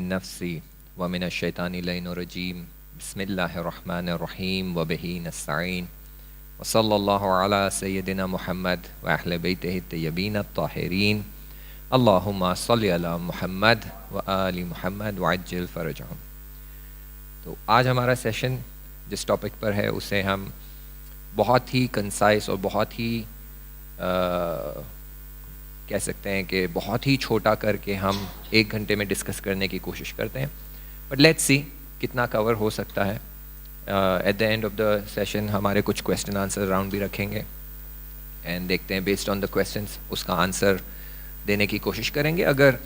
मिन नफ्सी व मिन शैतानिर-रजीम बिस्मिल्लाहिर्रहमानिर्रहीम व बिही नस्तईन व सल्लल्लाहु अला सय्यदिना मुहम्मद व अहले बैतिहि तय्यबीन अत्ताहिरीन अल्लाहुम्मा सल्लि अला मुहम्मद व आलि मुहम्मद व अज्जिल फरजहुम। तो आज हमारा सेशन जिस टॉपिक पर है उसे हम बहुत ही कंसाइज और बहुत ही कह सकते हैं कि बहुत ही छोटा करके हम 1 घंटे में डिस्कस करने की कोशिश करते हैं, बट लेट्स सी कितना कवर हो सकता है। At the end of the session हमारे कुछ क्वेश्चन आंसर राउंड भी रखेंगे एंड देखते हैं बेस्ड ऑन द क्वेश्चंस उसका आंसर देने की कोशिश करेंगे। अगर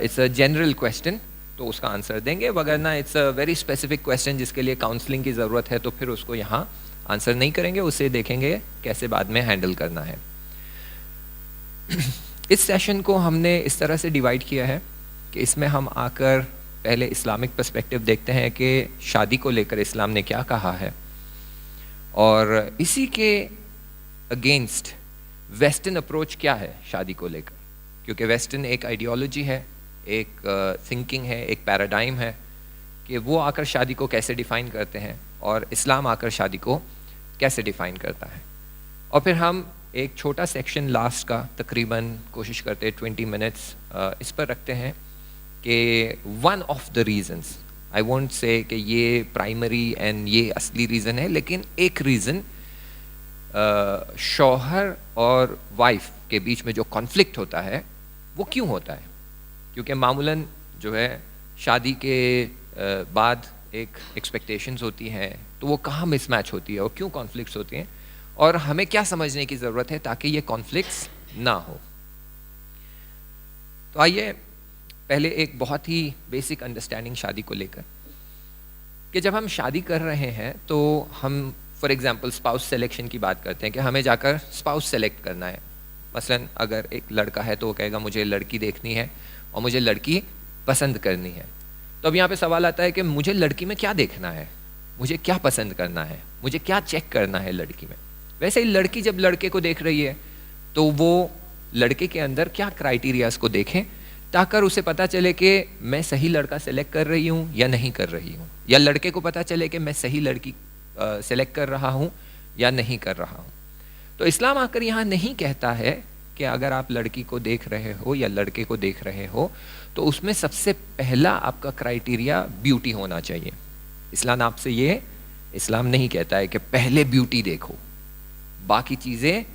इट्स अ जनरल क्वेश्चन तो उसका आंसर देंगे, वगरना it's a very specific question जिसके लिए काउंसलिंग की ज़रूरत है तो फिर उसको यहाँ आंसर नहीं करेंगे, उसे देखेंगे कैसे बाद में हैंडल करना है। इस सेशन को हमने इस तरह से डिवाइड किया है कि इसमें हम आकर पहले इस्लामिक पर्सपेक्टिव देखते हैं कि शादी को लेकर इस्लाम ने क्या कहा है, और इसी के अगेंस्ट वेस्टर्न अप्रोच क्या है शादी को लेकर, क्योंकि वेस्टर्न एक आइडियोलॉजी है, एक थिंकिंग है, एक पैराडाइम है कि वो आकर शादी को कैसे डिफ़ाइन करते हैं और इस्लाम आकर शादी को कैसे डिफ़ाइन करता है। और फिर हम एक छोटा सेक्शन लास्ट का तकरीबन कोशिश करते हैं 20 मिनट्स इस पर रखते हैं कि one of the reasons, I won't say कि ये प्राइमरी एंड ये असली रीज़न है, लेकिन एक रीज़न शौहर और वाइफ के बीच में जो कॉन्फ्लिक्ट होता है वो क्यों होता है। क्योंकि मामूलन जो है शादी के बाद एक एक्सपेक्टेशंस होती हैं, तो वो कहाँ मिसमैच होती है और क्यों कॉन्फ्लिक्ट्स होती हैं, और हमें क्या समझने की ज़रूरत है ताकि ये कॉन्फ्लिक्ट्स ना हो। तो आइए पहले एक बहुत ही बेसिक अंडरस्टैंडिंग शादी को लेकर कि जब हम शादी कर रहे हैं तो हम फॉर एग्जांपल स्पाउस सिलेक्शन की बात करते हैं कि हमें जाकर स्पाउस सेलेक्ट करना है। मसलन अगर एक लड़का है तो वो कहेगा मुझे लड़की देखनी है और मुझे लड़की पसंद करनी है। तो अब यहाँ पे सवाल आता है कि मुझे लड़की में क्या देखना है, मुझे क्या पसंद करना है, मुझे क्या चेक करना है लड़की में। वैसे ही लड़की जब लड़के को देख रही है तो वो लड़के के अंदर क्या क्राइटेरियाज को देखें ताकि उसे पता चले कि मैं सही लड़का सेलेक्ट कर रही हूँ या नहीं कर रही हूँ, या लड़के को पता चले कि मैं सही लड़की सेलेक्ट कर रहा हूँ या नहीं कर रहा हूँ। तो इस्लाम आकर यहाँ नहीं कहता है कि अगर आप लड़की को देख रहे हो या लड़के को देख रहे हो तो उसमें सबसे पहला आपका क्राइटेरिया ब्यूटी होना चाहिए। इस्लाम नहीं कहता है कि पहले ब्यूटी देखो बाकी चीज़ें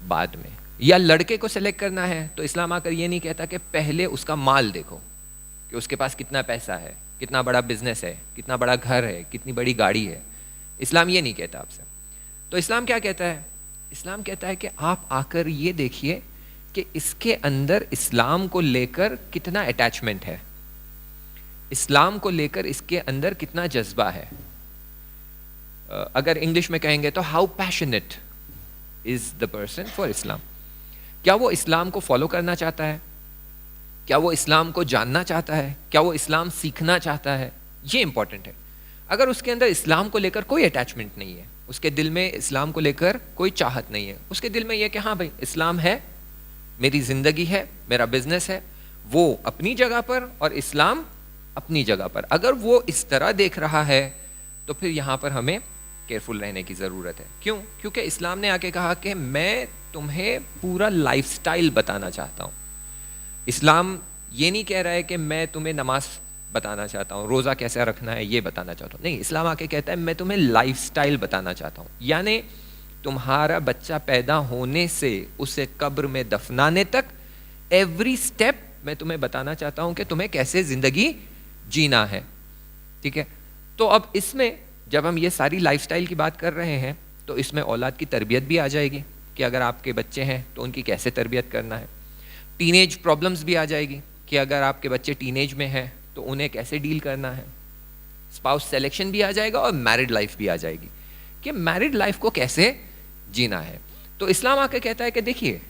बाद में, या लड़के को सेलेक्ट करना है तो इस्लाम आकर ये नहीं कहता कि पहले उसका माल देखो कि उसके पास कितना पैसा है, कितना बड़ा बिजनेस है, कितना बड़ा घर है, कितनी बड़ी गाड़ी है। इस्लाम ये नहीं कहता आपसे। तो इस्लाम क्या कहता है? इस्लाम कहता है कि आप आकर ये देखिए कि इसके अंदर इस्लाम को लेकर कितना अटैचमेंट है, इस्लाम को लेकर इसके अंदर कितना जज्बा है। अगर इंग्लिश में कहेंगे तो how passionate is the person for इस्लाम। क्या वो इस्लाम को फॉलो करना चाहता है, क्या वो इस्लाम को जानना चाहता है, क्या वो इस्लाम सीखना चाहता है, ये इंपॉर्टेंट है। अगर उसके अंदर इस्लाम को लेकर कोई अटैचमेंट नहीं है, उसके दिल में इस्लाम को लेकर कोई चाहत नहीं है, उसके दिल में यह कि हाँ भाई इस्लाम है, मेरी ज़िंदगी है, मेरा बिजनेस है, वो अपनी जगह पर और इस्लाम अपनी जगह पर, अगर वो इस तरह देख रहा है तो फिर यहाँ पर हमें केयरफुल रहने की ज़रूरत है। क्यों? क्योंकि इस्लाम ने आके कहा कि मैं तुम्हें पूरा लाइफस्टाइल बताना चाहता हूँ। इस्लाम ये नहीं कह रहा है कि मैं तुम्हें नमाज बताना चाहता हूँ, रोज़ा कैसे रखना है ये बताना चाहता हूँ, नहीं, इस्लाम आके कहता है मैं तुम्हें लाइफस्टाइल बताना चाहता हूँ। यानी तुम्हारा बच्चा पैदा होने से उसे कब्र में दफनाने तक एवरी स्टेप मैं तुम्हें बताना चाहता हूँ कि तुम्हें कैसे ज़िंदगी जीना है। ठीक है? तो अब इसमें जब हम ये सारी लाइफस्टाइल की बात कर रहे हैं तो इसमें औलाद की तरबियत भी आ जाएगी कि अगर आपके बच्चे हैं तो उनकी कैसे तरबियत करना है। टीनेज प्रॉब्लम्स भी आ जाएगी कि अगर आपके बच्चे टीनेज में हैं तो उन्हें कैसे डील करना है। स्पाउस सिलेक्शन भी आ जाएगा और मैरिड लाइफ भी आ जाएगी कि मैरिड लाइफ को कैसे जीना है। तो इस्लाम आके कहता है कि देखिए,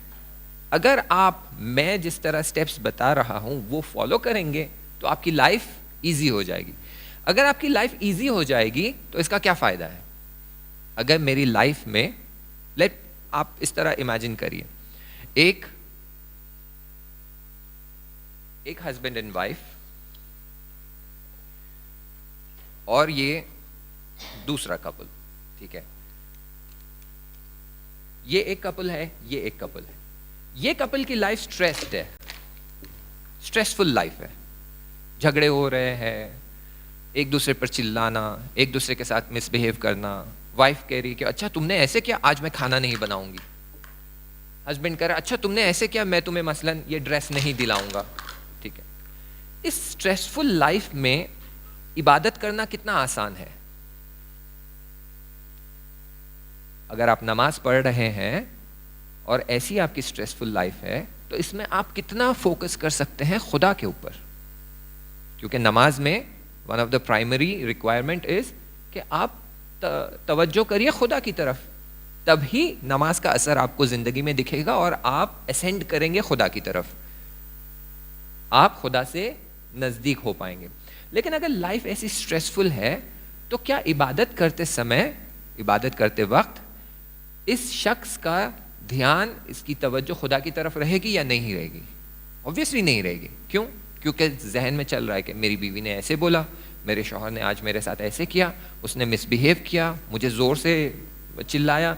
अगर आप मैं जिस तरह स्टेप्स बता रहा हूँ वो फॉलो करेंगे तो आपकी लाइफ ईजी हो जाएगी। अगर आपकी लाइफ इजी हो जाएगी तो इसका क्या फ़ायदा है? अगर मेरी लाइफ में आप इस तरह इमेजिन करिए, एक हस्बैंड एंड वाइफ और ये दूसरा कपल, ठीक है, ये एक कपल है, ये एक कपल है। ये कपल की लाइफ स्ट्रेस्ड है, स्ट्रेसफुल लाइफ है, झगड़े हो रहे हैं, एक दूसरे पर चिल्लाना, एक दूसरे के साथ मिसबिहेव करना। वाइफ कह रही कि अच्छा तुमने ऐसे किया, आज मैं खाना नहीं बनाऊंगी। हस्बैंड कह रहा अच्छा तुमने ऐसे किया, मैं तुम्हें मसलन ये ड्रेस नहीं दिलाऊंगा। ठीक है, इस स्ट्रेसफुल लाइफ में इबादत करना कितना आसान है। अगर आप नमाज पढ़ रहे हैं और ऐसी आपकी स्ट्रेसफुल लाइफ है, तो इसमें आप कितना फोकस कर सकते हैं खुदा के ऊपर। क्योंकि नमाज में one of the primary requirement is कि आप तवज्जो करिए खुदा की तरफ, तभी नमाज का असर आपको जिंदगी में दिखेगा और आप असेंड करेंगे खुदा की तरफ, आप खुदा से नजदीक हो पाएंगे। लेकिन अगर लाइफ ऐसी स्ट्रेसफुल है, तो क्या इबादत करते समय, इबादत करते वक्त इस शख्स का ध्यान, इसकी तवज्जो खुदा की तरफ रहेगी या नहीं रहेगी? ऑब्वियसली नहीं रहेगी। क्यों? क्योंकि जहन में चल रहा है कि मेरी बीवी ने ऐसे बोला, मेरे शौहर ने आज मेरे साथ ऐसे किया, उसने मिसबिहेव किया, मुझे ज़ोर से चिल्लाया,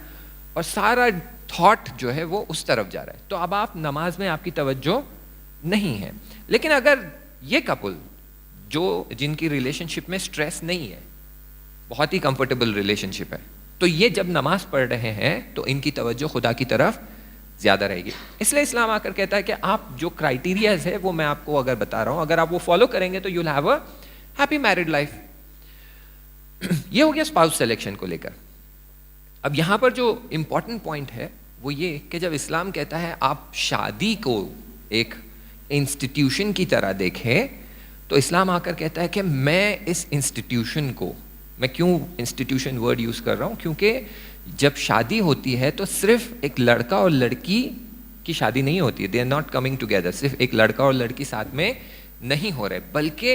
और सारा थॉट जो है वो उस तरफ जा रहा है। तो अब आप नमाज में आपकी तवज्जो नहीं है। लेकिन अगर ये कपल जो जिनकी रिलेशनशिप में स्ट्रेस नहीं है, बहुत ही कंफर्टेबल रिलेशनशिप है, तो ये जब नमाज पढ़ रहे हैं तो इनकी तवज्जो खुदा की तरफ ज़्यादा रहेगी। इसलिए इस्लाम आकर कहता है कि आप जो क्राइटेरियाज है वो मैं आपको अगर बता रहा हूँ, अगर आप वो फॉलो करेंगे तो you'll have a happy married life. ये हो गया स्पाउस सिलेक्शन को लेकर। अब यहाँ पर जो इम्पॉर्टेंट पॉइंट है वो ये कि जब इस्लाम कहता है आप शादी को एक इंस्टीट्यूशन की तरह देखें, तो इस्लाम आकर कहता है कि मैं इस इंस्टीट्यूशन को, मैं क्यों इंस्टीट्यूशन वर्ड यूज़ कर रहा हूँ, क्योंकि जब शादी होती है तो सिर्फ एक लड़का और लड़की की शादी नहीं होती है, they are not coming together. सिर्फ एक लड़का और लड़की साथ में नहीं हो रहे, बल्कि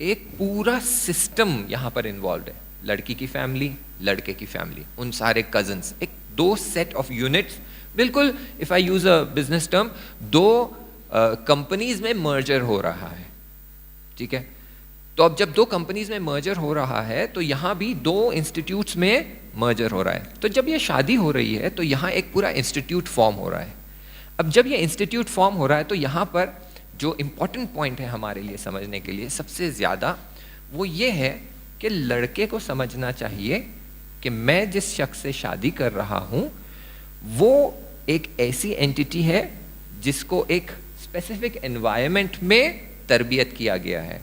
एक पूरा सिस्टम यहाँ पर इन्वॉल्व है। लड़की की फैमिली, लड़के की फैमिली, उन सारे कजन्स, एक दो सेट ऑफ यूनिट्स, बिल्कुल if I use a business term, दो कंपनीज में मर्जर हो रहा है। ठीक है, तो अब जब दो कंपनीज में मर्जर हो रहा है तो यहाँ भी दो इंस्टीट्यूट्स में मर्जर हो रहा है। तो जब ये शादी हो रही है तो यहाँ एक पूरा इंस्टीट्यूट फॉर्म हो रहा है। अब जब ये इंस्टीट्यूट फॉर्म हो रहा है तो यहाँ पर जो इम्पोर्टेंट पॉइंट है हमारे लिए समझने के लिए सबसे ज़्यादा, वो ये है कि लड़के को समझना चाहिए कि मैं जिस शख्स से शादी कर रहा हूँ वो एक ऐसी एंटिटी है जिसको एक स्पेसिफिक एनवायरनमेंट में तरबियत किया गया है,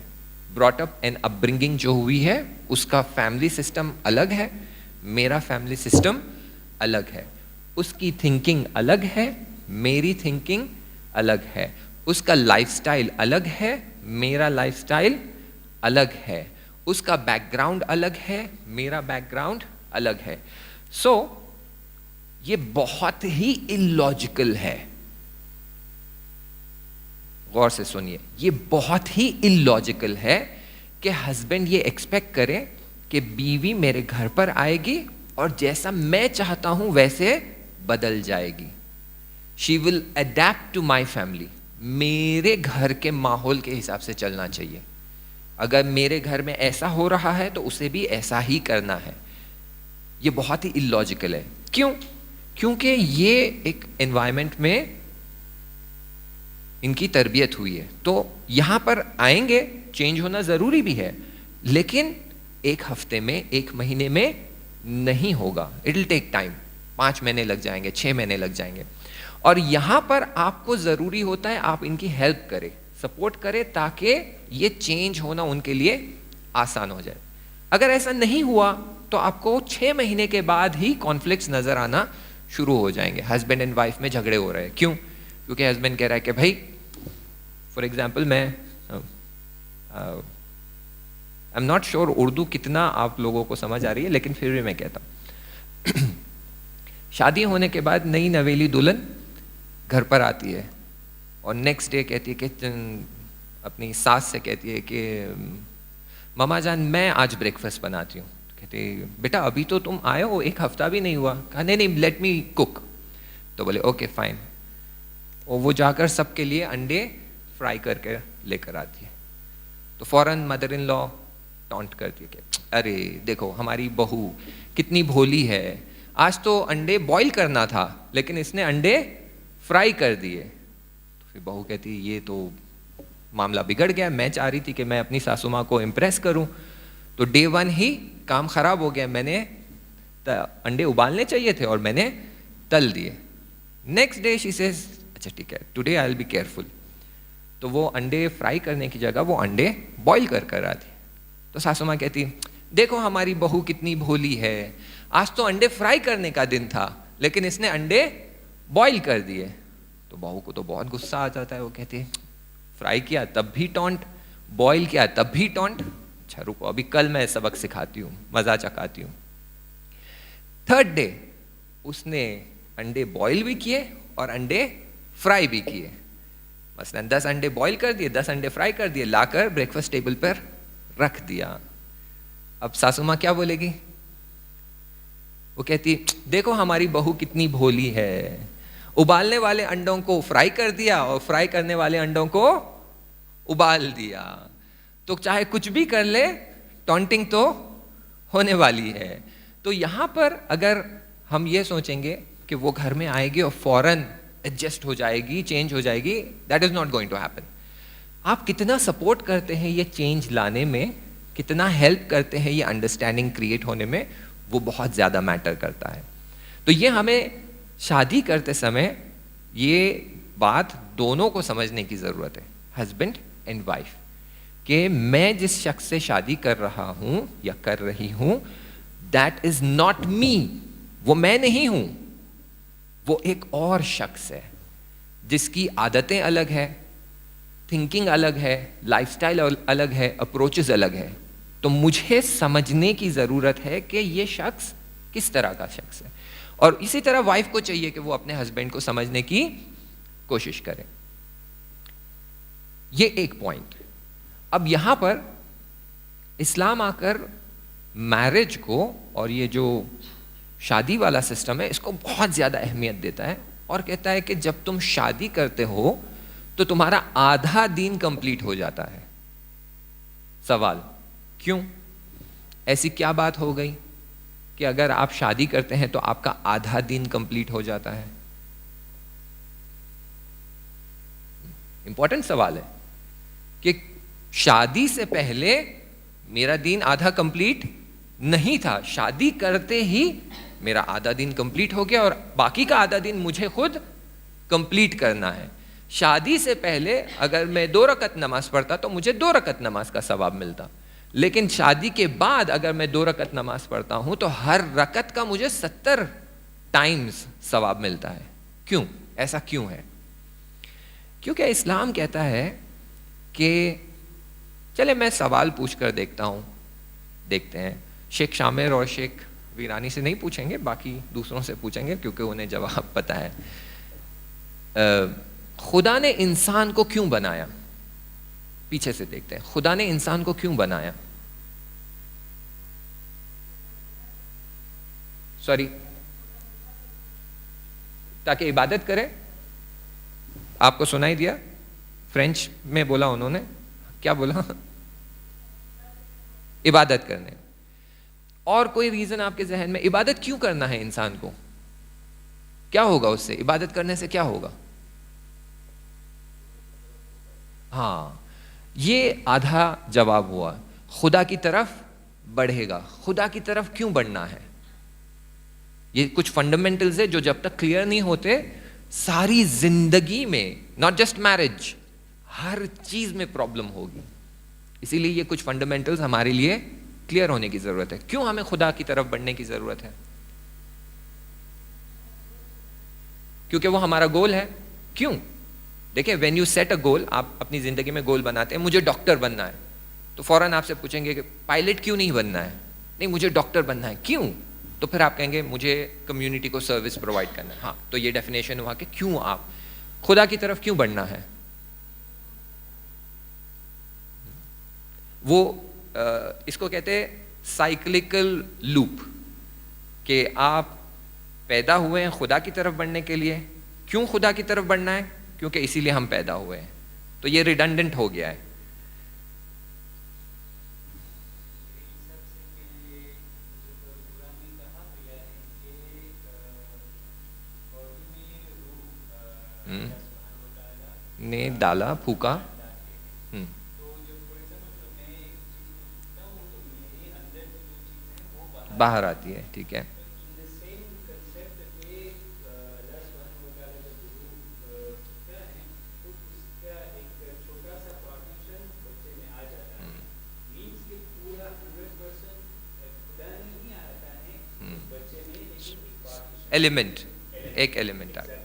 ब्रॉट अप एंड अपब्रिंगिंग जो हुई है, उसका फैमिली सिस्टम अलग है, मेरा फैमिली सिस्टम अलग है, उसकी थिंकिंग अलग है, मेरी थिंकिंग अलग है, उसका लाइफस्टाइल अलग है, मेरा लाइफस्टाइल अलग है, उसका बैकग्राउंड अलग है, मेरा बैकग्राउंड अलग है। सो ये बहुत ही इलॉजिकल है। गौर से सुनिए, ये बहुत ही इलॉजिकल है कि हस्बैंड ये एक्सपेक्ट करे कि बीवी मेरे घर पर आएगी और जैसा मैं चाहता हूं वैसे बदल जाएगी। She will adapt to my family, मेरे घर के माहौल के हिसाब से चलना चाहिए। अगर मेरे घर में ऐसा हो रहा है तो उसे भी ऐसा ही करना है। ये बहुत ही इलॉजिकल है। क्यों? क्योंकि ये एक एनवायरनमेंट में इनकी तरबियत हुई है। तो यहाँ पर आएंगे, चेंज होना ज़रूरी भी है, लेकिन एक हफ्ते में, एक महीने में नहीं होगा। इट विल टेक टाइम, 5 महीने लग जाएंगे, 6 महीने लग जाएंगे। और यहाँ पर आपको ज़रूरी होता है आप इनकी हेल्प करें, सपोर्ट करें, ताकि ये चेंज होना उनके लिए आसान हो जाए। अगर ऐसा नहीं हुआ तो आपको 6 महीने के बाद ही कॉन्फ्लिक्ट्स नज़र आना शुरू हो जाएंगे। हस्बैंड एंड वाइफ में झगड़े हो रहे हैं। क्यों? क्योंकि हस्बैंड कह रहा है कि भाई, फॉर एग्जाम्पल, मैं आई एम नॉट श्योर उर्दू कितना आप लोगों को समझ आ रही है, लेकिन फिर भी मैं कहता हूँ शादी होने के बाद नई नवेली दुल्हन घर पर आती है और नेक्स्ट डे कहती है कि अपनी सास से कहती है कि मामा जान मैं आज ब्रेकफास्ट बनाती हूँ। कहती बेटा अभी तो तुम आए हो, 1 हफ्ता भी नहीं हुआ। कहा नहीं, लेट मी कुक। तो बोले ओके फाइन। और वो जाकर सबके लिए अंडे फ्राई करके लेकर आती है। तो फौरन मदर इन लॉ टॉन्ट करती है कि अरे देखो हमारी बहू कितनी भोली है, आज तो अंडे बॉईल करना था लेकिन इसने अंडे फ्राई कर दिए। तो फिर बहू कहती है ये तो मामला बिगड़ गया, मैं चाह रही थी कि मैं अपनी सासू माँ को इम्प्रेस करूं, तो डे वन ही काम खराब हो गया, मैंने अंडे उबालने चाहिए थे और मैंने तल दिए। नेक्स्ट डे शी सेज अच्छा ठीक है today I will be careful, तो वो अंडे फ्राई करने की जगह वो अंडे बॉईल कर आती। तो सासू माँ कहती देखो हमारी बहू कितनी भोली है, आज तो अंडे फ्राई करने का दिन था लेकिन इसने अंडे बॉईल कर दिए। तो बहू को तो बहुत गुस्सा आ जाता है, वो कहती है फ्राई किया तब भी टॉन्ट, बॉईल किया तब भी टॉन्ट, अच्छा रुको अभी कल मैं सबक सिखाती हूँ, मजा चखाती हूँ। थर्ड डे उसने अंडे बॉईल भी किए और अंडे फ्राई भी किए, मसलन 10 अंडे बॉईल कर दिए, 10 अंडे फ्राई कर दिए, लाकर ब्रेकफास्ट टेबल पर रख दिया। अब सासू माँ क्या बोलेगी? वो कहती देखो हमारी बहू कितनी भोली है, उबालने वाले अंडों को फ्राई कर दिया और फ्राई करने वाले अंडों को उबाल दिया, तो चाहे कुछ भी कर ले टॉन्टिंग तो होने वाली है। तो यहां पर अगर हम ये सोचेंगे कि वो घर में आएगी और फौरन एडजस्ट हो जाएगी, चेंज हो जाएगी, that is not going to happen. आप कितना सपोर्ट करते हैं ये चेंज लाने में, कितना हेल्प करते हैं ये अंडरस्टैंडिंग क्रिएट होने में, वो बहुत ज़्यादा मैटर करता है। तो ये हमें शादी करते समय ये बात दोनों को समझने की ज़रूरत है, हस्बैंड एंड वाइफ, कि मैं जिस शख्स से शादी कर रहा हूं या कर रही हूं दैट इज नॉट मी, वो मैं नहीं हूं, वो एक और शख्स है जिसकी आदतें अलग है, थिंकिंग अलग है, लाइफस्टाइल अलग है, अप्रोचेस अलग है। तो मुझे समझने की ज़रूरत है कि ये शख्स किस तरह का शख्स है, और इसी तरह वाइफ को चाहिए कि वो अपने हस्बैंड को समझने की कोशिश करे। ये एक पॉइंट। अब यहां पर इस्लाम आकर मैरिज को और ये जो शादी वाला सिस्टम है इसको बहुत ज़्यादा अहमियत देता है और कहता है कि जब तुम शादी करते हो तो तुम्हारा आधा दिन कंप्लीट हो जाता है। सवाल क्यों? ऐसी क्या बात हो गई कि अगर आप शादी करते हैं तो आपका आधा दिन कंप्लीट हो जाता है? इंपॉर्टेंट सवाल है कि शादी से पहले मेरा दिन आधा कंप्लीट नहीं था, शादी करते ही मेरा आधा दिन कंप्लीट हो गया और बाकी का आधा दिन मुझे खुद कंप्लीट करना है। शादी से पहले अगर मैं 2 रकत नमाज पढ़ता तो मुझे 2 रकत नमाज का सवाब मिलता, लेकिन शादी के बाद अगर मैं 2 रकत नमाज पढ़ता हूं तो हर रकत का मुझे 70 टाइम्स सवाब मिलता है। क्यों? ऐसा क्यों है? क्योंकि इस्लाम कहता है कि चले मैं सवाल पूछ कर देखता हूं, देखते हैं। शेख शामिर और शेख वीरानी से नहीं पूछेंगे, बाकी दूसरों से पूछेंगे क्योंकि उन्हें जवाब पता है। खुदा ने इंसान को क्यों बनाया? पीछे से देखते हैं, खुदा ने इंसान को क्यों बनाया? सॉरी, ताकि इबादत करे। आपको सुनाई दिया? फ्रेंच में बोला उन्होंने, क्या बोला? इबादत करने। और कोई रीजन आपके जहन में? इबादत क्यों करना है इंसान को? क्या होगा उससे? इबादत करने से क्या होगा? हाँ, ये आधा जवाब हुआ। खुदा की तरफ बढ़ेगा। खुदा की तरफ क्यों बढ़ना है? ये कुछ फंडामेंटल्स है जो जब तक क्लियर नहीं होते सारी जिंदगी में, नॉट जस्ट मैरिज, हर चीज में प्रॉब्लम होगी। इसीलिए ये कुछ फंडामेंटल्स हमारे लिए क्लियर होने की जरूरत है। क्यों हमें खुदा की तरफ बढ़ने की जरूरत है? क्योंकि वो हमारा गोल है। क्यों? देखिए, व्हेन यू सेट अ गोल, आप अपनी जिंदगी में गोल बनाते हैं, मुझे डॉक्टर बनना है, तो फौरन आपसे पूछेंगे कि पायलट क्यों नहीं बनना है? नहीं, मुझे डॉक्टर बनना है। क्यों? तो फिर आप कहेंगे मुझे कम्युनिटी को सर्विस प्रोवाइड करना है। हाँ, तो ये डेफिनेशन हुआ कि क्यों आप खुदा की तरफ क्यों बढ़ना है। वो इसको कहते हैं साइक्लिकल लूप, कि आप पैदा हुए हैं खुदा की तरफ बढ़ने के लिए। क्यों खुदा की तरफ बढ़ना है? क्योंकि इसीलिए हम पैदा हुए हैं। तो ये रिडंडेंट हो गया है। ने डाला, फूका। हम्म, बाहर आती है, ठीक है। एलिमेंट, एक एलिमेंट आ गया।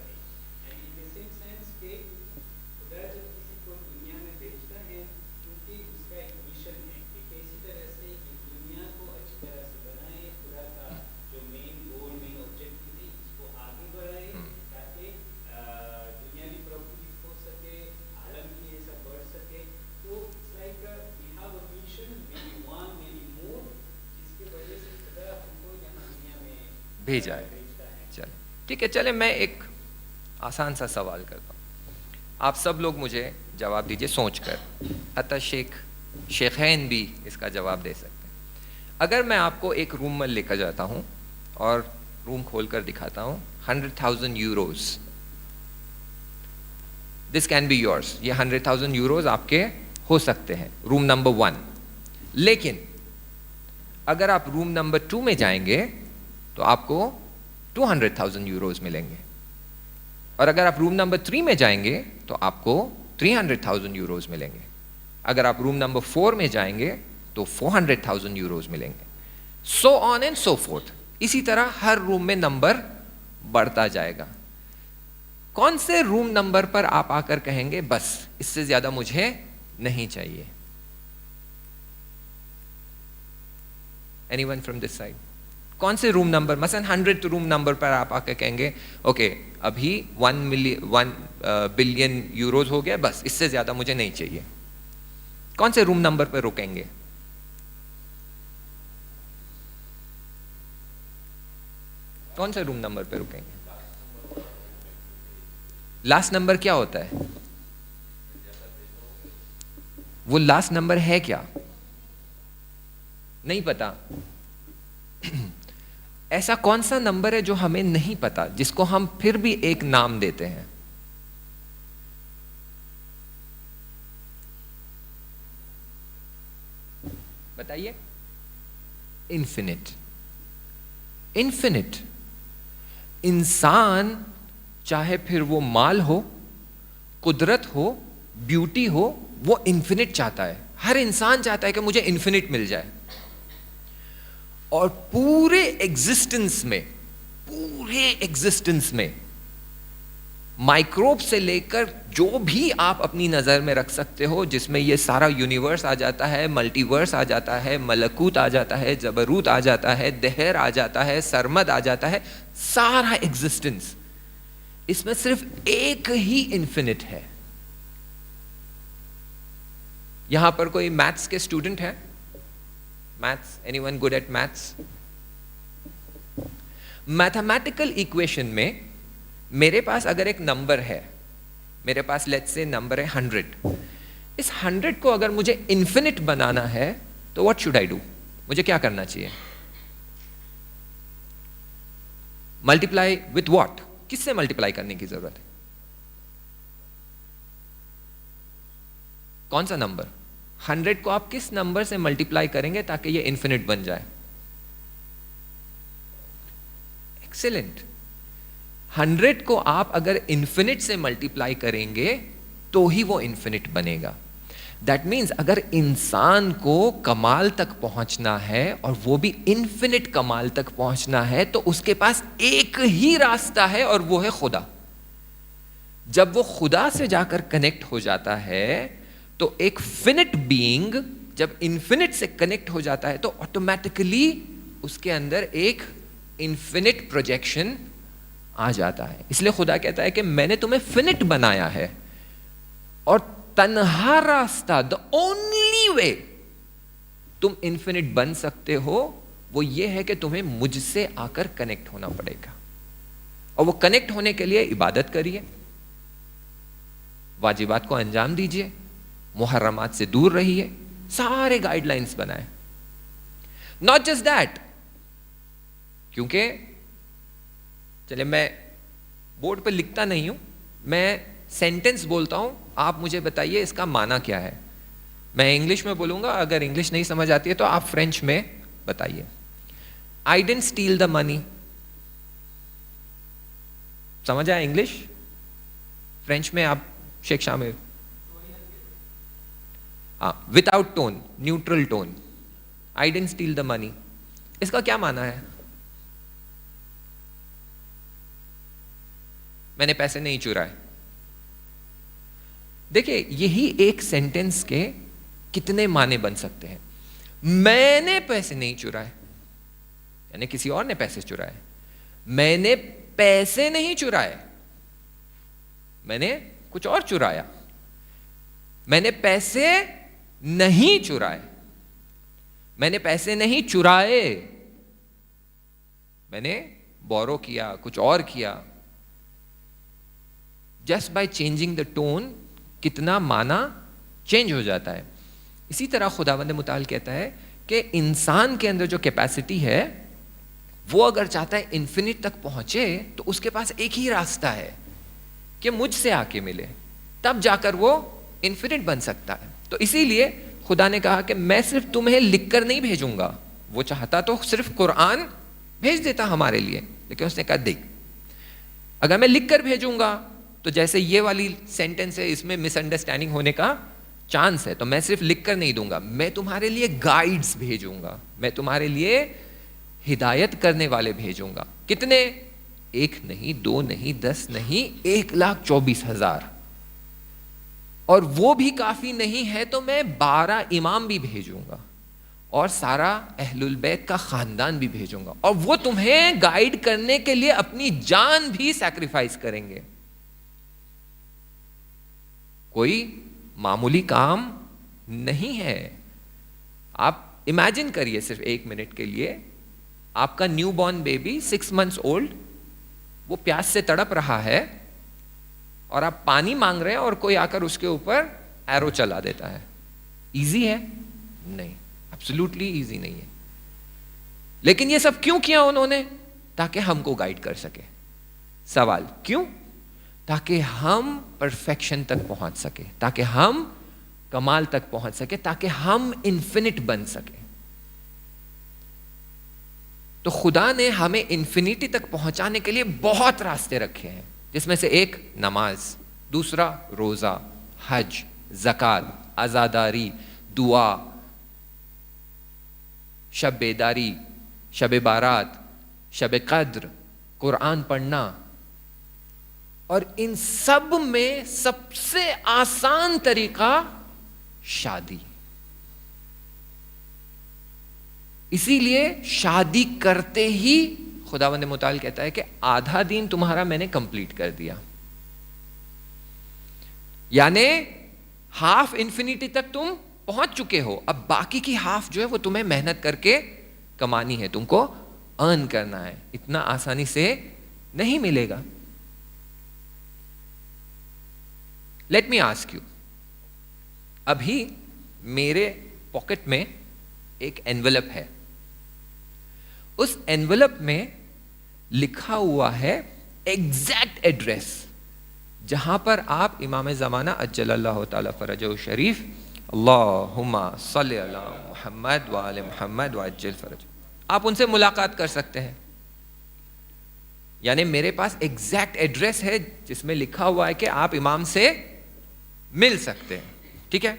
भेजा है। चले, ठीक है, चले मैं एक आसान सा सवाल करता हूँ, आप सब लोग मुझे जवाब दीजिए सोचकर, अतः शेखैन भी इसका जवाब दे सकते हैं। अगर मैं आपको एक रूम में लेकर जाता हूँ और रूम खोलकर दिखाता हूँ, 100,000 euros, this can be yours, ये 100,000 यूरोज आपके हो सकते हैं, रूम नंबर 1। लेकिन अगर आप रूम नंबर 2 में जाएंगे तो आपको 200,000 यूरोज मिलेंगे, और अगर आप रूम नंबर 3 में जाएंगे तो आपको 300,000 यूरोज मिलेंगे, अगर आप रूम नंबर 4 में जाएंगे तो 400,000 यूरोज मिलेंगे, so on and so fourth. इसी तरह हर रूम में नंबर बढ़ता जाएगा। कौन से रूम नंबर पर आप आकर कहेंगे बस इससे ज्यादा मुझे नहीं चाहिए? Anyone from this side? कौन से रूम नंबर, मसलन 100 रूम नंबर पर आप आकर कहेंगे ओके अभी 1 बिलियन यूरोज हो गया, बस इससे ज्यादा मुझे नहीं चाहिए? कौन से रूम नंबर पर रुकेंगे? कौन से रूम नंबर पर रुकेंगे? लास्ट नंबर क्या होता है? वो लास्ट नंबर है क्या? नहीं पता। ऐसा कौन सा नंबर है जो हमें नहीं पता, जिसको हम फिर भी एक नाम देते हैं? बताइए। इन्फिनिट। इन्फिनिट। इंसान चाहे फिर वो माल हो, कुदरत हो, ब्यूटी हो, वो इन्फिनिट चाहता है। हर इंसान चाहता है कि मुझे इन्फिनिट मिल जाए। और पूरे एग्जिस्टेंस में माइक्रोब से लेकर जो भी आप अपनी नजर में रख सकते हो, जिसमें ये सारा यूनिवर्स आ जाता है, मल्टीवर्स आ जाता है, मलकूत आ जाता है, जबरूत आ जाता है, दहर आ जाता है, सरमद आ जाता है, सारा एग्जिस्टेंस, इसमें सिर्फ एक ही इन्फिनिट है। यहां पर कोई मैथ्स के स्टूडेंट है? Maths, anyone good at maths? Mathematical equation में मेरे पास अगर एक नंबर है, मेरे पास लेट्स से नंबर है 100, इस 100 को अगर मुझे इन्फिनिट बनाना है तो व्हाट शुड आई डू? मुझे क्या करना चाहिए? Multiply with what? किससे मल्टीप्लाई करने की जरूरत है? कौन सा नंबर? 100 को आप किस नंबर से मल्टीप्लाई करेंगे ताकि ये इन्फिनिट बन जाए? एक्सीलेंट। 100 को आप अगर इन्फिनिट से मल्टीप्लाई करेंगे तो ही वो इन्फिनिट बनेगा। दैट मीन्स अगर इंसान को कमाल तक पहुंचना है और वो भी इन्फिनिट कमाल तक पहुंचना है तो उसके पास एक ही रास्ता है और वो है खुदा। जब वो खुदा से जाकर कनेक्ट हो जाता है तो एक फिनिट बीइंग जब इन्फिनिट से कनेक्ट हो जाता है तो ऑटोमेटिकली उसके अंदर एक इन्फिनिट प्रोजेक्शन आ जाता है। इसलिए खुदा कहता है कि मैंने तुम्हें फिनिट बनाया है और तन्हा रास्ता, द ओनली वे तुम इन्फिनिट बन सकते हो वो ये है कि तुम्हें मुझसे आकर कनेक्ट होना पड़ेगा। और वो कनेक्ट होने के लिए इबादत करिए, वाजिबात को अंजाम दीजिए, मुहर्रमात से दूर रहिए, सारे गाइडलाइंस बनाए। नॉट जस्ट दैट, क्योंकि चले मैं बोर्ड पे लिखता नहीं हूं, मैं सेंटेंस बोलता हूं आप मुझे बताइए इसका माना क्या है। मैं इंग्लिश में बोलूंगा, अगर इंग्लिश नहीं समझ आती है तो आप फ्रेंच में बताइए। I didn't steal the money, समझ आया इंग्लिश? फ्रेंच में आप Sheikh Shamir, without tone, neutral tone, I didn't steal the money, इसका क्या माना है? मैंने पैसे नहीं चुराए। देखिए यही एक सेंटेंस के कितने माने बन सकते हैं। मैंने पैसे नहीं चुराए यानी किसी और ने पैसे चुराए, मैंने पैसे नहीं चुराए, मैंने कुछ और चुराया, मैंने पैसे नहीं चुराए, मैंने पैसे नहीं चुराए, मैंने बोरो किया, कुछ और किया। Just by changing the tone कितना माना चेंज हो जाता है। इसी तरह खुदावंद मुताल कहता है कि इंसान के अंदर जो कैपेसिटी है वो अगर चाहता है इन्फिनिट तक पहुंचे तो उसके पास एक ही रास्ता है कि मुझसे आके मिले, तब जाकर वो इन्फिनिट बन सकता है। तो इसीलिए खुदा ने कहा कि मैं सिर्फ तुम्हें लिखकर नहीं भेजूंगा। वो चाहता तो सिर्फ कुरान भेज देता हमारे लिए, लेकिन उसने कहा देख, अगर मैं लिखकर भेजूंगा तो जैसे ये वाली सेंटेंस है इसमें मिसअंडरस्टैंडिंग होने का चांस है, तो मैं सिर्फ लिखकर नहीं दूंगा, मैं तुम्हारे लिए गाइड्स भेजूंगा, मैं तुम्हारे लिए हिदायत करने वाले भेजूंगा। कितने? 1 नहीं, 2 नहीं, 10 नहीं, 1,24,000। और वो भी काफी नहीं है तो मैं 12 इमाम भी भेजूंगा और सारा अहलुल बैत का खानदान भी भेजूंगा, और वो तुम्हें गाइड करने के लिए अपनी जान भी सैक्रिफाइस करेंगे। कोई मामूली काम नहीं है। आप इमेजिन करिए सिर्फ 1 मिनट के लिए, आपका new born baby 6 months old, वो प्यास से तड़प रहा है और आप पानी मांग रहे हैं और कोई आकर उसके ऊपर एरो चला देता है। इजी है? नहीं, एब्सोल्युटली इजी नहीं है। लेकिन ये सब क्यों किया उन्होंने? ताकि हमको गाइड कर सके। सवाल क्यों? ताकि हम परफेक्शन तक पहुंच सके, ताकि हम कमाल तक पहुंच सके, ताकि हम इन्फिनिट बन सके। तो खुदा ने हमें इन्फिनिटी तक पहुंचाने के लिए बहुत रास्ते रखे हैं, जिसमें से एक नमाज, दूसरा रोजा, हज, ज़कात, आज़ादारी, दुआ, शब बेदारी, शब बारात, शब कद्र, कुरान पढ़ना, और इन सब में सबसे आसान तरीका शादी। इसीलिए शादी करते ही खुदावंद मुताल कहता है कि आधा दिन तुम्हारा मैंने कंप्लीट कर दिया, यानी हाफ इन्फिनिटी तक तुम पहुंच चुके हो। अब बाकी की हाफ जो है वो तुम्हें मेहनत करके कमानी है, तुमको अर्न करना है, इतना आसानी से नहीं मिलेगा। लेट मी आस्क यू, अभी मेरे पॉकेट में एक एनवेलप है, उस एनवेलप में लिखा हुआ है एग्जैक्ट एड्रेस जहां पर आप इमाम ज़माना अज्जलल्लाहु ताला फरजहु शरीफ अल्लाहुम्मा सल्ली अला मुहम्मद व आले मुहम्मद व अज्जल फरज, आप उनसे मुलाकात कर सकते हैं। यानी मेरे पास एग्जैक्ट एड्रेस है जिसमें लिखा हुआ है कि आप इमाम से मिल सकते हैं। ठीक है,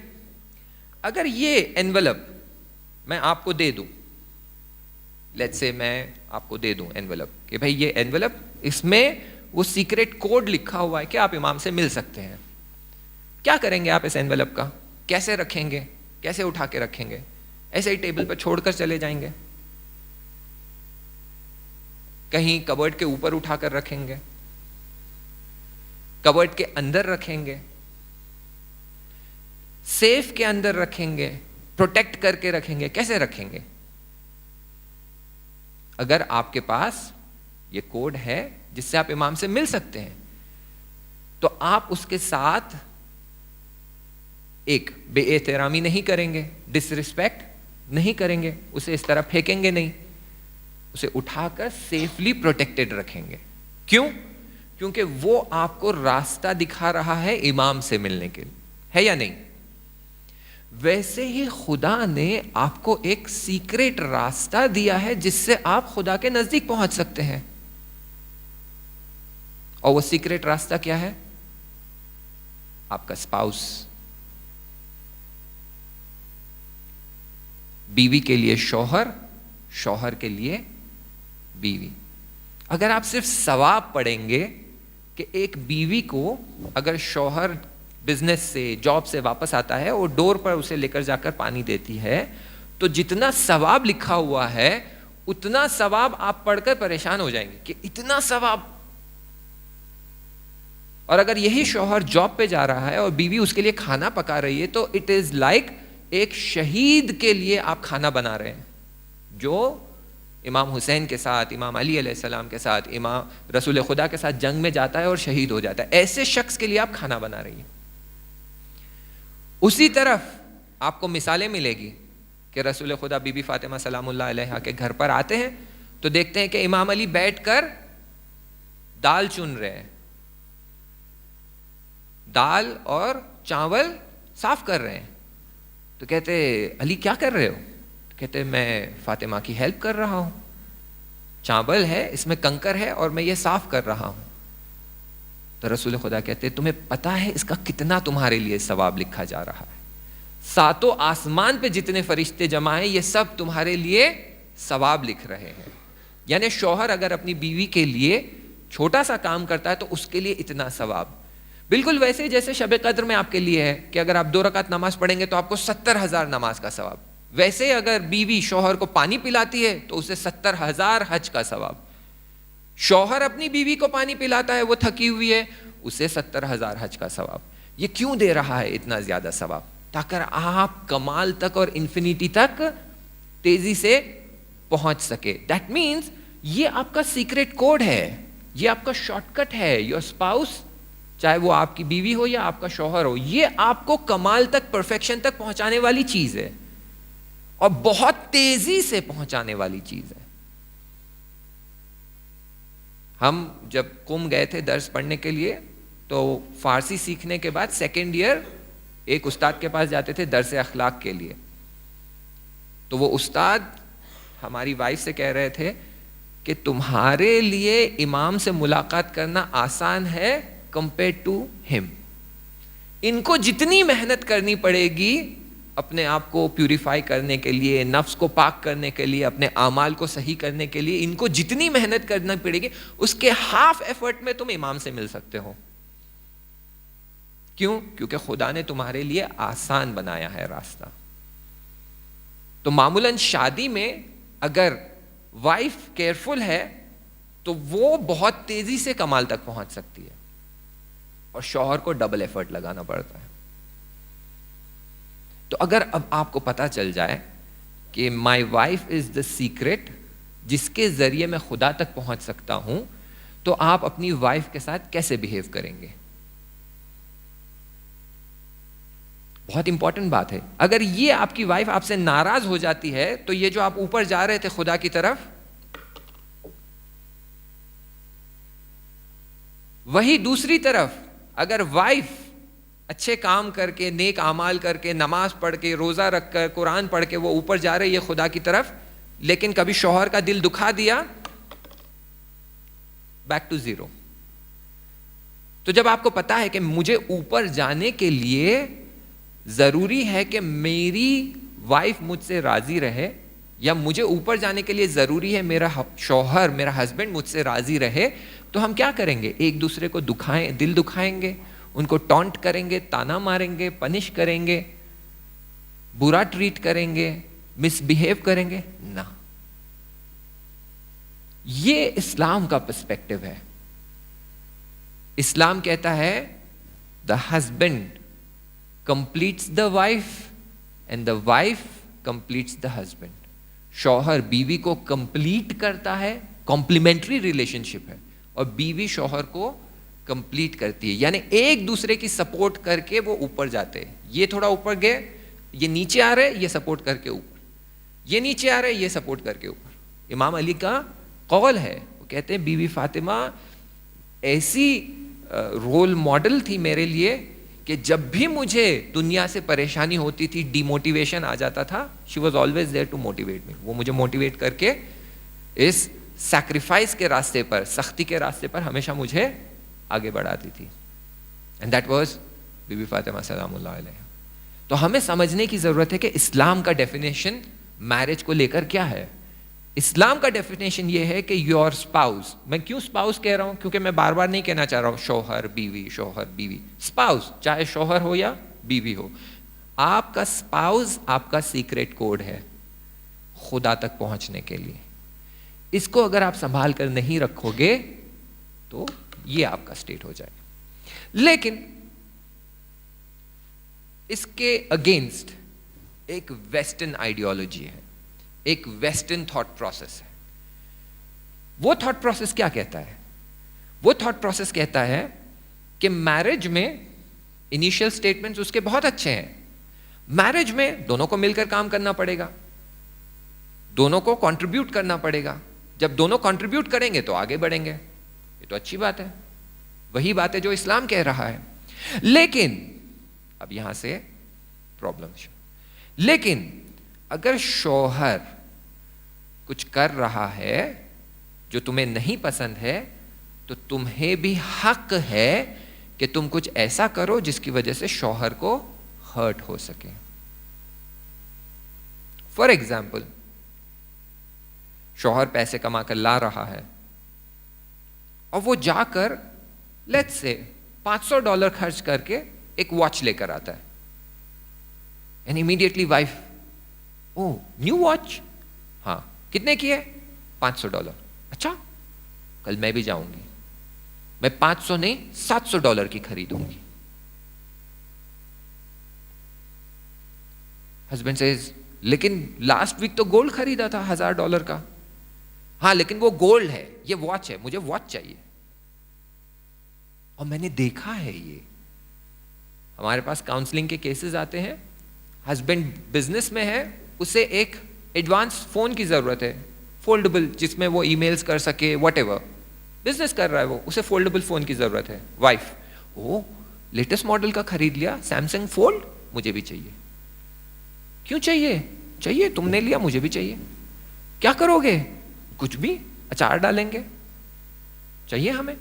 अगर ये एनवेलप मैं आपको दे दूं, लेट्स से मैं आपको दे दूं एनवेलप कि भाई ये एनवेलप, इसमें वो सीक्रेट कोड लिखा हुआ है कि आप इमाम से मिल सकते हैं, क्या करेंगे आप इस एनवेलप का? कैसे रखेंगे? कैसे उठा के रखेंगे? ऐसे ही टेबल पर छोड़कर चले जाएंगे? कहीं कबर्ड के ऊपर उठाकर रखेंगे? कबर्ड के अंदर रखेंगे? सेफ के अंदर रखेंगे? प्रोटेक्ट करके रखेंगे? कैसे रखेंगे? अगर आपके पास ये कोड है जिससे आप इमाम से मिल सकते हैं, तो आप उसके साथ एक बेएहतरामी नहीं करेंगे, डिसरिस्पेक्ट नहीं करेंगे, उसे इस तरह फेंकेंगे नहीं, उसे उठाकर सेफली प्रोटेक्टेड रखेंगे। क्यों? क्योंकि वो आपको रास्ता दिखा रहा है इमाम से मिलने के लिए, है या नहीं? वैसे ही खुदा ने आपको एक सीक्रेट रास्ता दिया है जिससे आप खुदा के नजदीक पहुंच सकते हैं। और वो सीक्रेट रास्ता क्या है? आपका स्पाउस। बीवी के लिए शौहर, शौहर के लिए बीवी। अगर आप सिर्फ सवाब पढ़ेंगे कि एक बीवी को अगर शौहर बिजनेस से, जॉब से वापस आता है और डोर पर उसे लेकर जाकर पानी देती है, तो जितना सवाब लिखा हुआ है उतना सवाब आप पढ़कर परेशान हो जाएंगे कि इतना सवाब। और अगर यही शौहर जॉब पे जा रहा है और बीवी उसके लिए खाना पका रही है, तो इट इज लाइक एक शहीद के लिए आप खाना बना रहे हैं, जो इमाम हुसैन के साथ, इमाम अली अलैहिस्सलाम के साथ, इमाम रसूल खुदा के साथ जंग में जाता है और शहीद हो जाता है। ऐसे शख्स के लिए आप खाना बना रही हैं। उसी तरफ आपको मिसालें मिलेगी कि रसूल खुदा बीबी फातिमा सलामुल्लाह अलैहा के घर पर आते हैं तो देखते हैं कि इमाम अली बैठकर दाल चुन रहे हैं, दाल और चावल साफ कर रहे हैं। तो कहते अली क्या कर रहे हो? तो कहते मैं फातिमा की हेल्प कर रहा हूं, चावल है इसमें कंकर है और मैं ये साफ कर रहा हूं। तो रसूल खुदा कहते तुम्हें पता है इसका कितना तुम्हारे लिए सवाब लिखा जा रहा है? सातों आसमान पे जितने फरिश्ते जमा हैं ये सब तुम्हारे लिए सवाब लिख रहे हैं। यानी शौहर अगर अपनी बीवी के लिए छोटा सा काम करता है तो उसके लिए इतना सवाब। बिल्कुल वैसे जैसे शब कद्र में आपके लिए है कि अगर आप 2 रकात नमाज पढ़ेंगे तो आपको 70,000 नमाज का सवाब। वैसे अगर बीवी शौहर को पानी पिलाती है तो उसे 70,000 हज का सवाब। शौहर अपनी बीवी को पानी पिलाता है, वो थकी हुई है, उसे 70,000 हज का सवाब। ये क्यों दे रहा है इतना ज्यादा सवाब? ताकि आप कमाल तक और इंफिनिटी तक तेजी से पहुंच सके। दैट मीन्स ये आपका सीक्रेट कोड है, ये आपका शॉर्टकट है। योर स्पाउस, चाहे वो आपकी बीवी हो या आपका शौहर हो, ये आपको कमाल तक, परफेक्शन तक पहुंचाने वाली चीज है और बहुत तेजी से पहुंचाने वाली चीज है। हम जब कुम गए थे दर्स पढ़ने के लिए तो फारसी सीखने के बाद 2nd ईयर एक उस्ताद के पास जाते थे दर्स अखलाक के लिए। तो वो उस्ताद हमारी वाइफ से कह रहे थे कि तुम्हारे लिए इमाम से मुलाकात करना आसान है कंपेयर टू हिम। इनको जितनी मेहनत करनी पड़ेगी अपने आप को प्यूरिफाई करने के लिए, नफ्स को पाक करने के लिए, अपने आमाल को सही करने के लिए, इनको जितनी मेहनत करनी पड़ेगी उसके हाफ एफर्ट में तुम इमाम से मिल सकते हो। क्यों? क्योंकि खुदा ने तुम्हारे लिए आसान बनाया है रास्ता। तो मामूलन शादी में अगर वाइफ केयरफुल है तो वो बहुत तेजी से कमाल तक पहुंच सकती है और शौहर को डबल एफर्ट लगाना पड़ता है। तो अगर अब आपको पता चल जाए कि my wife is the secret जिसके जरिए मैं खुदा तक पहुंच सकता हूं, तो आप अपनी वाइफ के साथ कैसे बिहेव करेंगे? बहुत इंपॉर्टेंट बात है। अगर ये आपकी वाइफ आपसे नाराज हो जाती है तो ये जो आप ऊपर जा रहे थे खुदा की तरफ, वही दूसरी तरफ अगर वाइफ अच्छे काम करके, नेक आमाल करके, नमाज पढ़ के, रोजा रख कर, कुरान पढ़ के वो ऊपर जा रही है खुदा की तरफ, लेकिन कभी शौहर का दिल दुखा दिया, बैक टू जीरो। तो जब आपको पता है कि मुझे ऊपर जाने के लिए जरूरी है कि मेरी वाइफ मुझसे राजी रहे, या मुझे ऊपर जाने के लिए जरूरी है मेरा शौहर, मेरा हस्बैंड मुझसे राजी रहे, तो हम क्या करेंगे? एक दूसरे को दुखाएं, दिल दुखाएंगे, उनको टॉन्ट करेंगे, ताना मारेंगे, पनिश करेंगे, बुरा ट्रीट करेंगे, मिसबिहेव करेंगे ना। ये इस्लाम का पर्सपेक्टिव है। इस्लाम कहता है the husband completes the wife and the wife completes the husband. शौहर बीवी को कंप्लीट करता है, कॉम्प्लीमेंट्री रिलेशनशिप है, और बीवी शौहर को कंप्लीट करती है। यानी एक दूसरे की सपोर्ट करके वो ऊपर जाते हैं। ये थोड़ा ऊपर गए, ये नीचे आ रहे, ये सपोर्ट करके ऊपर, ये नीचे आ रहे, ये सपोर्ट करके ऊपर। इमाम अली का कौल है, वो कहते हैं बीवी फातिमा ऐसी रोल मॉडल थी मेरे लिए कि जब भी मुझे दुनिया से परेशानी होती थी, डिमोटिवेशन आ जाता था, she was always there to motivate me. वो मुझे मोटिवेट करके इस सैक्रिफाइस के रास्ते पर, सख्ती के रास्ते पर हमेशा मुझे आगे बढ़ाती थी। एंड दैट वाज बीबी फातिमा सलामुल्लाह अलैहा। तो हमें समझने की जरूरत है कि इस्लाम का डेफिनेशन मैरिज को लेकर क्या है। इस्लाम का डेफिनेशन ये है कि योर स्पाउस, मैं क्यों स्पाउस कह रहा हूं, क्योंकि मैं बार बार नहीं कहना चाह रहा हूं शौहर बीवी, शौहर बीवी। स्पाउस, चाहे शौहर हो या बीवी हो, आपका स्पाउस आपका सीक्रेट कोड है खुदा तक पहुंचने के लिए। इसको अगर आप संभाल कर नहीं रखोगे तो ये आपका स्टेट हो जाएगा। लेकिन इसके अगेंस्ट एक वेस्टर्न आइडियोलॉजी है, एक वेस्टर्न थॉट प्रोसेस है। वो थॉट प्रोसेस क्या कहता है? वो थॉट प्रोसेस कहता है कि मैरिज में इनिशियल स्टेटमेंट्स उसके बहुत अच्छे हैं। मैरिज में दोनों को मिलकर काम करना पड़ेगा, दोनों को कंट्रीब्यूट करना पड़ेगा। जब दोनों कंट्रीब्यूट करेंगे तो आगे बढ़ेंगे, ये तो अच्छी बात है, वही बात है जो इस्लाम कह रहा है। लेकिन अब यहां से प्रॉब्लम, लेकिन अगर शौहर कुछ कर रहा है जो तुम्हें नहीं पसंद है, तो तुम्हें भी हक है कि तुम कुछ ऐसा करो जिसकी वजह से शौहर को हर्ट हो सके। फॉर एग्जाम्पल, शौहर पैसे कमा कर ला रहा है और वो जाकर लेट्स से $500 खर्च करके एक वॉच लेकर आता है। And immediately wife, oh new watch, हाँ कितने की है? $500। अच्छा, कल मैं भी जाऊंगी, मैं 500 नहीं $700 की खरीदूंगी। हस्बैंड सेज, लेकिन लास्ट वीक तो गोल्ड खरीदा था $1000 का। हाँ लेकिन वो गोल्ड है, ये वॉच है, मुझे वॉच चाहिए। और मैंने देखा है, ये हमारे पास काउंसलिंग के केसेस आते हैं, हस्बैंड बिजनेस में है, उसे एक एडवांस फोन की जरूरत है, फोल्डेबल, जिसमें वो ईमेल्स कर सके, व्हाटएवर बिजनेस कर रहा है वो, उसे फोल्डेबल फोन की जरूरत है। वाइफ, ओ लेटेस्ट मॉडल का खरीद लिया सैमसंग फोल्ड, मुझे भी चाहिए। क्यों चाहिए? चाहिए, तुमने लिया, मुझे भी चाहिए। क्या करोगे? कुछ भी, अचार डालेंगे, चाहिए हमें।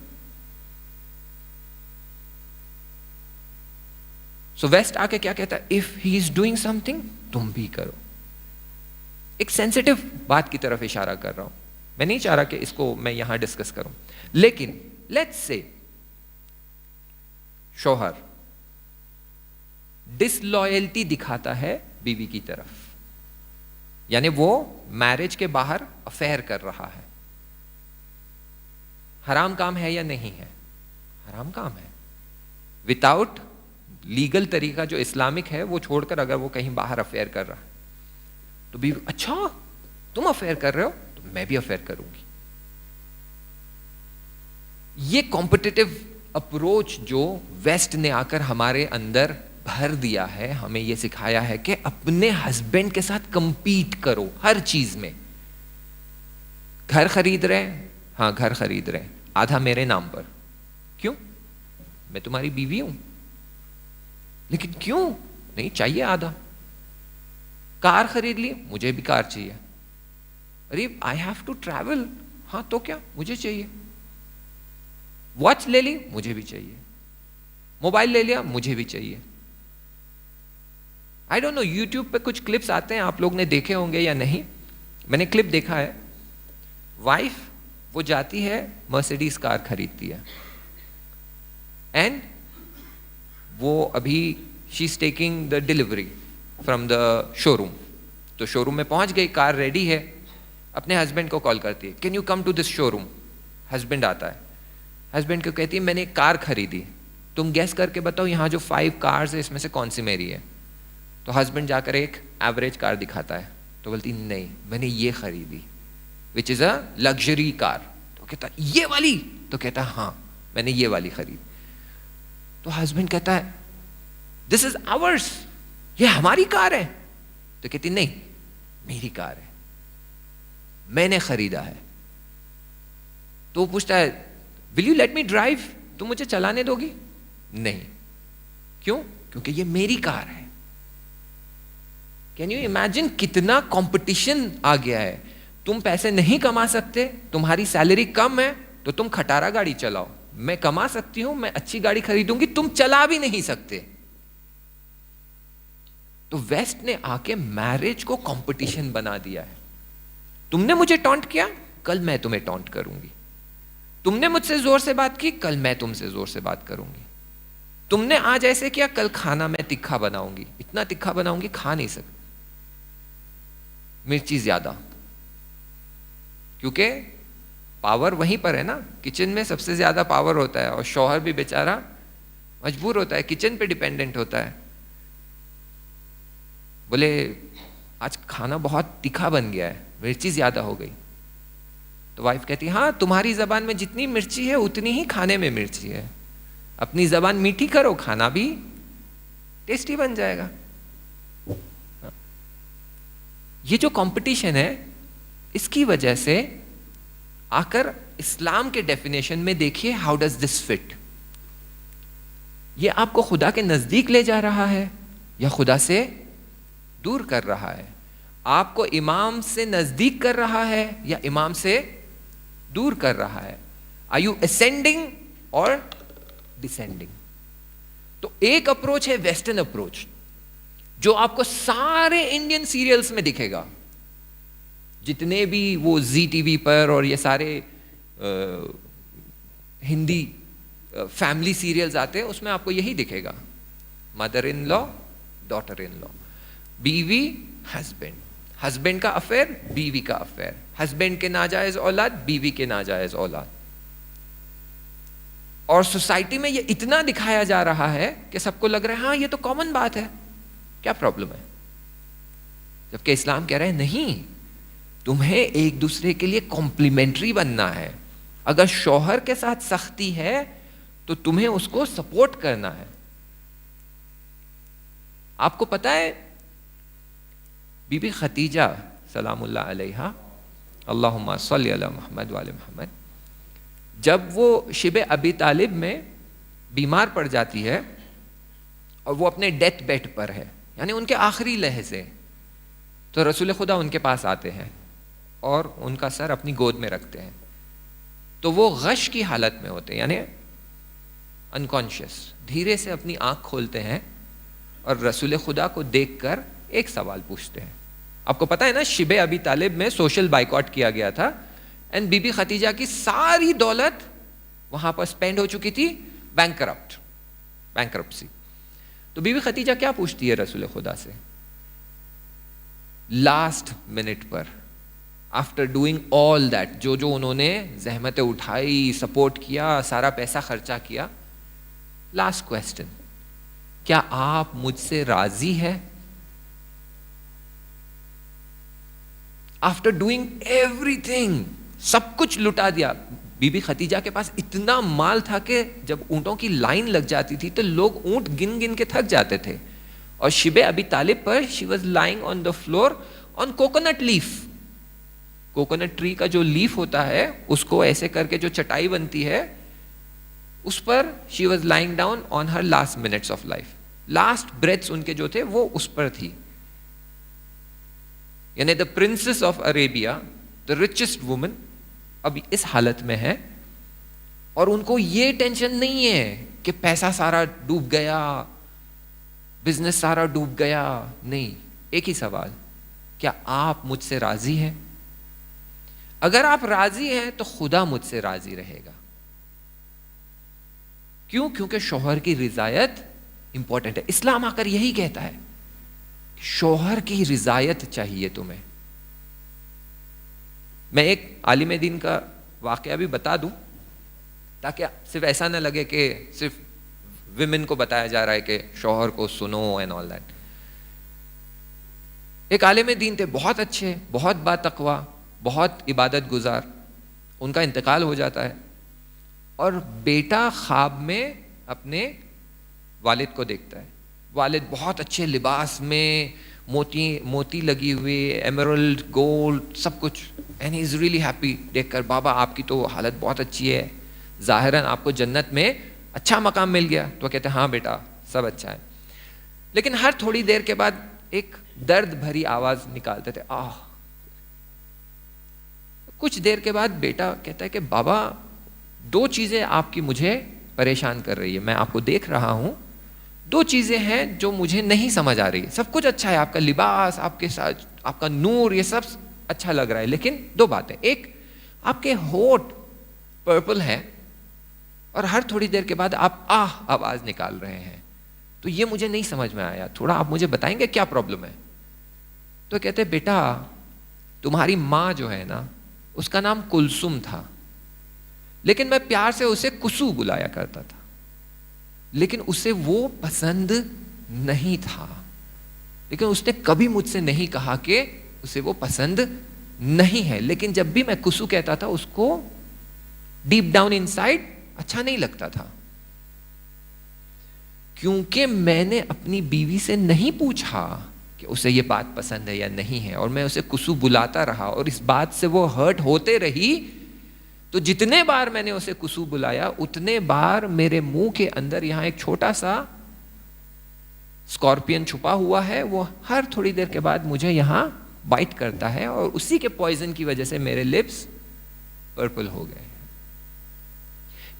सो वेस्ट आके क्या कहता है? If he is doing something, तुम भी करो। एक सेंसिटिव बात की तरफ इशारा कर रहा हूं, मैं नहीं चाह रहा कि इसको मैं यहां डिस्कस करूं, लेकिन लेट्स से शौहर डिसलॉयल्टी दिखाता है बीवी की तरफ, यानी वो मैरिज के बाहर अफेयर कर रहा है। हराम काम है या नहीं है? हराम काम है। विदाउट लीगल तरीका जो इस्लामिक है वो छोड़कर अगर वो कहीं बाहर अफेयर कर रहा है तो भी, अच्छा तुम अफेयर कर रहे हो तो मैं भी अफेयर करूंगी। ये कॉम्पिटिटिव अप्रोच जो वेस्ट ने आकर हमारे अंदर भर दिया है, हमें ये सिखाया है कि अपने हस्बैंड के साथ कंपीट करो हर चीज में। घर खरीद रहे हैं, हाँ घर खरीद रहे हैं, आधा मेरे नाम पर। क्यों? मैं तुम्हारी बीवी हूं। लेकिन क्यों? नहीं चाहिए आधा। कार खरीद ली, मुझे भी कार चाहिए। अरे आई हैव टू ट्रैवल, हाँ तो क्या, मुझे चाहिए। वॉच ले ली, मुझे भी चाहिए। मोबाइल ले लिया, मुझे भी चाहिए। आई डोंट नो, यूट्यूब पे कुछ क्लिप्स आते हैं, आप लोग ने देखे होंगे या नहीं, मैंने क्लिप देखा है। वाइफ वो जाती है मर्सिडीज कार खरीदती है, एंड वो अभी she is taking the delivery from the showroom. तो शोरूम में पहुंच गई, कार रेडी है, अपने हस्बैंड को कॉल करती है, can you come to this showroom. Husband आता है, हस्बैंड को कहती है मैंने एक कार खरीदी, तुम गैस करके बताओ यहाँ जो 5 कार्स है इसमें से कौन सी मेरी है। तो हस्बैंड जाकर एक एवरेज कार दिखाता है, तो बोलती नहीं मैंने ये खरीदी, which is a luxury car. तो कहता ये वाली, तो कहता हाँ मैंने ये वाली खरीदी। तो हस्बैंड कहता है दिस इज आवर्स, ये हमारी कार है। तो कहती नहीं मेरी कार है, मैंने खरीदा है। तो वो पूछता है will you let me drive, तुम मुझे चलाने दोगी? नहीं। क्यों? क्योंकि ये मेरी कार है। कैन यू इमेजिन कितना कंपटीशन आ गया है। तुम पैसे नहीं कमा सकते, तुम्हारी सैलरी कम है, तो तुम खटारा गाड़ी चलाओ। मैं कमा सकती हूं, मैं अच्छी गाड़ी खरीदूंगी, तुम चला भी नहीं सकते। तो वेस्ट ने आके मैरिज को कंपटीशन बना दिया है। तुमने मुझे टॉन्ट किया, कल मैं तुम्हें टॉन्ट करूंगी। तुमने मुझसे जोर से बात की, कल मैं तुमसे जोर से बात करूंगी। तुमने आज ऐसे किया, कल खाना मैं तिखा बनाऊंगी, इतना तिखा बनाऊंगी खा नहीं सकती, मिर्ची ज्यादा। क्योंकि पावर वहीं पर है ना, किचन में सबसे ज्यादा पावर होता है, और शौहर भी बेचारा मजबूर होता है, किचन पे डिपेंडेंट होता है। बोले आज खाना बहुत तीखा बन गया है, मिर्ची ज्यादा हो गई। तो वाइफ कहती है, हाँ तुम्हारी जबान में जितनी मिर्ची है उतनी ही खाने में मिर्ची है, अपनी जबान मीठी करो, खाना भी टेस्टी बन जाएगा। ये जो कंपटीशन है, इसकी वजह से आकर इस्लाम के डेफिनेशन में देखिए, हाउ डज दिस फिट। ये आपको खुदा के नजदीक ले जा रहा है या खुदा से दूर कर रहा है? आपको इमाम से नजदीक कर रहा है या इमाम से दूर कर रहा है? आर यू असेंडिंग और डिसेंडिंग? तो एक अप्रोच है वेस्टर्न अप्रोच, जो आपको सारे इंडियन सीरियल्स में दिखेगा। जितने भी वो जी टीवी पर और ये सारे हिंदी फैमिली सीरियल्स आते हैं, उसमें आपको यही दिखेगा। Mother in law, daughter in law, बीवी हस्बैंड, हस्बैंड का अफेयर, बीवी का अफेयर, हस्बैंड के नाजायज औलाद, बीवी के नाजायज औलाद। और सोसाइटी में ये इतना दिखाया जा रहा है कि सबको लग रहा है हाँ ये तो कॉमन बात है, क्या प्रॉब्लम है? जबकि इस्लाम कह रहे हैं नहीं, तुम्हें एक दूसरे के लिए कॉम्प्लीमेंट्री बनना है। अगर शौहर के साथ सख्ती है तो तुम्हें उसको सपोर्ट करना है। आपको पता है बीबी खतीजा सलामुल्लाह अलैहा, अल्लाहुम्मा सल्ली अला मुहम्मद व आले मुहम्मद, जब वो शिबे अबी तालिब में बीमार पड़ जाती है और वो अपने डेथ बेड पर है, यानी उनके आखिरी लहजे, तो रसूल खुदा उनके पास आते हैं और उनका सर अपनी गोद में रखते हैं। तो वो गश की हालत में होते हैं, यानी अनकॉन्शियस। धीरे से अपनी आंख खोलते हैं और रसूल खुदा को देखकर एक सवाल पूछते हैं। आपको पता है ना, शिबे अबी तालिब में सोशल बाइकॉट किया गया था, एंड बीबी खतीजा की सारी दौलत वहां पर स्पेंड हो चुकी थी, बैंकरप्सी। तो बीबी खतीजा क्या पूछती है रसूल खुदा से लास्ट मिनट पर, आफ्टर डूइंग ऑल दैट, जो जो उन्होंने जहमतें उठाई, सपोर्ट किया, सारा पैसा खर्चा किया, लास्ट क्वेश्चन, क्या आप मुझसे राजी है? आफ्टर डूइंग एवरीथिंग, सब कुछ लुटा दिया। बीबी खतीजा के पास इतना माल था कि जब ऊंटों की लाइन लग जाती थी तो लोग ऊंट गिन गिन के थक जाते थे। और शिबे अबी तालिब पर she was lying on the floor on coconut leaf. Coconut tree का जो लीफ होता है उसको ऐसे करके जो चटाई बनती है, उस पर she was lying down on her last minutes of life. Last breaths उनके जो थे वो उस पर थी। यानी the princess of Arabia, the richest woman, अब इस हालत में है और उनको ये टेंशन नहीं है कि पैसा सारा डूब गया, बिजनेस सारा डूब गया। नहीं, एक ही सवाल, क्या आप मुझसे राजी हैं? अगर आप राजी हैं तो खुदा मुझसे राजी रहेगा। क्यों? क्योंकि शौहर की रिजायत इंपॉर्टेंट है। इस्लाम आकर यही कहता है, शौहर की रिजायत चाहिए तुम्हें। मैं एक आलिम दीन का वाकया भी बता दूं, ताकि सिर्फ ऐसा ना लगे कि सिर्फ विमेन को बताया जा रहा है कि शौहर को सुनो एंड ऑल दैट। एक आलिम दीन थे, बहुत अच्छे, बहुत बातकवा, बहुत इबादत गुजार। उनका इंतकाल हो जाता है और बेटा ख्वाब में अपने वालिद को देखता है। वालिद बहुत अच्छे लिबास में, मोती लगी हुई, एमरल्ड, गोल्ड, सब कुछ, and he is really happy देखकर, बाबा आपकी तो हालत बहुत अच्छी है, ज़ाहिरन आपको जन्नत में अच्छा मकाम मिल गया तो कहते हैं हाँ बेटा सब अच्छा है, लेकिन हर थोड़ी देर के बाद एक दर्द भरी आवाज निकालते थे, आह। कुछ देर के बाद बेटा कहता है कि बाबा दो चीजें आपकी मुझे परेशान कर रही है, मैं आपको देख रहा हूं, दो चीजें हैं जो मुझे नहीं समझ आ रही। सब कुछ अच्छा है, आपका लिबास, आपके साथ आपका नूर, ये सब अच्छा लग रहा है, लेकिन दो बातें, एक आपके होठ पर्पल है और हर थोड़ी देर के बाद आप आह आवाज निकाल रहे हैं, तो ये मुझे नहीं समझ में आया, थोड़ा आप मुझे बताएंगे क्या प्रॉब्लम है। तो कहते बेटा तुम्हारी माँ जो है ना उसका नाम कुलसुम था, लेकिन मैं प्यार से उसे कुसु बुलाया करता था, लेकिन उसे वो पसंद नहीं था, लेकिन उसने कभी मुझसे नहीं कहा कि उसे वो पसंद नहीं है, लेकिन जब भी मैं कुसु कहता था उसको डीप डाउन इनसाइड अच्छा नहीं लगता था, क्योंकि मैंने अपनी बीवी से नहीं पूछा कि उसे ये बात पसंद है या नहीं है, और मैं उसे कुसु बुलाता रहा और इस बात से वो हर्ट होते रही। तो जितने बार मैंने उसे कुसु बुलाया उतने बार मेरे मुंह के अंदर यहां एक छोटा सा स्कॉर्पियन छुपा हुआ है, वो हर थोड़ी देर के बाद मुझे यहां बाइट करता है, और उसी के पॉइजन की वजह से मेरे लिप्स पर्पल हो गए।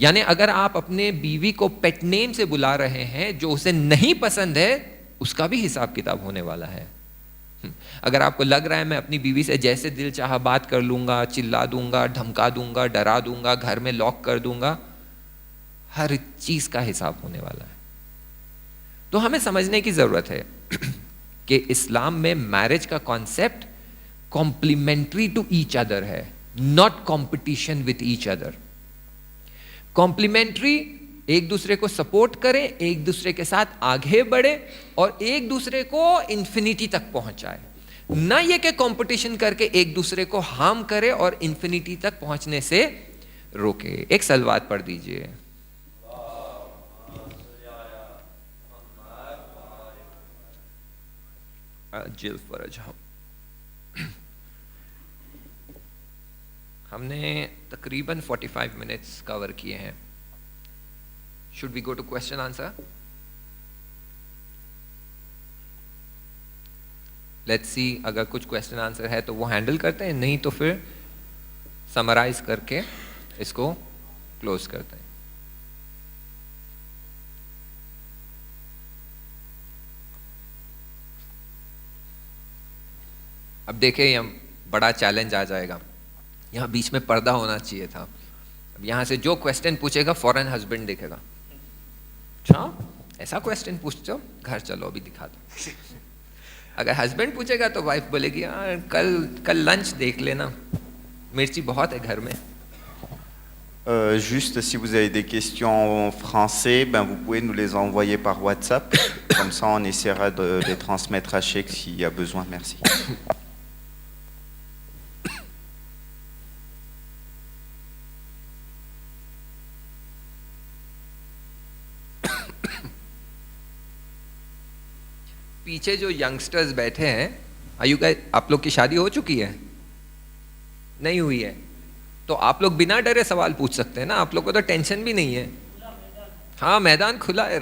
यानी अगर आप अपने बीवी को पेट नेम से बुला रहे हैं जो उसे नहीं पसंद है, उसका भी हिसाब किताब होने वाला है। अगर आपको लग रहा है मैं अपनी बीवी से जैसे दिल चाहा बात कर लूंगा, चिल्ला दूंगा, धमका दूंगा, डरा दूंगा, घर में लॉक कर दूंगा, हर चीज का हिसाब होने वाला है। तो हमें समझने की जरूरत है कि इस्लाम में मैरिज का concept complementary to each other है, not competition with each other. Complementary, एक दूसरे को सपोर्ट करें, एक दूसरे के साथ आगे बढ़े और एक दूसरे को इंफिनिटी तक पहुंचाए, ना ये कि कंपटीशन करके एक दूसरे को हार्म करे और इंफिनिटी तक पहुंचने से रोके। एक सलवात पढ़ दीजिए। जिल फरज हमने तकरीबन 45 मिनट्स कवर किए हैं। Should we go to question answer? Let's see, अगर कुछ क्वेश्चन आंसर है तो वो हैंडल करते हैं, नहीं तो फिर समराइज करके इसको क्लोज करते हैं। अब देखिए ये बड़ा चैलेंज आ जाएगा, यहाँ बीच में पर्दा होना चाहिए था। अब यहाँ से जो क्वेश्चन पूछेगा फौरन हस्बैंड देखेगा, अच्छा ऐसा क्वेश्चन पूछते हो, घर चलो अभी दिखा दो। अगर हस्बैंड पूछेगा तो वाइफ बोलेगी यार कल लंच देख लेना, मिर्ची बहुत है घर में। Juste si vous avez des questions en français, ben vous pouvez nous les envoyer par WhatsApp. Comme ça, on essaiera de les transmettre à Cheikh s'il y a besoin. Merci. पीछे जो यंगस्टर्स बैठे हैं, आप लोग की शादी हो चुकी है? नहीं हुई है? तो आप लोग बिना डरे सवाल पूछ सकते हैं ना, आप लोग को तो टेंशन भी नहीं है। हाँ मैदान खुला है।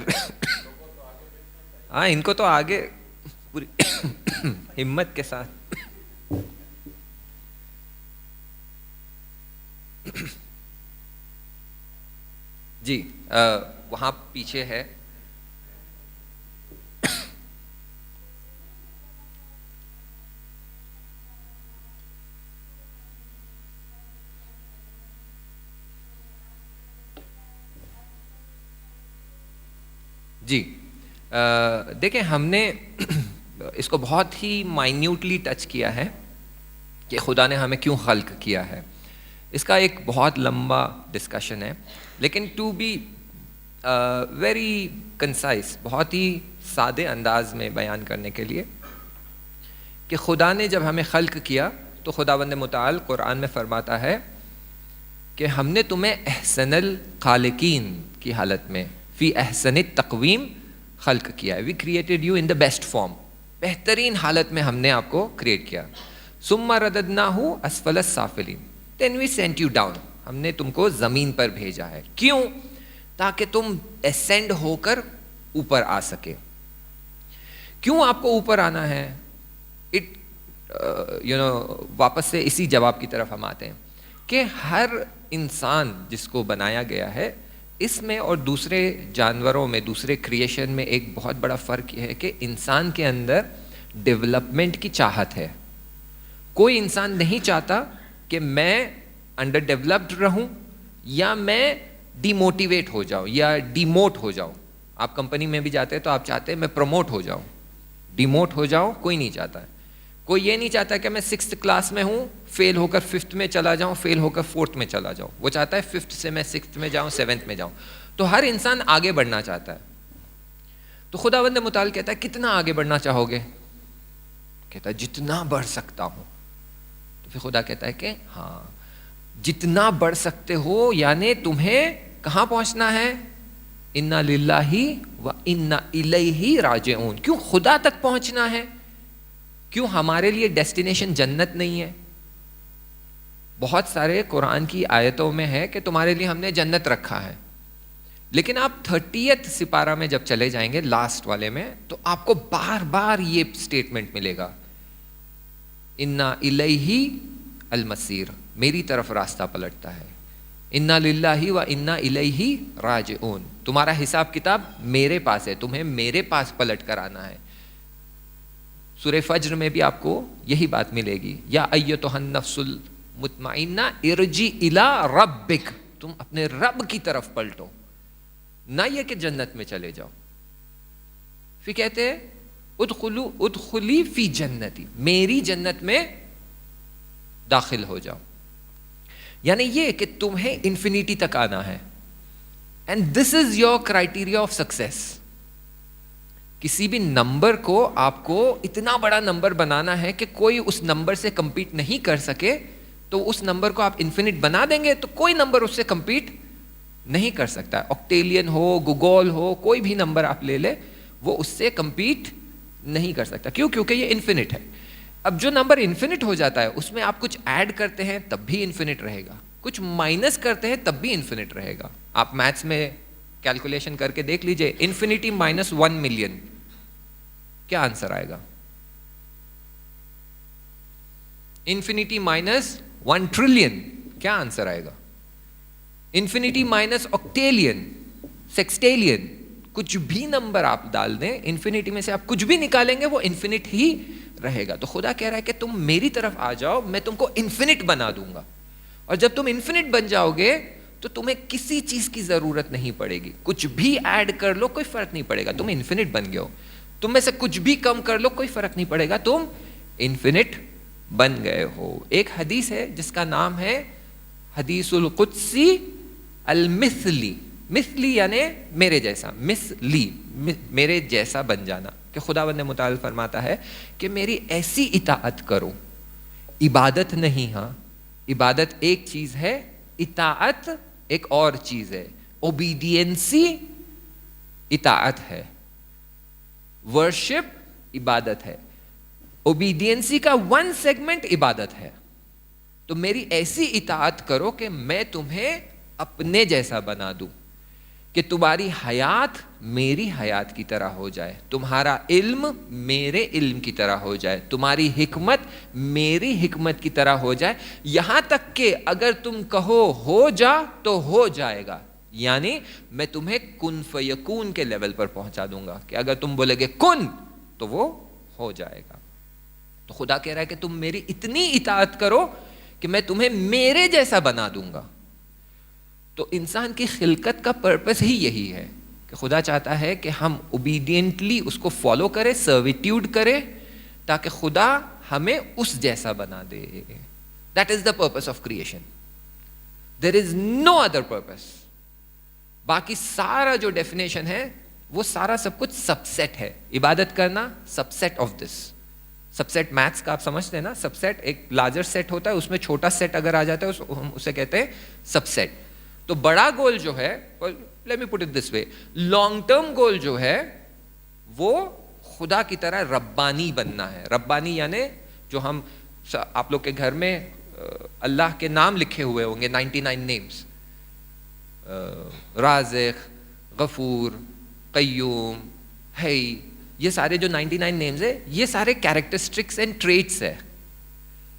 हाँ इनको तो आगे पूरी हिम्मत के साथ। जी वहाँ पीछे है। जी देखें, हमने इसको बहुत ही माइन्यूटली टच किया है कि खुदा ने हमें क्यों खल्क किया है। इसका एक बहुत लंबा डिस्कशन है, लेकिन टू बी वेरी कंसाइज, बहुत ही सादे अंदाज में बयान करने के लिए, कि खुदा ने जब हमें खल्क किया तो खुदावंद मुताल कुरान में फरमाता है कि हमने तुम्हें एहसनल खालिकीन की हालत में, फी एहसनित तक़वीम खल्क किया है। We created you in the best form, बेहतरीन हालत में हमने आपको क्रिएट किया। सुम्मा रददनाहु अस्फलस साफिलीन, then we sent you down, हमने तुमको जमीन पर भेजा है। क्यों? ताकि तुम एसेंड होकर ऊपर आ सके। क्यों आपको ऊपर आना है? इट वापस से इसी जवाब की तरफ हम आते हैं कि हर इंसान जिसको बनाया गया है, इसमें और दूसरे जानवरों में, दूसरे क्रिएशन में एक बहुत बड़ा फर्क यह है कि इंसान के अंदर डेवलपमेंट की चाहत है। कोई इंसान नहीं चाहता कि मैं अंडर डेवलप्ड रहूं या मैं डिमोटिवेट हो जाऊं या डिमोट हो जाऊं। आप कंपनी में भी जाते हैं तो आप चाहते हैं मैं प्रमोट हो जाऊं, डिमोट हो जाऊं कोई नहीं चाहता है। कोई ये नहीं चाहता कि मैं 6th क्लास में हूं, फेल होकर 5th में चला जाऊं, फेल होकर 4th में चला जाऊं। वो चाहता है 5th से मैं 6th में जाऊं, 7th में जाऊं। तो हर इंसान आगे बढ़ना चाहता है। तो खुदावंद मुताल कहता है कितना आगे बढ़ना चाहोगे? कहता है जितना बढ़ सकता हूं। तो फिर खुदा कहता है कि हाँ, जितना बढ़ सकते हो, यानी तुम्हें कहां पहुंचना है? इन्ना लिल्लाही व इन्ना इलैही राजिऊन। क्यों खुदा तक पहुंचना है? क्यों हमारे लिए डेस्टिनेशन जन्नत नहीं है? बहुत सारे कुरान की आयतों में है कि तुम्हारे लिए हमने जन्नत रखा है, लेकिन आप 30th सिपारा में जब चले जाएंगे, लास्ट वाले में, तो आपको बार बार ये स्टेटमेंट मिलेगा, इन्ना इलैही अल-मसीर, मेरी तरफ रास्ता पलटता है। इन्ना लिल्लाही व इन्ना इलैही राजिऊन, तुम्हारा हिसाब किताब मेरे पास है, तुम्हें मेरे पास पलट कर आना है। सूरह फज्र में भी आपको यही बात मिलेगी, या अय्युतुहन नफ्सुल मुतमइन्ना इरजी इला रब्बिक, तुम अपने रब की तरफ पलटो, ना ये कि जन्नत में चले जाओ। फिर कहते हैं उदखुली फी जन्नती, मेरी जन्नत में दाखिल हो जाओ। यानी ये कि तुम्हें इंफिनिटी तक आना है, and this is your criteria of success. किसी भी नंबर को आपको इतना बड़ा नंबर बनाना है कि कोई उस नंबर से कंपीट नहीं कर सके, तो उस नंबर को आप इन्फिनिट बना देंगे तो कोई नंबर उससे कंपीट नहीं कर सकता। ऑक्टेलियन हो, गुगोल हो, कोई भी नंबर आप ले ले, वो उससे कंपीट नहीं कर सकता। क्यों? क्योंकि ये इन्फिनिट है। अब जो नंबर इन्फिनिट हो जाता है उसमें आप कुछ ऐड करते हैं तब भी इन्फिनिट रहेगा, कुछ माइनस करते हैं तब भी इन्फिनिट रहेगा। आप मैथ्स में कैलकुलेशन करके देख लीजिए, इन्फिनिटी माइनस 1 मिलियन, क्या आंसर आएगा? इन्फिनिटी माइनस 1 ट्रिलियन, क्या आंसर आएगा? इन्फिनिटी माइनस ऑक्टेलियन, सेक्सटेलियन, कुछ भी नंबर आप डाल दें, इन्फिनिटी में से आप कुछ भी निकालेंगे वो इन्फिनिट ही रहेगा। तो खुदा कह रहा है कि तुम मेरी तरफ आ जाओ, मैं तुमको इन्फिनिट बना दूंगा। और जब तुम इन्फिनिट बन जाओगे तो तुम्हें किसी चीज की जरूरत नहीं पड़ेगी, कुछ भी ऐड कर लो कोई फर्क नहीं पड़ेगा, तुम इन्फिनिट बन गए हो। तुम में से कुछ भी कम कर लो कोई फर्क नहीं पड़ेगा, तुम इन्फिनिट बन गए हो। एक हदीस है जिसका नाम है हदीसुल कुद्सी अल मिस्ली, मिस्ली यानी मेरे जैसा, मिस्ली मेरे जैसा बन जाना, कि खुदावंद मुताल फरमाता है कि मेरी ऐसी इताअत करो। इबादत नहीं, हाँ इबादत एक चीज है, इताअत एक और चीज है। ओबीडियंसी इताअत है, वर्शिप इबादत है। ओबीडियंसी का 1 सेगमेंट इबादत है। तो मेरी ऐसी इताअत करो कि मैं तुम्हें अपने जैसा बना दूं, कि तुम्हारी हयात मेरी हयात की तरह हो जाए, तुम्हारा इल्म मेरे इल्म की तरह हो जाए, तुम्हारी हिकमत मेरी हिकमत की तरह हो जाए। यहां तक कि अगर तुम कहो हो जा तो हो जाएगा, यानी मैं तुम्हें कुन फयकून के लेवल पर पहुंचा दूंगा, कि अगर तुम बोलोगे कुन तो वो हो जाएगा। तो खुदा कह रहा है कि तुम मेरी इतनी इताअत करो कि मैं तुम्हें मेरे जैसा बना दूंगा। तो इंसान की खिलकत का पर्पस ही यही है कि खुदा चाहता है कि हम ओबीडियंटली उसको फॉलो करें, सर्विट्यूड करें, ताकि खुदा हमें उस जैसा बना दे। That is the purpose of creation, there is no other purpose. बाकी सारा जो डेफिनेशन है वो सारा सब कुछ सबसेट है। इबादत करना subset of this. Subset maths का आप समझते हैं ना, सबसेट एक लार्जर सेट होता है, उसमें छोटा सेट अगर आ जाता है हम उसे कहते हैं सबसेट। तो बड़ा गोल जो है, let me put it this way, long term goal जो है वो खुदा की तरह रब्बानी बनना है। रब्बानी यानी जो हम आप लोग के घर में अल्लाह के नाम लिखे हुए होंगे, 99 नेम्स, राज़िक, गफूर, कय्यूम, है, ये सारे जो 99 नेम्स है, ये सारे कैरेक्टरिस्टिक्स एंड ट्रेट्स है।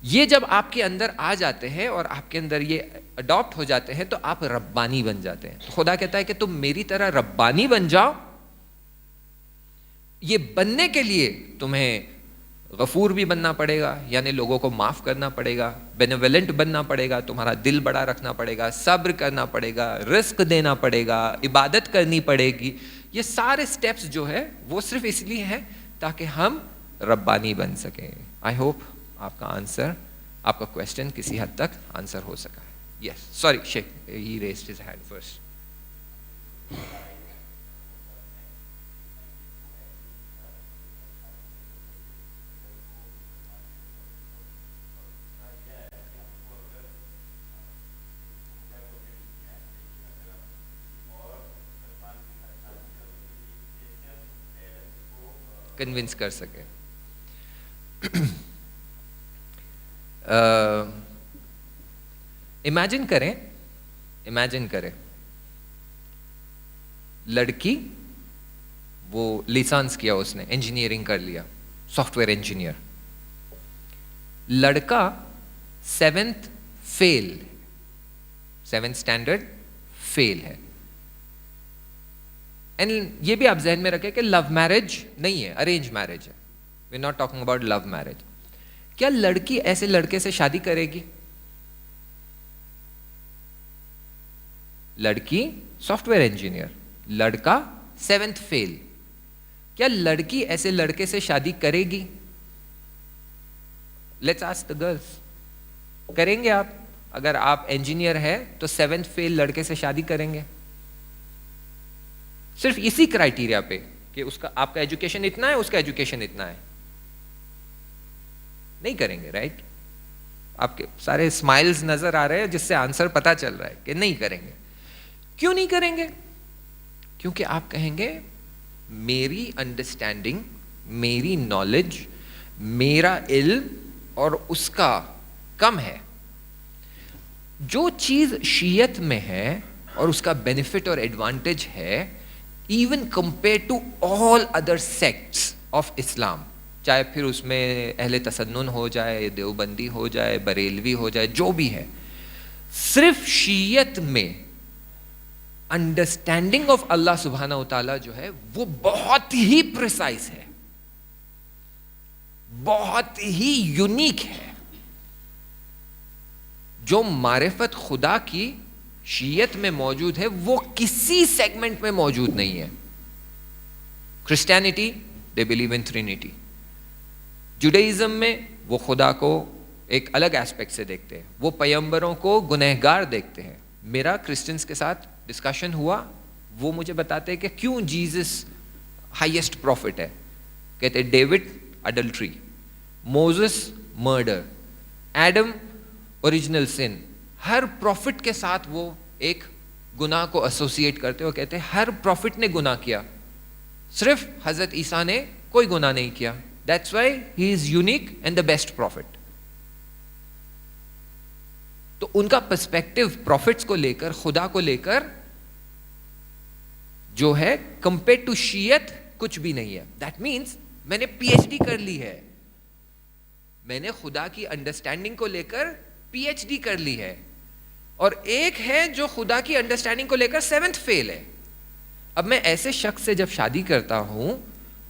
ये जब आपके अंदर आ जाते हैं और आपके अंदर ये अडॉप्ट हो जाते हैं तो आप रब्बानी बन जाते हैं। तो खुदा कहता है कि तुम मेरी तरह रब्बानी बन जाओ। ये बनने के लिए तुम्हें गफूर भी बनना पड़ेगा, यानी लोगों को माफ करना पड़ेगा, बेनेवलेंट बनना पड़ेगा, तुम्हारा दिल बड़ा रखना पड़ेगा, सब्र करना पड़ेगा, रिस्क देना पड़ेगा, इबादत करनी पड़ेगी। ये सारे स्टेप्स जो है वो सिर्फ इसलिए हैं ताकि हम रब्बानी बन सकें। आई होप आपका आंसर, आपका क्वेश्चन किसी हद तक आंसर हो सका है। यस, सॉरी शेख, he raised his hand first. Convince कर सके। इमेजिन करें लड़की, वो लिसांस किया, उसने इंजीनियरिंग कर लिया, सॉफ्टवेयर इंजीनियर। लड़का 7th fail, 7th standard fail है। एंड ये भी आप जहन में रखें कि लव मैरिज नहीं है, अरेंज मैरिज है। We not talking about love marriage. क्या लड़की ऐसे लड़के से शादी करेगी? लड़की सॉफ्टवेयर इंजीनियर, लड़का 7th फेल, क्या लड़की ऐसे लड़के से शादी करेगी? लेट्स आस्क द गर्ल्स, करेंगे आप? अगर आप इंजीनियर है तो 7th फेल लड़के से शादी करेंगे? सिर्फ इसी क्राइटेरिया पे कि उसका, आपका एजुकेशन इतना है, उसका एजुकेशन इतना है, नहीं करेंगे, राइट? आपके सारे स्माइल्स नजर आ रहे हैं जिससे आंसर पता चल रहा है कि नहीं करेंगे। क्यों नहीं करेंगे? क्योंकि आप कहेंगे मेरी अंडरस्टैंडिंग, मेरी नॉलेज, मेरा इल्म और उसका कम है। जो चीज शीयत में है और उसका बेनिफिट और एडवांटेज है, even compare to all other sects of Islam, चाहे फिर उसमें अहले तसन्नुन हो जाए, देवबंदी हो जाए, बरेलवी हो जाए, जो भी है, सिर्फ शीयत में अंडरस्टैंडिंग ऑफ अल्लाह सुब्हाना व तआला जो है वो बहुत ही प्रिसाइज है, बहुत ही यूनिक है। जो मारिफत खुदा की शीयत में मौजूद है वो किसी सेगमेंट में मौजूद नहीं है। Christianity, they believe in Trinity. Judaism में वो खुदा को एक अलग एस्पेक्ट से देखते हैं, वो पैगंबरों को गुनहगार देखते हैं। मेरा क्रिश्चियंस के साथ डिस्कशन हुआ, वो मुझे बताते हैं कि क्यों जीसस हाईएस्ट प्रॉफिट है। कहते David adultery, Moses murder, Adam original sin. हर प्रॉफिट के साथ वो एक गुनाह को एसोसिएट करते हो, कहते हैं हर प्रॉफिट ने गुनाह किया, सिर्फ हजरत ईसा ने कोई गुनाह नहीं किया। That's why he is unique and the best profit. तो उनका पर्सपेक्टिव प्रॉफिट्स को लेकर, खुदा को लेकर जो है कंपेयर टू शीयत कुछ भी नहीं है। दैट मीन्स मैंने पीएचडी कर ली है, मैंने खुदा की अंडरस्टैंडिंग को लेकर पीएचडी कर ली है, और एक है जो खुदा की अंडरस्टैंडिंग को लेकर 7th फेल है। अब मैं ऐसे शख्स से जब शादी करता हूं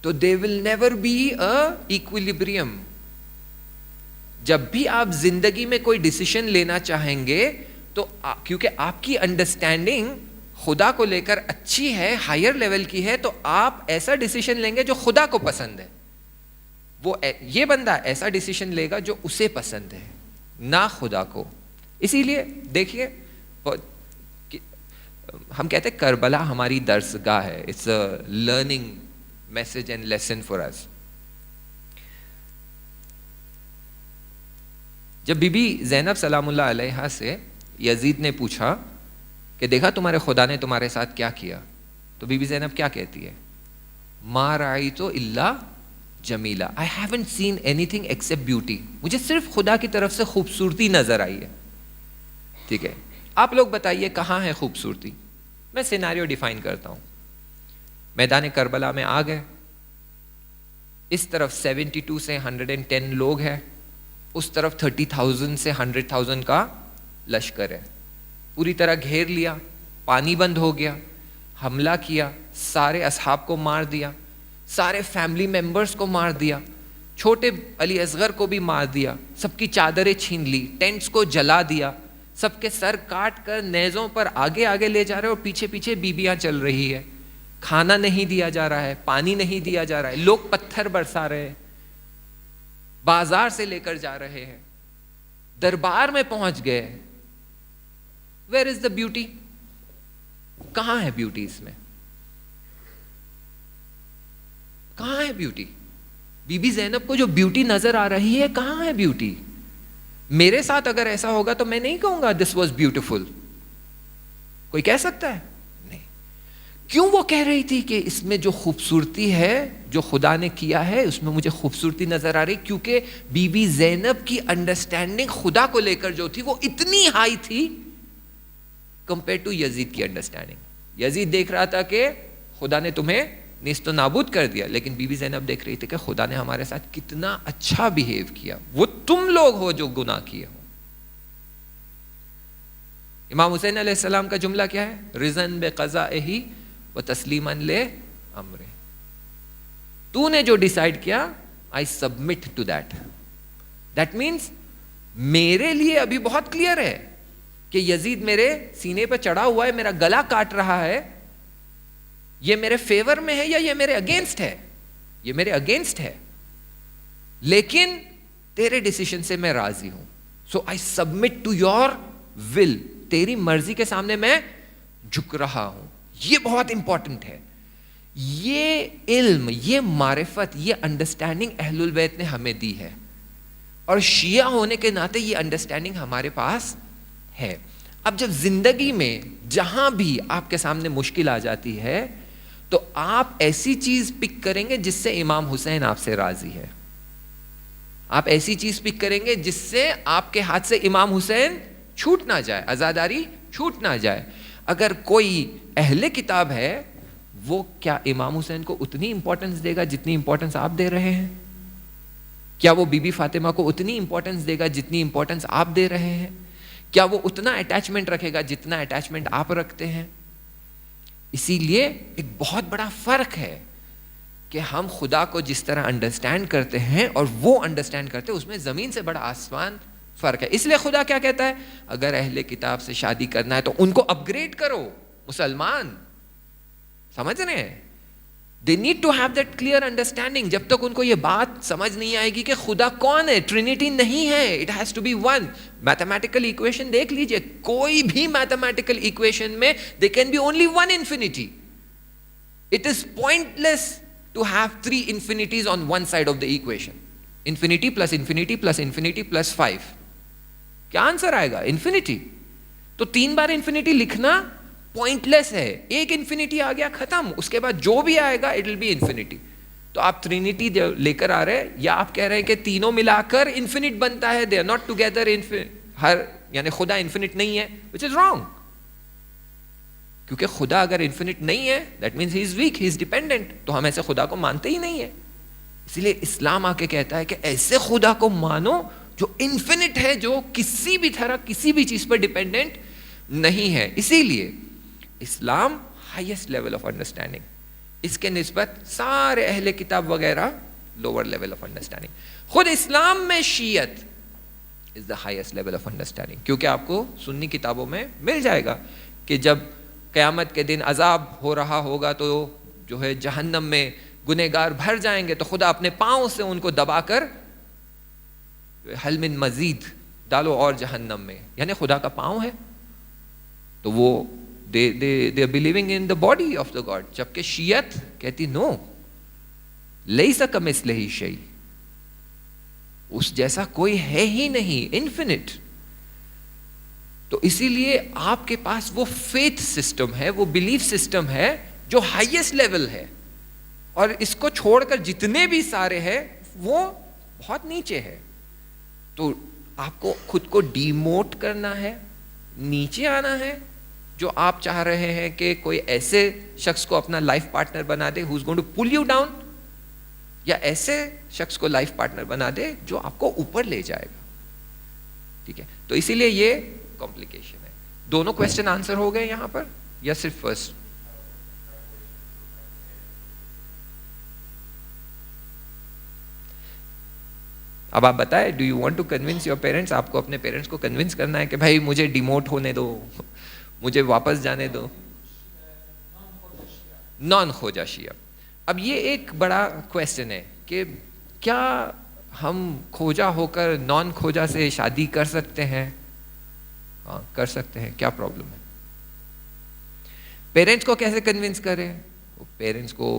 तो they will never be a equilibrium. जब भी आप जिंदगी में कोई डिसीजन लेना चाहेंगे तो क्योंकि आपकी अंडरस्टैंडिंग खुदा को लेकर अच्छी है, हायर लेवल की है, तो आप ऐसा डिसीजन लेंगे जो खुदा को पसंद है। वो ये बंदा ऐसा डिसीजन लेगा जो उसे पसंद है, ना खुदा को। इसीलिए देखिए, हम कहते हैं करबला हमारी दर्सगाह है। It's a learning message and lesson for us. जब बीबी ज़ैनब सलामुल्लाह अलैहा से यजीद ने पूछा कि देखा तुम्हारे खुदा ने तुम्हारे साथ क्या किया, तो बीबी ज़ैनब क्या कहती है? मा राई तो इल्ला Jamila, I haven't seen anything accept beauty, मुझे सिर्फ खुदा की तरफ से खूबसूरती नजर आई है। ठीक है, आप लोग बताइए कहाँ है खूबसूरती? मैं सिनेरियो डिफाइन करता हूँ। मैदान करबला में आग है, इस तरफ 72 से 110 लोग हैं, उस तरफ 30,000 से 100,000 का लश्कर है। पूरी तरह घेर लिया, पानी बंद हो गया, हमला किया, सारे असहाब को मार दिया, सारे फैमिली मेंबर्स को मार दिया, छोटे अली असगर को भी मार दिया, सबकी चादरें छीन ली, टेंट्स को जला दिया, सबके सर काट कर नेज़ों पर आगे आगे ले जा रहे हैं और पीछे पीछे बीबियां चल रही है। खाना नहीं दिया जा रहा है, पानी नहीं दिया जा रहा है, लोग पत्थर बरसा रहे हैं, बाजार से लेकर जा रहे हैं, दरबार में पहुंच गए। Where is the beauty? कहां है ब्यूटी इसमें? कहां है ब्यूटी? बीबी ज़ैनब को जो ब्यूटी नजर आ रही है, कहां है ब्यूटी? मेरे साथ अगर ऐसा होगा तो मैं नहीं कहूंगा दिस वॉज ब्यूटिफुल। कोई कह सकता है? नहीं। क्यों वो कह रही थी कि इसमें जो खूबसूरती है, जो खुदा ने किया है, उसमें मुझे खूबसूरती नजर आ रही? क्योंकि बीबी ज़ैनब की अंडरस्टैंडिंग खुदा को लेकर जो थी वो इतनी हाई थी कंपेयर टू यजीद की अंडरस्टैंडिंग। यजीद देख रहा था कि खुदा ने तुम्हें नेस्तो नाबूद कर दिया, लेकिन बीबी ज़ैनब देख रही थी कि खुदा ने हमारे साथ कितना अच्छा बिहेव किया, वो तुम लोग हो जो गुनाह किए हो। इमाम हुसैन अलैहिस्सलाम का जुमला क्या है? रिज़न बे क़ज़ाइही व तस्लीमन ले अम्रे, तूने जो डिसाइड किया I submit to that. That means मेरे लिए अभी बहुत क्लियर है कि यजीद मेरे सीने पर चढ़ा हुआ है, मेरा गला काट रहा है, ये मेरे फेवर में है या ये मेरे अगेंस्ट है? ये मेरे अगेंस्ट है, लेकिन तेरे डिसीजन से मैं राजी हूं। So I submit to your will, तेरी मर्जी के सामने मैं झुक रहा हूं। ये बहुत इंपॉर्टेंट है। ये इल्म, ये मारिफत, ये अंडरस्टैंडिंग अहलुल बैत ने हमें दी है, और शिया होने के नाते ये अंडरस्टैंडिंग हमारे पास है। अब जब जिंदगी में जहां भी आपके सामने मुश्किल आ जाती है, तो आप ऐसी चीज पिक करेंगे जिससे इमाम हुसैन आपसे राजी है। आप ऐसी चीज पिक करेंगे जिससे आपके हाथ से इमाम हुसैन छूट ना जाए, आजादारी छूट ना जाए। अगर कोई अहले किताब है, वो क्या इमाम हुसैन को उतनी इंपॉर्टेंस देगा जितनी इंपॉर्टेंस आप दे रहे हैं? क्या वो बीबी फातिमा को उतनी इंपॉर्टेंस देगा जितनी इंपॉर्टेंस आप दे रहे हैं? क्या वो उतना अटैचमेंट रखेगा जितना अटैचमेंट आप रखते हैं? इसीलिए एक बहुत बड़ा फर्क है कि हम खुदा को जिस तरह अंडरस्टैंड करते हैं और वो अंडरस्टैंड करते हैं, उसमें जमीन से बड़ा आसमान फर्क है। इसलिए खुदा क्या कहता है? अगर अहले किताब से शादी करना है तो उनको अपग्रेड करो, मुसलमान। समझ रहे हैं? They need to have that clear understanding। जब तक उनको ये बात समझ नहीं आएगी कि खुदा कौन है, ट्रिनिटी नहीं है, it has to be one। Mathematical equation देख लीजिए, कोई भी मैथमेटिकल इक्वेशन में there can be only one infinity। It is pointless to have three infinities on one side of the equation। infinity plus infinity plus infinity plus 5, क्या answer आएगा? Infinity. तो 3 बार infinity लिखना pointless है। एक infinity आ गया, खत्म, उसके बाद जो भी आएगा इट विल बी इन्फिनिटी। तो आप ट्रिनिटी लेकर आ रहे हैं, या आप कह रहे हैं कि तीनों मिलाकर इन्फिनिट बनता है, दे आर नॉट टुगेदर हर, यानी खुदा इन्फिनिट नहीं है, विच इज रॉन्ग। क्योंकि खुदा अगर इन्फिनिट नहीं है, that means he is weak, he is dependent, तो हम ऐसे खुदा को मानते ही नहीं है। इसलिए इस्लाम आके कहता है कि ऐसे खुदा को मानो जो इन्फिनिट है, जो किसी भी तरह किसी भी चीज पर डिपेंडेंट नहीं है। इसीलिए इस्लाम हाईएस्ट लेवल ऑफ अंडरस्टैंडिंग, इसके निस्बत सारे अहले किताब वगैरह लोअर लेवल ऑफ अंडरस्टैंडिंग। खुद इस्लाम में शियत is the highest level of understanding, क्योंकि आपको सुन्नी किताबों में मिल जाएगा कि जब क़यामत के दिन अजाब हो रहा होगा तो जो है जहन्नम में गुनहगार भर जाएंगे, तो खुदा अपने पाँव से उनको दबाकर हल मिन मजीद डालो और जहन्नम में, यानी खुदा का पाँव है, तो वो they are believing in the body of the God। जबकि शियत कहती नो, लैसा कमिस्लिही शै, उस जैसा कोई है ही नहीं, इन्फिनिट। तो इसीलिए आपके पास वो फेथ सिस्टम है, वो बिलीफ सिस्टम है जो हाईएस्ट लेवल है। और इसको छोड़कर जितने भी सारे हैं वो बहुत नीचे है। तो आपको खुद को डिमोट करना है, नीचे आना है। जो आप चाह रहे हैं कि कोई ऐसे शख्स को अपना लाइफ पार्टनर बना दे who is going to pull you down, या ऐसे शख्स को लाइफ पार्टनर बना दे जो आपको ऊपर ले जाएगा। ठीक है, तो इसीलिए ये कॉम्प्लिकेशन है। दोनों क्वेश्चन आंसर हो गए यहां पर या सिर्फ फर्स्ट? अब आप बताएं, do you want to convince your parents? आपको अपने पेरेंट्स को कन्विंस करना है कि भाई मुझे डिमोट होने दो, मुझे वापस जाने दो। नॉन खोजा शिया। अब ये एक बड़ा क्वेश्चन है कि क्या हम खोजा होकर नॉन खोजा से शादी कर सकते हैं? हाँ, कर सकते हैं, क्या प्रॉब्लम है? पेरेंट्स को कैसे कन्विंस करें? पेरेंट्स को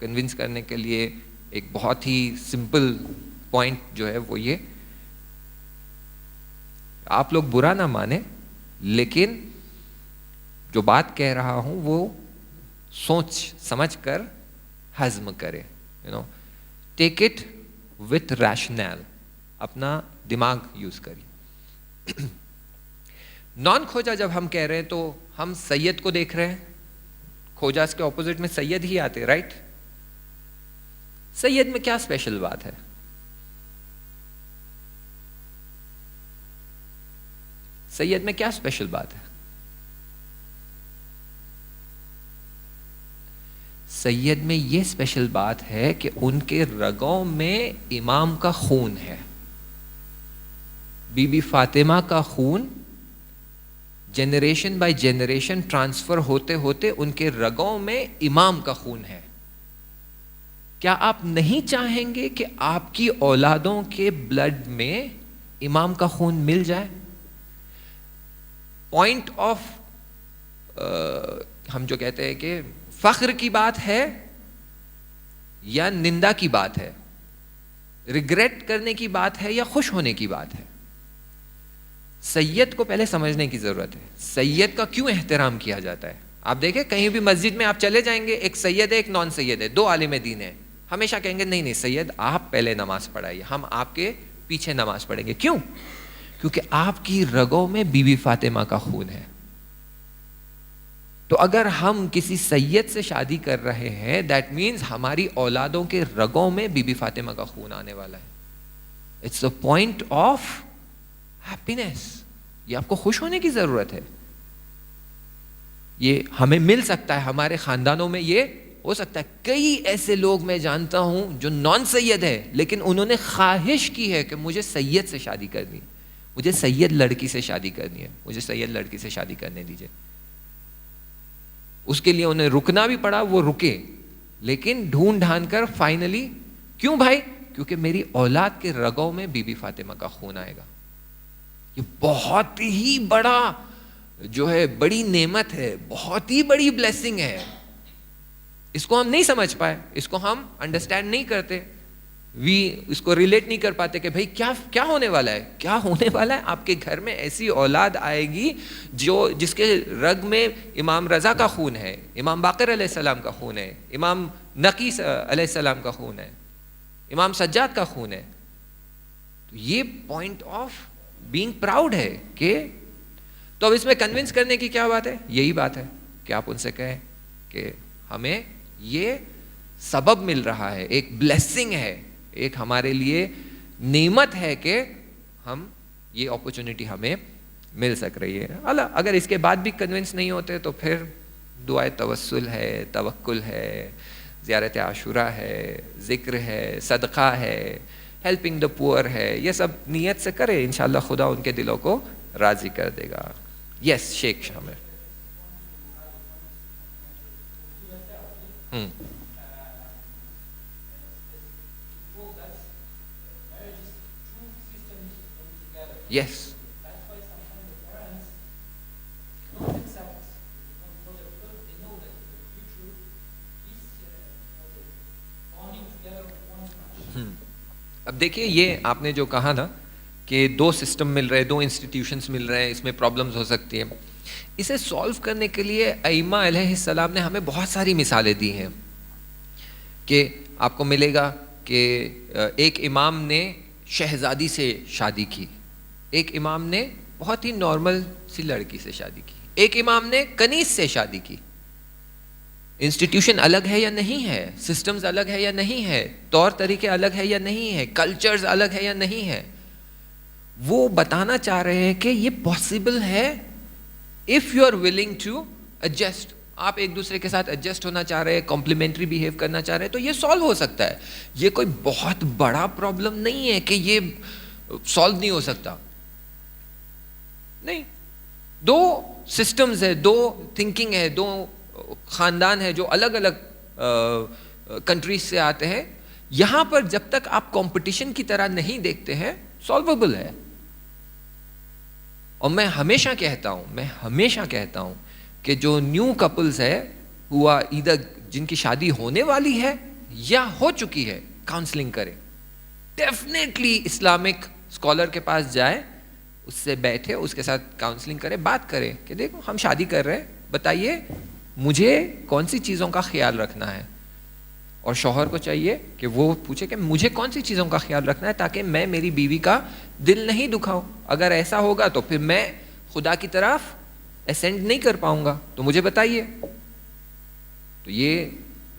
कन्विंस करने के लिए एक बहुत ही सिंपल पॉइंट जो है वो ये, आप लोग बुरा ना माने, लेकिन जो बात कह रहा हूं वो सोच समझ कर हजम करें। You know, take it with rational, अपना दिमाग यूज करिए। नॉन खोजा जब हम कह रहे हैं तो हम सैयद को देख रहे हैं। खोजा के ऑपोजिट में सैयद ही आते, राइट? सैयद में क्या स्पेशल बात है? सैयद में क्या स्पेशल बात है? सैयद में यह स्पेशल बात है कि उनके रगों में इमाम का खून है। बीबी फातिमा का खून जनरेशन बाय जनरेशन ट्रांसफर होते होते उनके रगों में इमाम का खून है। क्या आप नहीं चाहेंगे कि आपकी औलादों के ब्लड में इमाम का खून मिल जाए? पॉइंट ऑफ हम जो कहते हैं कि फख्र की बात है या निंदा की बात है, रिग्रेट करने की बात है या खुश होने की बात है? सैयद को पहले समझने की जरूरत है। सैयद का क्यों एहतराम किया जाता है? आप देखें कहीं भी मस्जिद में आप चले जाएंगे, एक सैयद है एक नॉन सैयद है, दो आलिम दीन है, हमेशा कहेंगे नहीं नहीं सैयद आप पहले नमाज पढ़ाइए, हम आपके पीछे नमाज पढ़ेंगे। क्यों? क्योंकि आपकी रगों में बीबी फातिमा का खून है। तो अगर हम किसी सैयद से शादी कर रहे हैं, दैट मीन्स हमारी औलादों के रगों में बीबी फातिमा का खून आने वाला है। It's a point of happiness. ये आपको खुश होने की जरूरत है। ये हमें मिल सकता है, हमारे खानदानों में ये हो सकता है। कई ऐसे लोग मैं जानता हूं जो नॉन सैयद है, लेकिन उन्होंने ख्वाहिश की है कि मुझे सैयद से शादी करनी है, मुझे सैयद लड़की से शादी करनी है, मुझे सैयद लड़की से शादी करने दीजिए। उसके लिए उन्हें रुकना भी पड़ा, वो रुके, लेकिन ढूंढ ढांड कर फाइनली, क्यों भाई? क्योंकि मेरी औलाद के रगों में बीबी फातिमा का खून आएगा। ये बहुत ही बड़ा जो है बड़ी नेमत है, बहुत ही बड़ी ब्लेसिंग है। इसको हम नहीं समझ पाए, इसको हम अंडरस्टैंड नहीं करते, इसको रिलेट नहीं कर पाते कि भाई क्या क्या होने वाला है। क्या होने वाला है? आपके घर में ऐसी औलाद आएगी जिसके रग में इमाम रजा का खून है, इमाम बाकर अलैहिस्सलाम का खून है, इमाम नकीस अलैहिस्सलाम का खून है, इमाम सज्जाद का खून है। तो ये पॉइंट ऑफ बीइंग प्राउड है कि, तो अब इसमें कन्विंस करने की क्या बात है? यही बात है कि आप उनसे कहें कि हमें ये सबब मिल रहा है, एक ब्लेसिंग है, एक हमारे लिए नेमत है कि हम ये अपॉर्चुनिटी हमें मिल सक रही है। अगर इसके बाद भी कन्विंस नहीं होते तो फिर दुआए तवस्सुल है, तवक्कुल है, ज़ियारत आशुरा है, ज़िक्र है, सदका है, हेल्पिंग द पुअर है, ये सब नियत से करे, इंशाल्लाह खुदा उनके दिलों को राजी कर देगा। Yes Sheikh Shamir. Yes. That's why sometimes the parents don't accept because they know that in the future this bonding together won't match. अब देखिए ये आपने जो कहा ना कि दो सिस्टम मिल रहे हैं, दो इंस्टीट्यूशंस मिल रहे हैं, इसमें प्रॉब्लम्स हो सकती है। इसे सॉल्व करने के लिए अइमा अलैहिस्सलाम ने हमें बहुत सारी मिसालें दी हैं। कि आपको मिलेगा कि एक इमाम ने शहजादी से शादी की, एक इमाम ने बहुत ही नॉर्मल सी लड़की से शादी की, एक इमाम ने कनीज से शादी की। इंस्टीट्यूशन अलग है या नहीं है, सिस्टम्स अलग है या नहीं है, तौर तरीके अलग है या नहीं है, कल्चर्स अलग है या नहीं है, वो बताना चाह रहे हैं कि ये पॉसिबल है if you are willing to adjust. आप एक दूसरे के साथ एडजस्ट होना चाह रहे हैं, कॉम्प्लीमेंट्री बिहेव करना चाह रहे हैं, तो ये सॉल्व हो सकता है। ये कोई बहुत बड़ा प्रॉब्लम नहीं है कि ये सॉल्व नहीं हो सकता। नहीं, दो सिस्टम्स है, दो थिंकिंग है, दो खानदान है जो अलग अलग कंट्रीज से आते हैं। यहां पर जब तक आप कंपटीशन की तरह नहीं देखते हैं, सॉल्वेबल है। और मैं हमेशा कहता हूं कि जो न्यू कपल्स है हुआ इधर जिनकी शादी होने वाली है या हो चुकी है, काउंसलिंग करें। डेफिनेटली इस्लामिक स्कॉलर के पास जाए, उससे बैठे, उसके साथ काउंसलिंग करें, बात करें कि देखो हम शादी कर रहे हैं, बताइए मुझे कौन सी चीज़ों का ख्याल रखना है। और शौहर को चाहिए कि वो पूछे कि मुझे कौन सी चीज़ों का ख्याल रखना है ताकि मैं मेरी बीवी का दिल नहीं दुखाऊं। अगर ऐसा होगा तो फिर मैं खुदा की तरफ असेंड नहीं कर पाऊंगा, तो मुझे बताइए। तो ये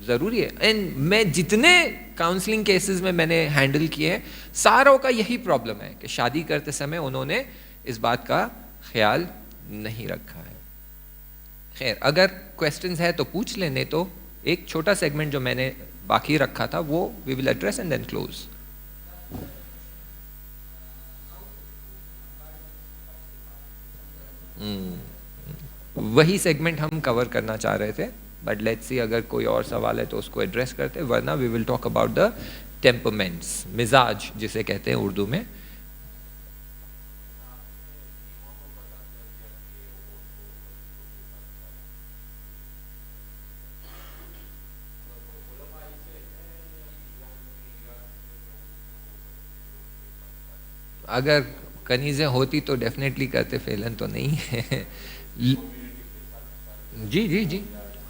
ज़रूरी है। एंड मैं जितने काउंसलिंग केसेस में मैंने हैंडल किए हैं, सारों का यही प्रॉब्लम है कि शादी करते समय उन्होंने इस बात का ख्याल नहीं रखा है। खैर, अगर क्वेश्चंस है तो पूछ लेने। तो एक छोटा सेगमेंट जो मैंने बाकी रखा था वो we will address and then close. वही सेगमेंट हम कवर करना चाह रहे थे, बट लेट्स सी अगर कोई और सवाल है तो उसको एड्रेस करते हैं, वरना we will talk about the temperaments, मिजाज जिसे कहते हैं उर्दू में। अगर कनीज़ें होती तो डेफिनेटली करते, फेलन तो नहीं है। जी जी जी,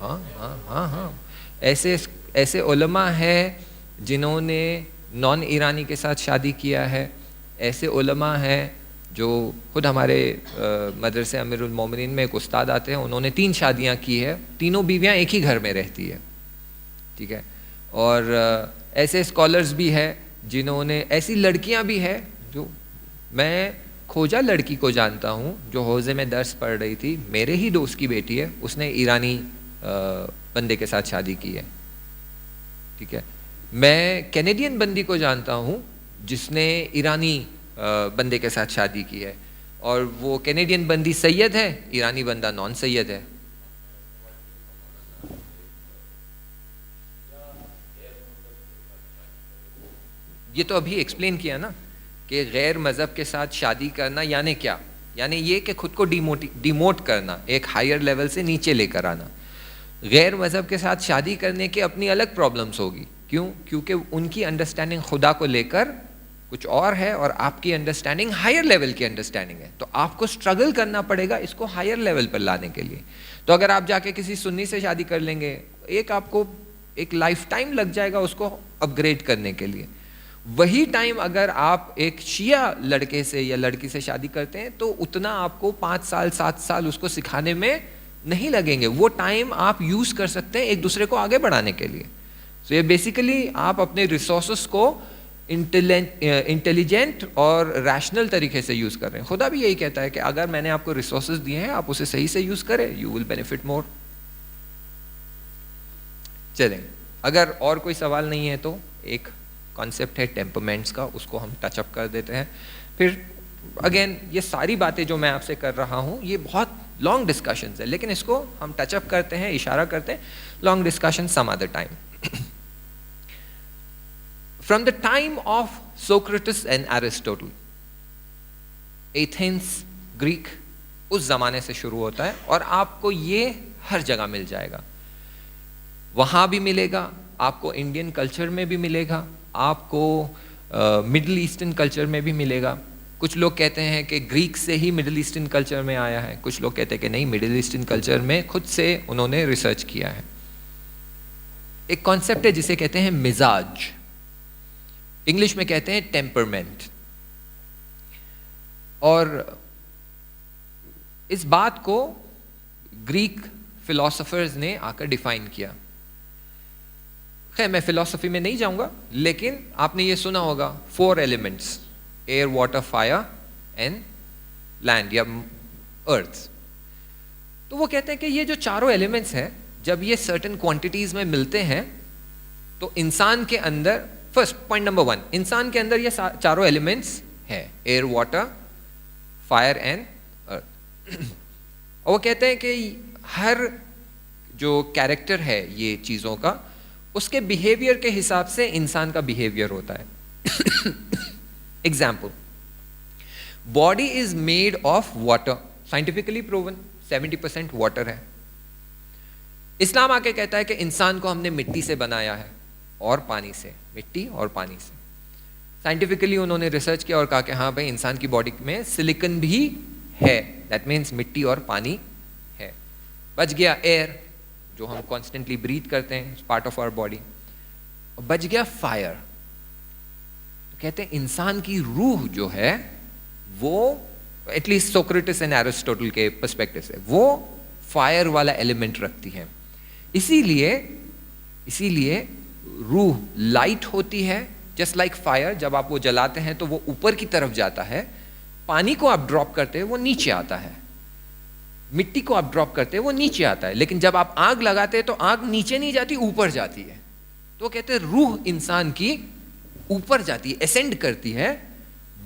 हाँ हाँ हाँ हाँ, ऐसे ऐसे उलमा है जिन्होंने नॉन ईरानी के साथ शादी किया है। ऐसे उलमा हैं जो खुद हमारे मदरसे अमीरुल मोमिनीन में एक उस्ताद आते हैं, उन्होंने 3 शादियां की है, तीनों बीवियां एक ही घर में रहती है, ठीक है। और ऐसे स्कॉलर्स भी है जिन्होंने, ऐसी लड़कियां भी है जो, मैं खोजा लड़की को जानता हूँ जो हौज़े में दर्स पढ़ रही थी, मेरे ही दोस्त की बेटी है, उसने ईरानी बंदे के साथ शादी की है, ठीक है। मैं कैनेडियन बंदी को जानता हूँ जिसने ईरानी बंदे के साथ शादी की है, और वो कैनेडियन बंदी सैयद है, ईरानी बंदा नॉन सैयद है। ये तो अभी एक्सप्लेन किया ना कि गैर मज़हब के साथ शादी करना यानी क्या, यानी ये कि खुद को डिमोट करना, एक हायर लेवल से नीचे लेकर आना। गैर मज़हब के साथ शादी करने की अपनी अलग प्रॉब्लम्स होगी। क्यों? क्योंकि उनकी अंडरस्टैंडिंग खुदा को लेकर कुछ और है और आपकी अंडरस्टैंडिंग हायर लेवल की अंडरस्टैंडिंग है, तो आपको स्ट्रगल करना पड़ेगा इसको हायर लेवल पर लाने के लिए। तो अगर आप जाके किसी सुन्नी से शादी कर लेंगे, आपको एक लाइफ टाइम लग जाएगा उसको अपग्रेड करने के लिए। वही टाइम अगर आप एक शिया लड़के से या लड़की से शादी करते हैं तो उतना आपको 5 साल 7 साल उसको सिखाने में नहीं लगेंगे। वो टाइम आप यूज़ कर सकते हैं एक दूसरे को आगे बढ़ाने के लिए। सो ये बेसिकली आप अपने रिसोर्सेस को इंटेलिजेंट और रैशनल तरीके से यूज़ कर रहे हैं। खुदा भी यही कहता है कि अगर मैंने आपको रिसोर्सेस दिए हैं, आप उसे सही से यूज़ करें, यू विल बेनिफिट मोर। चलें, अगर और कोई सवाल नहीं है तो एक कॉन्सेप्ट है टेम्परमेंट्स का, उसको हम टचअप कर देते हैं। फिर अगेन ये सारी बातें जो मैं आपसे कर रहा हूँ ये बहुत लॉन्ग डिस्कशंस है, लेकिन इसको हम टचअप करते हैं, इशारा करते हैं, long discussion some other time. From the time of Socrates and Aristotle, Athens Greek उस जमाने से शुरू होता है और आपको ये हर जगह मिल जाएगा। वहाँ भी मिलेगा, आपको इंडियन कल्चर में भी मिलेगा, आपको मिडिल ईस्टर्न कल्चर में भी मिलेगा। कुछ लोग कहते हैं कि ग्रीक से ही मिडिल ईस्टर्न कल्चर में आया है, कुछ लोग कहते हैं कि नहीं, मिडिल ईस्टर्न कल्चर में खुद से उन्होंने रिसर्च किया है। एक कॉन्सेप्ट है जिसे कहते हैं मिजाज, इंग्लिश में कहते हैं टेम्परमेंट। और इस बात को ग्रीक फिलोसोफर्स ने आकर डिफाइन किया। खैर मैं फिलोसफी में नहीं जाऊंगा, लेकिन आपने ये सुना होगा 4 elements, air water fire and land या अर्थ। तो वो कहते हैं कि ये जो चारों एलिमेंट्स हैं, जब ये सर्टेन क्वांटिटीज में मिलते हैं तो इंसान के अंदर, फर्स्ट पॉइंट नंबर 1, इंसान के अंदर ये चारों एलिमेंट्स हैं, air water fire and earth. और वो कहते हैं कि हर जो कैरेक्टर है ये चीज़ों का, उसके बिहेवियर के हिसाब से इंसान का बिहेवियर होता है। Example, body is made of water, scientifically proven 70% water है। इस्लाम आके कहता है कि इंसान को हमने मिट्टी से बनाया है और पानी से, मिट्टी और पानी से। साइंटिफिकली उन्होंने रिसर्च किया और कहा कि हाँ भाई इंसान की बॉडी में सिलिकॉन भी है, दैट मीन्स मिट्टी और पानी है। बच गया एयर, जो हम कॉन्स्टेंटली ब्रीथ करते हैं, पार्ट ऑफ आवर बॉडी। और बच गया फायर। तो कहते हैं इंसान की रूह जो है वो, एटलीस्ट सोक्रेटिस एंड एरिस्टोटल के पर्सपेक्टिव से, वो फायर वाला एलिमेंट रखती है। इसीलिए रूह लाइट होती है, जस्ट लाइक फायर। जब आप वो जलाते हैं तो वो ऊपर की तरफ जाता है, पानी को आप ड्रॉप करते हैं वो नीचे आता है, मिट्टी को आप ड्रॉप करते हैं वो नीचे आता है। लेकिन जब आप आग लगाते हैं तो आग नीचे नहीं जाती, ऊपर जाती है। तो कहते हैं रूह इंसान की ऊपर जाती है, एसेंड करती है,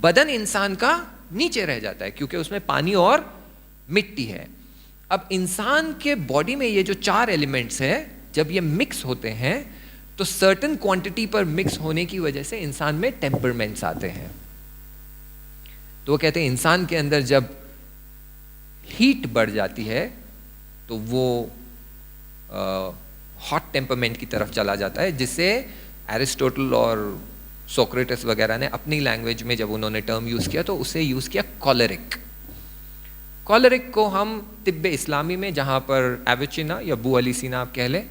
बदन इंसान का नीचे रह जाता है क्योंकि उसमें पानी और मिट्टी है। अब इंसान के बॉडी में ये जो 4 एलिमेंट्स है, जब ये मिक्स होते हैं तो सर्टेन क्वांटिटी पर मिक्स होने की वजह से इंसान में टेम्परमेंट्स आते हैं। तो वो कहते हैं इंसान के अंदर जब हीट बढ़ जाती है तो वो हॉट टेम्परमेंट की तरफ चला जाता है, जिससे एरिस्टोटल और सोक्रेटिस वगैरह ने अपनी लैंग्वेज में जब उन्होंने टर्म यूज़ किया तो उसे यूज़ किया कॉलरिक। कॉलरिक को हम तिब्बे इस्लामी में, जहाँ पर एविचिना या बू अली सीना आप कह लें,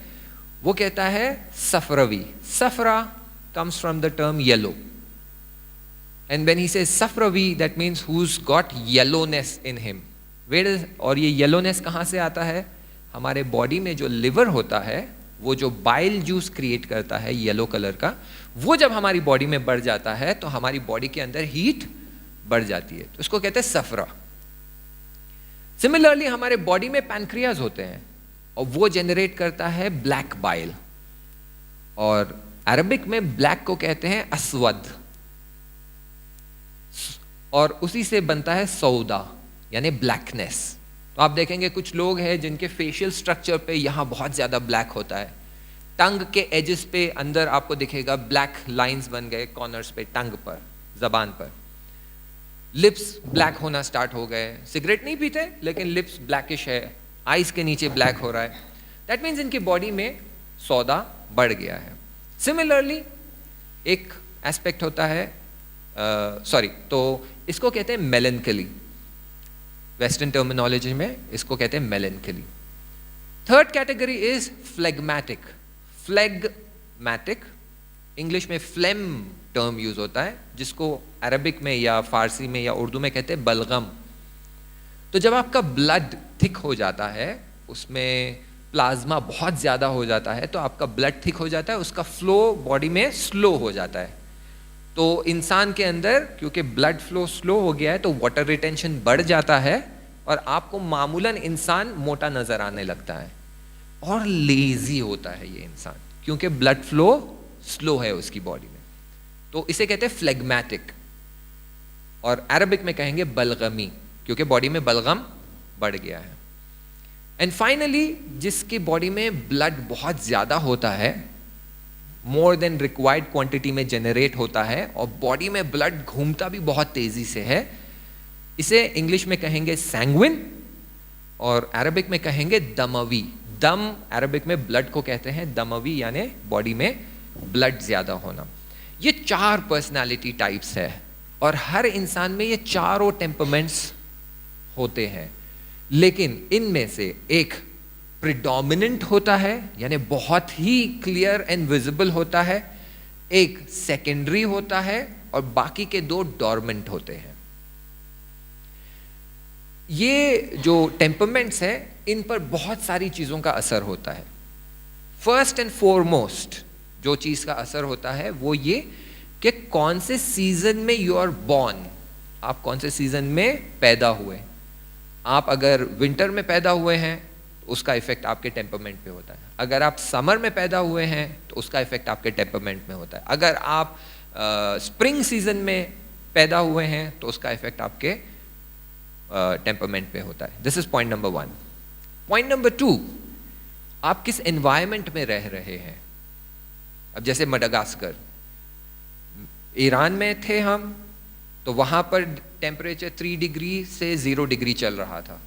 वो कहता है सफरवी। सफरा comes from the term yellow, and when he says safravi, that means who's got yellowness in him. और ये येलोनेस कहाँ से आता है? हमारे बॉडी में जो लिवर होता है, वो जो बाइल जूस क्रिएट करता है येलो कलर का, वो जब हमारी बॉडी में बढ़ जाता है तो हमारी बॉडी के अंदर हीट बढ़ जाती है, तो इसको कहते हैं सफरा। सिमिलरली हमारे बॉडी में पैनक्रियाज होते हैं और वो जनरेट करता है ब्लैक बाइल, और अरबिक में ब्लैक को कहते हैं अस्वद, और उसी से बनता है सौदा यानी ब्लैकनेस। तो आप देखेंगे कुछ लोग हैं जिनके फेशियल स्ट्रक्चर पे यहाँ बहुत ज़्यादा ब्लैक होता है, टंग के एजेस पे अंदर आपको दिखेगा ब्लैक लाइंस बन गए कॉर्नर्स पे, टंग पर, जबान पर। लिप्स ब्लैक होना स्टार्ट हो गए, सिगरेट नहीं पीते लेकिन लिप्स ब्लैकिश है, आइज के नीचे ब्लैक हो रहा है, दैट मीन्स इनकी बॉडी में सौदा बढ़ गया है। सिमिलरली एक एस्पेक्ट होता है, तो इसको कहते हैं मेलेंकली, वेस्टर्न टर्मिनोलॉजी में इसको कहते हैं melancholy. Third category is phlegmatic. Phlegmatic English में फ्लेम टर्म यूज होता है, जिसको अरबिक में या फारसी में या उर्दू में कहते हैं बलगम। तो जब आपका ब्लड थिक हो जाता है, उसमें प्लाज्मा बहुत ज़्यादा हो जाता है, तो आपका ब्लड थिक हो जाता है, उसका फ्लो बॉडी में स्लो हो जाता है। तो इंसान के अंदर क्योंकि ब्लड फ्लो स्लो हो गया है तो वाटर रिटेंशन बढ़ जाता है, और आपको मामूलन इंसान मोटा नज़र आने लगता है और लेजी होता है ये इंसान, क्योंकि ब्लड फ्लो स्लो है उसकी बॉडी में। तो इसे कहते हैं फ्लेगमैटिक, और अरबिक में कहेंगे बलगमी, क्योंकि बॉडी में बलगम बढ़ गया है। एंड फाइनली जिसकी बॉडी में ब्लड बहुत ज़्यादा होता है, मोर देन रिक्वायर्ड क्वांटिटी में जनरेट होता है, और बॉडी में ब्लड घूमता भी बहुत तेज़ी से है, इसे इंग्लिश में कहेंगे सैंग्विन और अरबिक में कहेंगे दमवी। दम अरबिक में ब्लड को कहते हैं, दमवी यानी बॉडी में ब्लड ज़्यादा होना। ये 4 पर्सनालिटी टाइप्स है, और हर इंसान में ये चारों टेम्परमेंट्स होते हैं, लेकिन इनमें से एक प्रिडोमिनेंट होता है, यानी बहुत ही क्लियर एंड विजिबल होता है, एक सेकेंडरी होता है, और बाकी के 2 डॉर्मेंट होते हैं। ये जो टेम्परमेंट्स है, इन पर बहुत सारी चीजों का असर होता है। फर्स्ट एंड फॉरमोस्ट जो चीज का असर होता है वो ये कि कौन से सीजन में यू आर बॉर्न, आप कौन से सीजन में पैदा हुए। आप अगर विंटर में पैदा हुए हैं तो उसका इफेक्ट आपके टेम्परमेंट पे होता है। अगर आप समर में पैदा हुए हैं तो उसका इफेक्ट आपके टेम्परमेंट में होता है। अगर आप स्प्रिंग सीजन में पैदा हुए हैं तो उसका इफेक्ट आपके टेम्परमेंट पे होता है। This is point number 1। Point number 2, आप किस एनवायरमेंट में रह रहे हैं। अब जैसे मडागास्कर, ईरान में थे हम, तो वहां पर टेम्परेचर 3 डिग्री से 0 डिग्री चल रहा था।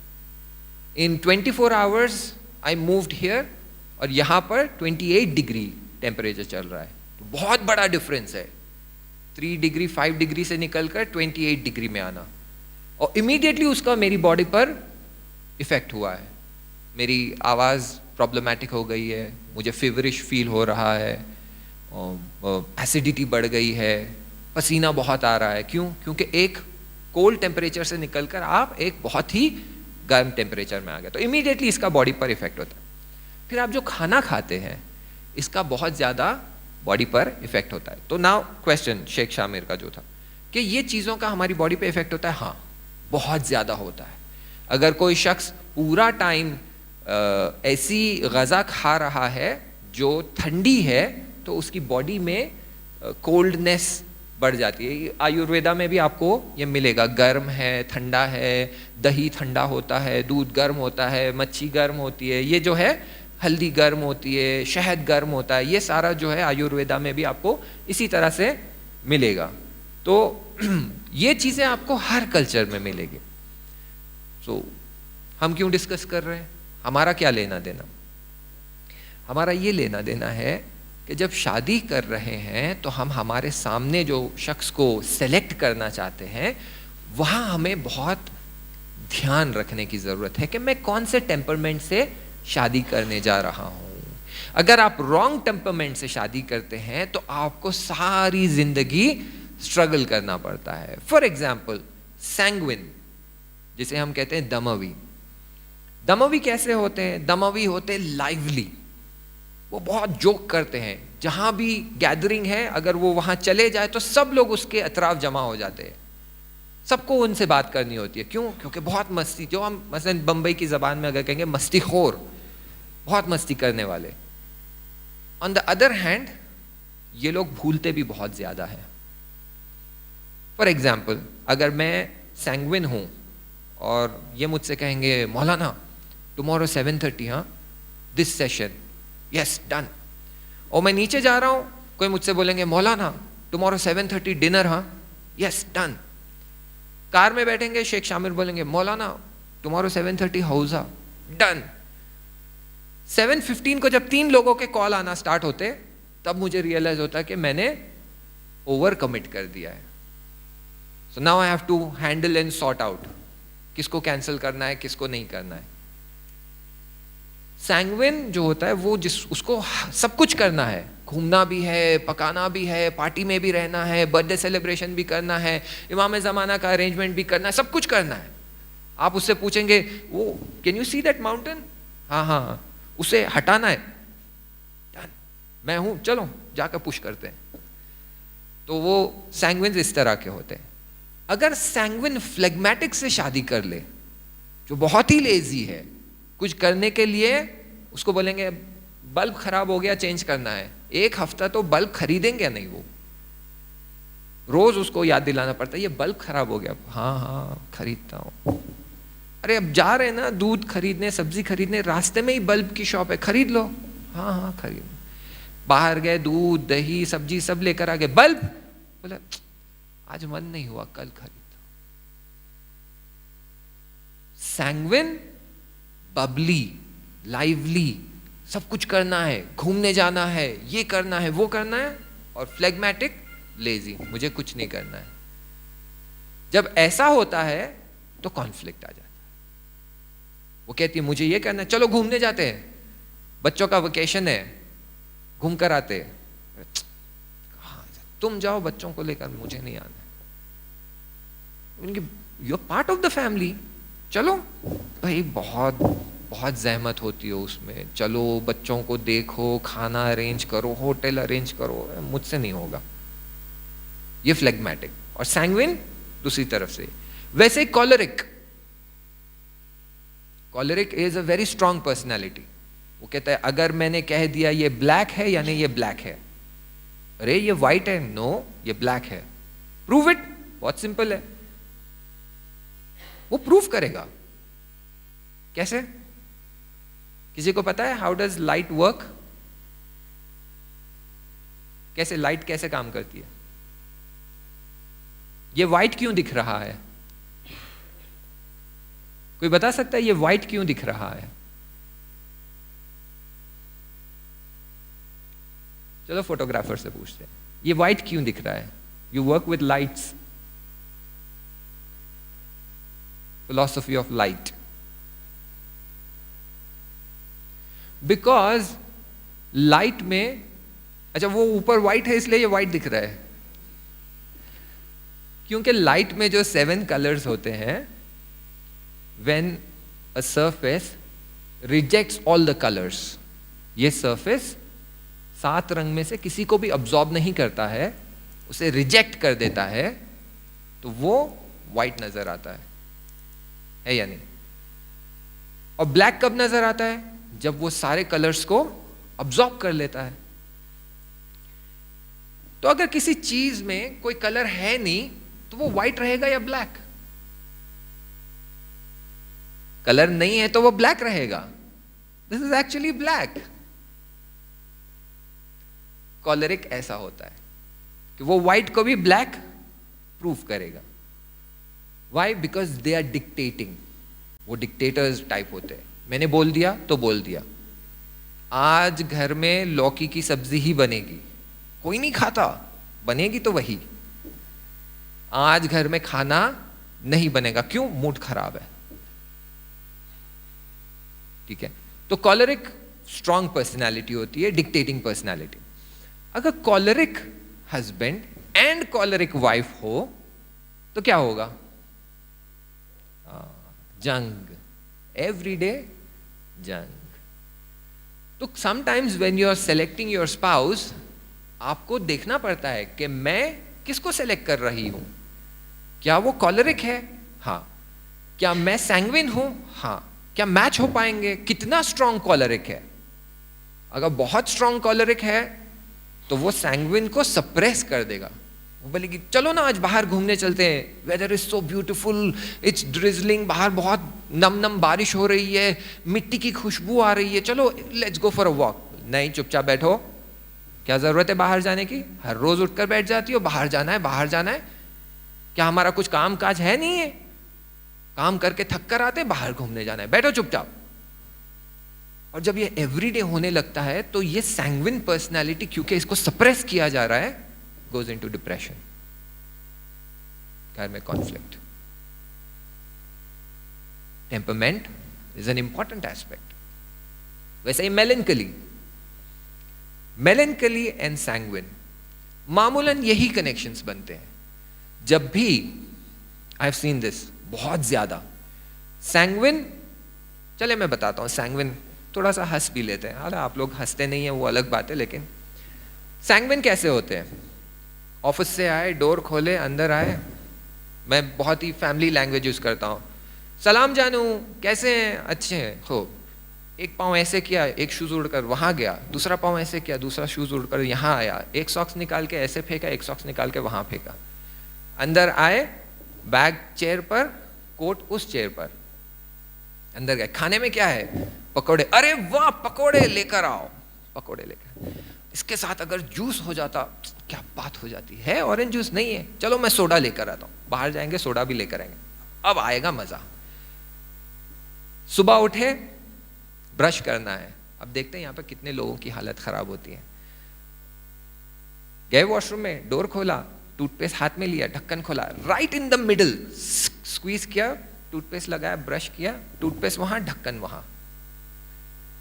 इन 24 आवर्स आई मूव्ड हियर, और यहाँ पर 28 डिग्री टेम्परेचर चल रहा है। तो बहुत बड़ा डिफरेंस है, 3 डिग्री 5 डिग्री से निकलकर 28 डिग्री में आना। और इमीडिएटली उसका मेरी बॉडी पर इफेक्ट हुआ है। मेरी आवाज़ प्रॉब्लमेटिक हो गई है, मुझे फीवरिश फील हो रहा है, एसिडिटी बढ़ गई है, पसीना बहुत आ रहा है। क्यों? क्योंकि एक कोल्ड टेम्परेचर से निकलकर आप एक बहुत ही गर्म टेम्परेचर में आ गए। तो इमीडिएटली इसका बॉडी पर इफेक्ट होता है। फिर आप जो खाना खाते हैं इसका बहुत ज़्यादा बॉडी पर इफेक्ट होता है। तो नाउ क्वेश्चन शेख शामिर का जो था कि ये चीज़ों का हमारी बॉडी पे इफेक्ट होता है। हाँ, बहुत ज़्यादा होता है। अगर कोई शख्स पूरा टाइम ऐसी ग़ज़ा खा रहा है जो ठंडी है तो उसकी बॉडी में कोल्डनेस बढ़ जाती है। आयुर्वेदा में भी आपको ये मिलेगा, गर्म है, ठंडा है, दही ठंडा होता है, दूध गर्म होता है, मच्छी गर्म होती है, ये जो है हल्दी गर्म होती है, शहद गर्म होता है, ये सारा जो है आयुर्वेदा में भी आपको इसी तरह से मिलेगा। तो ये चीज़ें आपको हर कल्चर में मिलेगी। तो हम क्यों डिस्कस कर रहे हैं? हमारा क्या लेना देना? हमारा ये लेना देना है कि जब शादी कर रहे हैं तो हम हमारे सामने जो शख्स को सेलेक्ट करना चाहते हैं वहाँ हमें बहुत ध्यान रखने की ज़रूरत है कि मैं कौन से टेम्परमेंट से शादी करने जा रहा हूँ। अगर आप रॉन्ग टेम्परमेंट से शादी करते हैं तो आपको सारी ज़िंदगी स्ट्रगल करना पड़ता है। फॉर एग्जाम्पल सैंग्विन, जिसे हम कहते हैं दमवी। दमवी कैसे होते हैं? दमवी होते लाइवली, वो बहुत जोक करते हैं। जहाँ भी गैदरिंग है अगर वो वहाँ चले जाए तो सब लोग उसके अतराफ जमा हो जाते हैं, सबको उनसे बात करनी होती है। क्यों? क्योंकि बहुत मस्ती, जो हम मसलन बम्बई की ज़बान में अगर कहेंगे मस्तीखोर, बहुत मस्ती करने वाले। ऑन द अदर हैंड ये लोग भूलते भी बहुत ज़्यादा हैं। फॉर एग्जाम्पल अगर मैं सैंग्विन हूँ और ये मुझसे कहेंगे मौलाना टुमारो 7:30, हाँ दिस सेशन, यस डन। और मैं नीचे जा रहा हूँ, कोई मुझसे बोलेंगे मौलाना टुमारो 7:30 डिनर, हाँ यस डन। कार में बैठेंगे, शेख शामिर बोलेंगे मौलाना टुमारो 7:30 हौजा, डन। 7:15 को जब 3 लोगों के कॉल आना स्टार्ट होते तब मुझे रियलाइज होता है कि मैंने ओवर कमिट कर दिया है। So now I have to handle and sort out किसको कैंसिल करना है, किसको नहीं करना है। सैंग्विन जो होता है वो उसको सब कुछ करना है, घूमना भी है, पकाना भी है, पार्टी में भी रहना है, बर्थडे सेलिब्रेशन भी करना है, इमाम ज़माना का अरेंजमेंट भी करना है, सब कुछ करना है। आप उससे पूछेंगे वो can you see that mountain, हाँ हाँ, उसे हटाना है, डन, मैं हूँ, चलो जाकर पुश करते हैं। तो वो सैंग्विन इस तरह के होते हैं। अगर सैंग्विन फ्लेगमेटिक से शादी कर ले जो बहुत ही लेजी है, कुछ करने के लिए उसको बोलेंगे बल्ब खराब हो गया चेंज करना है, 1 हफ्ता तो बल्ब खरीदेंगे नहीं, वो रोज उसको याद दिलाना पड़ता है ये बल्ब खराब हो गया, हाँ हाँ खरीदता हूँ। अरे अब जा रहे हैं ना दूध खरीदने, सब्जी खरीदने, रास्ते में ही बल्ब की शॉप है, खरीद लो, हाँ हाँ खरीद। बाहर गए, दूध दही सब्जी सब लेकर आ गए, बल्ब, बोला आज मन नहीं हुआ, कल खरीद। सैंग्विन बबली, लाइवली, सब कुछ करना है, घूमने जाना है, ये करना है, वो करना है, और फ्लेगमेटिक लेजी, मुझे कुछ नहीं करना है। जब ऐसा होता है तो कॉन्फ्लिक्ट आ जाता है। वो कहती है मुझे ये करना है, चलो घूमने जाते हैं, बच्चों का वेकेशन है, घूम कर आते, तुम जाओ बच्चों को लेकर, मुझे नहीं आना। You are part of the family, चलो भाई, बहुत बहुत जहमत होती है उसमें, चलो बच्चों को देखो, खाना अरेंज करो, होटल अरेंज करो, मुझसे नहीं होगा। ये फ्लेगमेटिक। और सैंग्विन दूसरी तरफ से। वैसे choleric, choleric is a very strong personality. वो कहता है अगर मैंने कह दिया ये ब्लैक है, यानी ये ब्लैक है, अरे ये व्हाइट है, नो ये ब्लैक है, प्रूव इट। बहुत सिंपल है, वो प्रूफ करेगा। कैसे? किसी को पता है हाउ डज लाइट वर्क? कैसे लाइट कैसे काम करती है? ये व्हाइट क्यों दिख रहा है? कोई बता सकता है ये व्हाइट क्यों दिख रहा है? चलो फोटोग्राफर से पूछते हैं, ये व्हाइट क्यों दिख रहा है? You work with lights, philosophy of light, because light में, अच्छा वो ऊपर white है इसलिए ये white दिख रहा है, क्योंकि light में जो 7 colors होते हैं, when a surface rejects all the colors, ये surface 7 रंग में से किसी को भी absorb नहीं करता है, उसे reject कर देता है, तो वो white नजर आता है या नहीं? और ब्लैक कब नजर आता है? जब वो सारे कलर्स को अब्सॉर्ब कर लेता है। तो अगर किसी चीज में कोई कलर है नहीं, तो वो व्हाइट रहेगा या ब्लैक? कलर नहीं है तो वो ब्लैक रहेगा। This is actually black. Choleric ऐसा होता है कि वो व्हाइट को भी ब्लैक प्रूफ करेगा। Why? Because they are dictating. वो डिक्टेटर्स टाइप होते हैं। मैंने बोल दिया तो बोल दिया, आज घर में लौकी की सब्जी ही बनेगी, कोई नहीं खाता, बनेगी तो वही। आज घर में खाना नहीं बनेगा, क्यों? मूड खराब है। ठीक है, तो कॉलरिक स्ट्रॉन्ग पर्सनैलिटी होती है, डिक्टेटिंग पर्सनैलिटी। अगर choleric husband and choleric wife हो तो क्या होगा? जंग, एवरीडे जंग। तो sometimes when you are selecting your spouse, आपको देखना पड़ता है कि मैं किसको सेलेक्ट कर रही हूं। क्या वो कॉलरिक है? हाँ। क्या मैं सैंग्विन हूं? हाँ। क्या मैच हो पाएंगे? कितना स्ट्रॉन्ग कॉलरिक है? अगर बहुत स्ट्रॉन्ग कॉलरिक है तो वो सैंग्विन को सप्रेस कर देगा। वो बोलेगी चलो ना आज बाहर घूमने चलते हैं, weather is so beautiful, it's drizzling, बाहर बहुत नम नम बारिश हो रही है, मिट्टी की खुशबू आ रही है, चलो let's go for a walk. नहीं, चुपचाप बैठो, क्या जरूरत है बाहर जाने की? हर रोज उठकर बैठ जाती हो, बाहर जाना है बाहर जाना है। क्या हमारा कुछ काम काज है नहीं है? काम करके थक कर आते, बाहर घूमने जाना है, बैठो चुपचाप। और जब ये एवरीडे होने लगता है तो ये सैंग्विन पर्सनैलिटी, क्योंकि इसको सप्रेस किया जा रहा है, goes into depression, घर में conflict. Temperament is an important aspect. वैसे ही melancholy and sanguine, मामूलन यही connections बनते हैं। जब भी I have seen this बहुत ज्यादा sanguine, चले मैं बताता हूँ, sanguine थोड़ा सा हंस भी लेते हैं, अरे आप लोग हंसते नहीं है वो अलग बात है, लेकिन sanguine कैसे होते हैं? ऑफिस से आए, डोर खोले, अंदर आए, मैं बहुत ही फैमिली लैंग्वेज यूज करता हूँ, सलाम जानू, कैसे हैं? अच्छे हैं। हो, एक पाँव ऐसे किया, एक शूज उड़कर वहाँ गया, दूसरा पाँव ऐसे किया, दूसरा शूज उड़कर यहाँ आया, एक सॉक्स निकाल के ऐसे फेंका, एक सॉक्स निकाल के वहाँ फेंका। अंदर आए, बैग चेयर पर, कोट उस चेयर पर, अंदर गए। खाने में क्या है? पकोड़े। अरे वाह, पकोड़े लेकर आओ, पकोड़े लेकर। इसके साथ अगर जूस हो जाता, क्या बात हो जाती है। ऑरेंज जूस नहीं है, चलो मैं सोडा लेकर आता हूँ। बाहर जाएंगे, सोडा भी लेकर आएंगे, अब आएगा मजा। सुबह उठे, ब्रश करना है। अब देखते हैं यहाँ पे कितने लोगों की हालत खराब होती है। गए वॉशरूम में, डोर खोला, टूथपेस्ट हाथ में लिया, ढक्कन खोला, right in the middle squeeze किया, टूथपेस्ट लगाया, ब्रश किया, टूथपेस्ट वहां, ढक्कन वहां,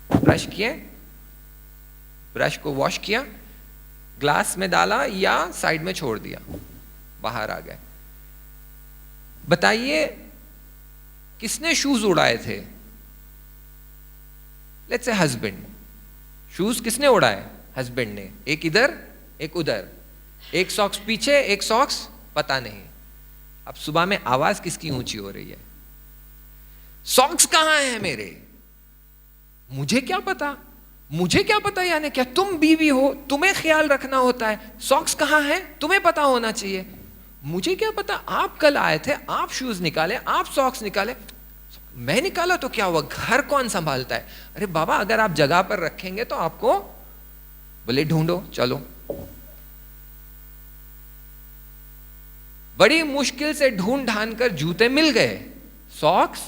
ब्रश किए, ब्रश को वॉश किया, ग्लास में डाला या साइड में छोड़ दिया, बाहर आ गए। बताइए किसने शूज उड़ाए थे? Let's say husband. शूज किसने उड़ाए? हस्बैंड ने। एक इधर एक उधर, एक सॉक्स पीछे एक सॉक्स पता नहीं। अब सुबह में आवाज किसकी ऊंची हो रही है? सॉक्स कहां है मेरे? मुझे क्या पता, मुझे क्या पता, यानी क्या तुम बीवी हो, तुम्हें ख्याल रखना होता है, सॉक्स कहां है तुम्हें पता होना चाहिए। मुझे क्या पता, आप कल आए थे, आप शूज निकाले, आप सॉक्स निकाले, मैं निकाला तो क्या हुआ, घर कौन संभालता है? अरे बाबा, अगर आप जगह पर रखेंगे तो आपको बोले ढूंढो, चलो। बड़ी मुश्किल से ढूंढ ढांड कर जूते मिल गए, सॉक्स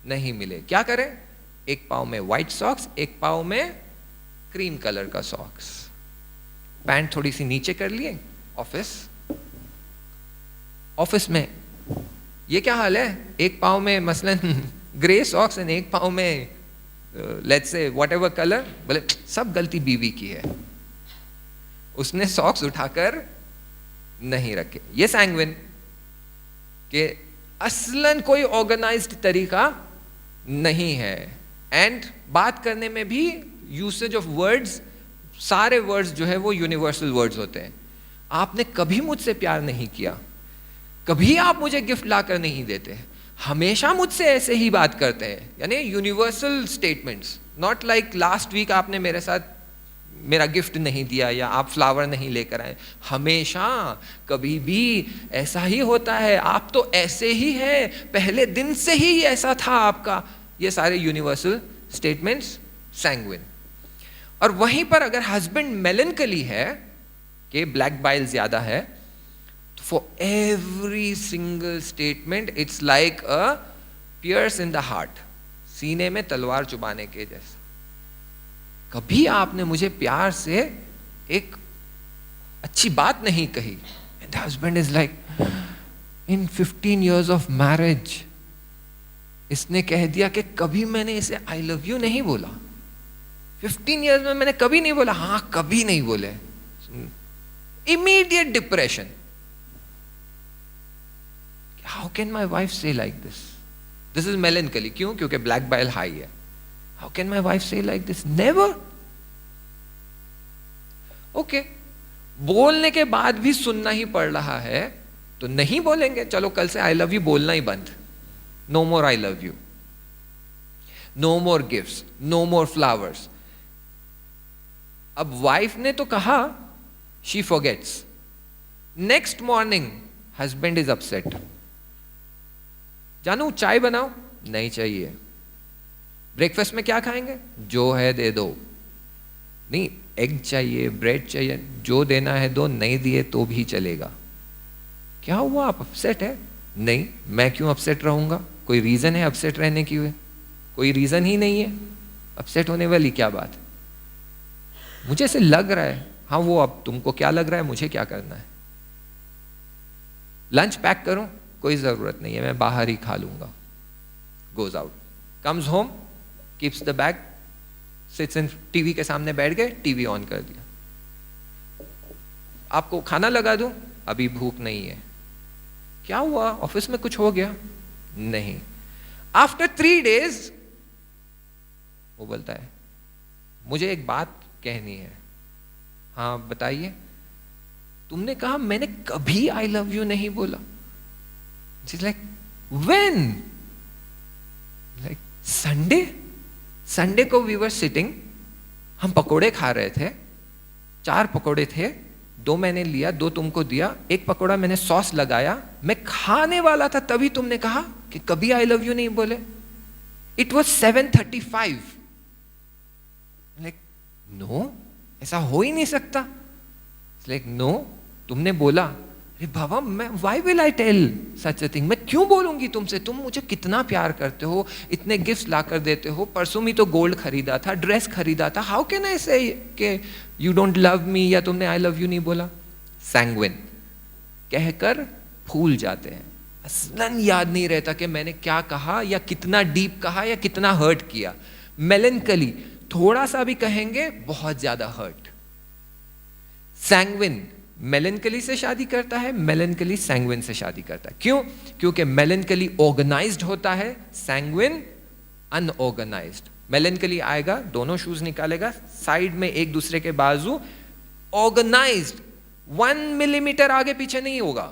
नहीं मिले। क्या करें? एक पाव में व्हाइट सॉक्स, एक पाव में क्रीम कलर का सॉक्स, पैंट थोड़ी सी नीचे कर लिए। ऑफिस में ये क्या हाल है? एक पाव में मसलन ग्रे सॉक्स एंड एक पाव में लेट्स से व्हाटएवर कलर। बोले सब गलती बीवी की है, उसने सॉक्स उठाकर नहीं रखे। ये सैंग्विन के असलन कोई ऑर्गेनाइज्ड तरीका नहीं है। एंड बात करने में भी यूसेज ऑफ वर्ड्स, सारे वर्ड्स जो है वो यूनिवर्सल वर्ड्स होते हैं। आपने कभी मुझसे प्यार नहीं किया, कभी आप मुझे गिफ्ट लाकर नहीं देते, हमेशा मुझसे ऐसे ही बात करते हैं, यानी universal statements. Not like last week आपने मेरे साथ मेरा गिफ्ट नहीं दिया या आप फ्लावर नहीं लेकर आए। हमेशा कभी भी ऐसा ही होता है, आप तो ऐसे ही हैं, पहले दिन से ही ऐसा था आपका। ये सारे यूनिवर्सल स्टेटमेंट्स सैंग्विन। और वहीं पर अगर हस्बैंड मेलनकली है कि ब्लैक बाइल ज्यादा है, तो for every single statement it's like a pierce in the heart, सीने में तलवार चुभाने के जैसे। कभी आपने मुझे प्यार से एक अच्छी बात नहीं कही। And husband is like, in 15 years of marriage इसने कह दिया कि कभी मैंने इसे आई लव यू नहीं बोला। 15 years में मैंने कभी नहीं बोला। हाँ, कभी नहीं बोले। Immediate depression. How can my wife say like this? This is melancholy. क्यों? क्योंकि ब्लैक बाइल हाई है। How can my wife say like this? Never. Okay. बोलने के बाद भी सुनना ही पड़ रहा है तो नहीं बोलेंगे। चलो कल से आई लव यू बोलना ही बंद। No more I love you, no more gifts, no more flowers. अब वाइफ ने तो कहा, she forgets. Next morning husband is upset. जानू चाय बनाओ, नहीं चाहिए। ब्रेकफास्ट में क्या खाएंगे? जो है दे दो। नहीं, एग चाहिए, ब्रेड चाहिए, जो देना है दो, नहीं दिए तो भी चलेगा। क्या हुआ, आप अपसेट है? नहीं, मैं क्यों अपसेट रहूंगा? कोई रीजन है अपसेट रहने की? कोई रीजन ही नहीं है। अपसेट होने वाली क्या बात? मुझे ऐसे लग रहा है। हाँ, वो अब तुमको क्या लग रहा है, मुझे क्या करना है? लंच पैक करूं? कोई जरूरत नहीं है, मैं बाहर ही खा लूंगा। Goes out, comes home, keeps the bag, sits in, TV के सामने बैठ गए, टीवी ऑन कर दिया। आपको खाना लगा दूं? अभी भूख नहीं है। क्या हुआ, ऑफिस में कुछ हो गया? नहीं। आफ्टर 3 days वो बोलता है, मुझे एक बात कहनी है। हाँ बताइए। तुमने कहा मैंने कभी आई लव यू नहीं बोला। She's like, when? Like, Sunday को वी वर सिटिंग, हम पकोड़े खा रहे थे। 4 पकोड़े थे, 2 मैंने लिया, 2 तुमको दिया, 1 पकोड़ा मैंने सॉस लगाया, मैं खाने वाला था तभी तुमने कहा कि कभी आई लव यू नहीं बोले। It was 7:35। लाइक नो, ऐसा हो ही नहीं सकता। लाइक नो, तुमने बोला। अरे बाबा, मैं why will I tell such a thing? मैं क्यों बोलूंगी तुमसे? तुम मुझे कितना प्यार करते हो, इतने गिफ्ट लाकर देते हो, परसों में तो गोल्ड खरीदा था, ड्रेस खरीदा था। हाउ कैन आई से कि यू डोंट लव मी या तुमने आई लव यू नहीं बोला? सैंग्विन कहकर भूल जाते हैं। असलन याद नहीं रहता कि मैंने क्या कहा या कितना डीप कहा या कितना हर्ट किया। मेलनकली थोड़ा सा भी कहेंगे बहुत ज्यादा हर्ट। सैंग्विन मेलेंकली से शादी करता है, मेलेंकली सैंग्विन से शादी करता है। क्यों? क्योंकि मेलेंकली ऑर्गेनाइज्ड होता है, सैंग्विन अनऑर्गेनाइज्ड। मेलेंकली आएगा, दोनों शूज निकालेगा, साइड में एक दूसरे के बाजू, ऑर्गेनाइज्ड, 1 मिलीमीटर आगे पीछे नहीं होगा।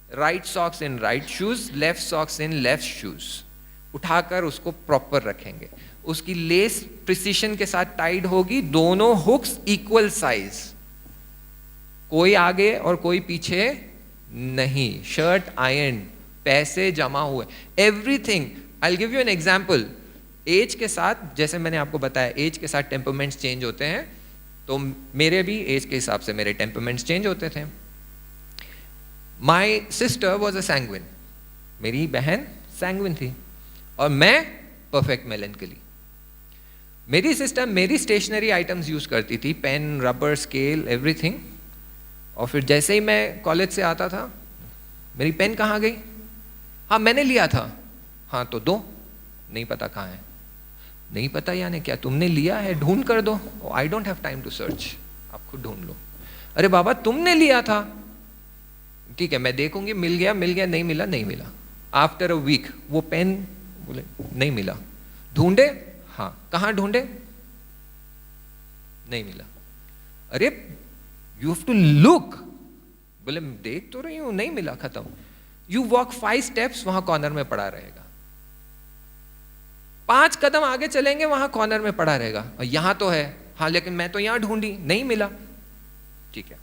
Right socks in right shoes, left socks in left shoes, उठाकर उसको प्रॉपर रखेंगे। उसकी लेस प्रिसिशन के साथ टाइड होगी, दोनों हुक्स इक्वल साइज, कोई आगे और कोई पीछे नहीं। शर्ट आयरन, पैसे जमा हुए, everything. I will give you an example. Age के साथ, जैसे मैंने आपको बताया, एज के साथ टेम्परमेंट्स चेंज होते हैं, तो मेरे भी एज के हिसाब से मेरे टेम्परमेंट्स चेंज होते थे। My sister was a sanguine, मेरी बहन सैंग्विन थी और मैं परफेक्ट मेलेंकली। मेरी सिस्टर मेरी स्टेशनरी आइटम्स यूज करती थी, पेन, रबर, स्केल, एवरीथिंग। और फिर जैसे ही मैं कॉलेज से आता था, मेरी पेन कहाँ गई? हाँ मैंने लिया था। हाँ तो दो, नहीं पता कहाँ है। नहीं पता यानी क्या? तुमने लिया है, ढूंढ कर दो। I don't have time to search, आप खुद ढूंढ लो। अरे बाबा तुमने लिया था, ठीक है मैं देखूंगी, मिल गया मिल गया, नहीं मिला नहीं मिला। आफ्टर अ वीक वो पेन, बोले नहीं मिला। ढूंढे? हाँ। कहाँ ढूंढे? नहीं मिला। अरे यू हैव टू लुक, बोले देख तो रही हूं, नहीं मिला, खत्म। यू वॉक 5 स्टेप्स, वहां कॉर्नर में पड़ा रहेगा। 5 कदम आगे चलेंगे, वहां कॉर्नर में पड़ा रहेगा। और यहां तो है, हाँ लेकिन मैं तो यहां ढूंढी, नहीं मिला। ठीक है,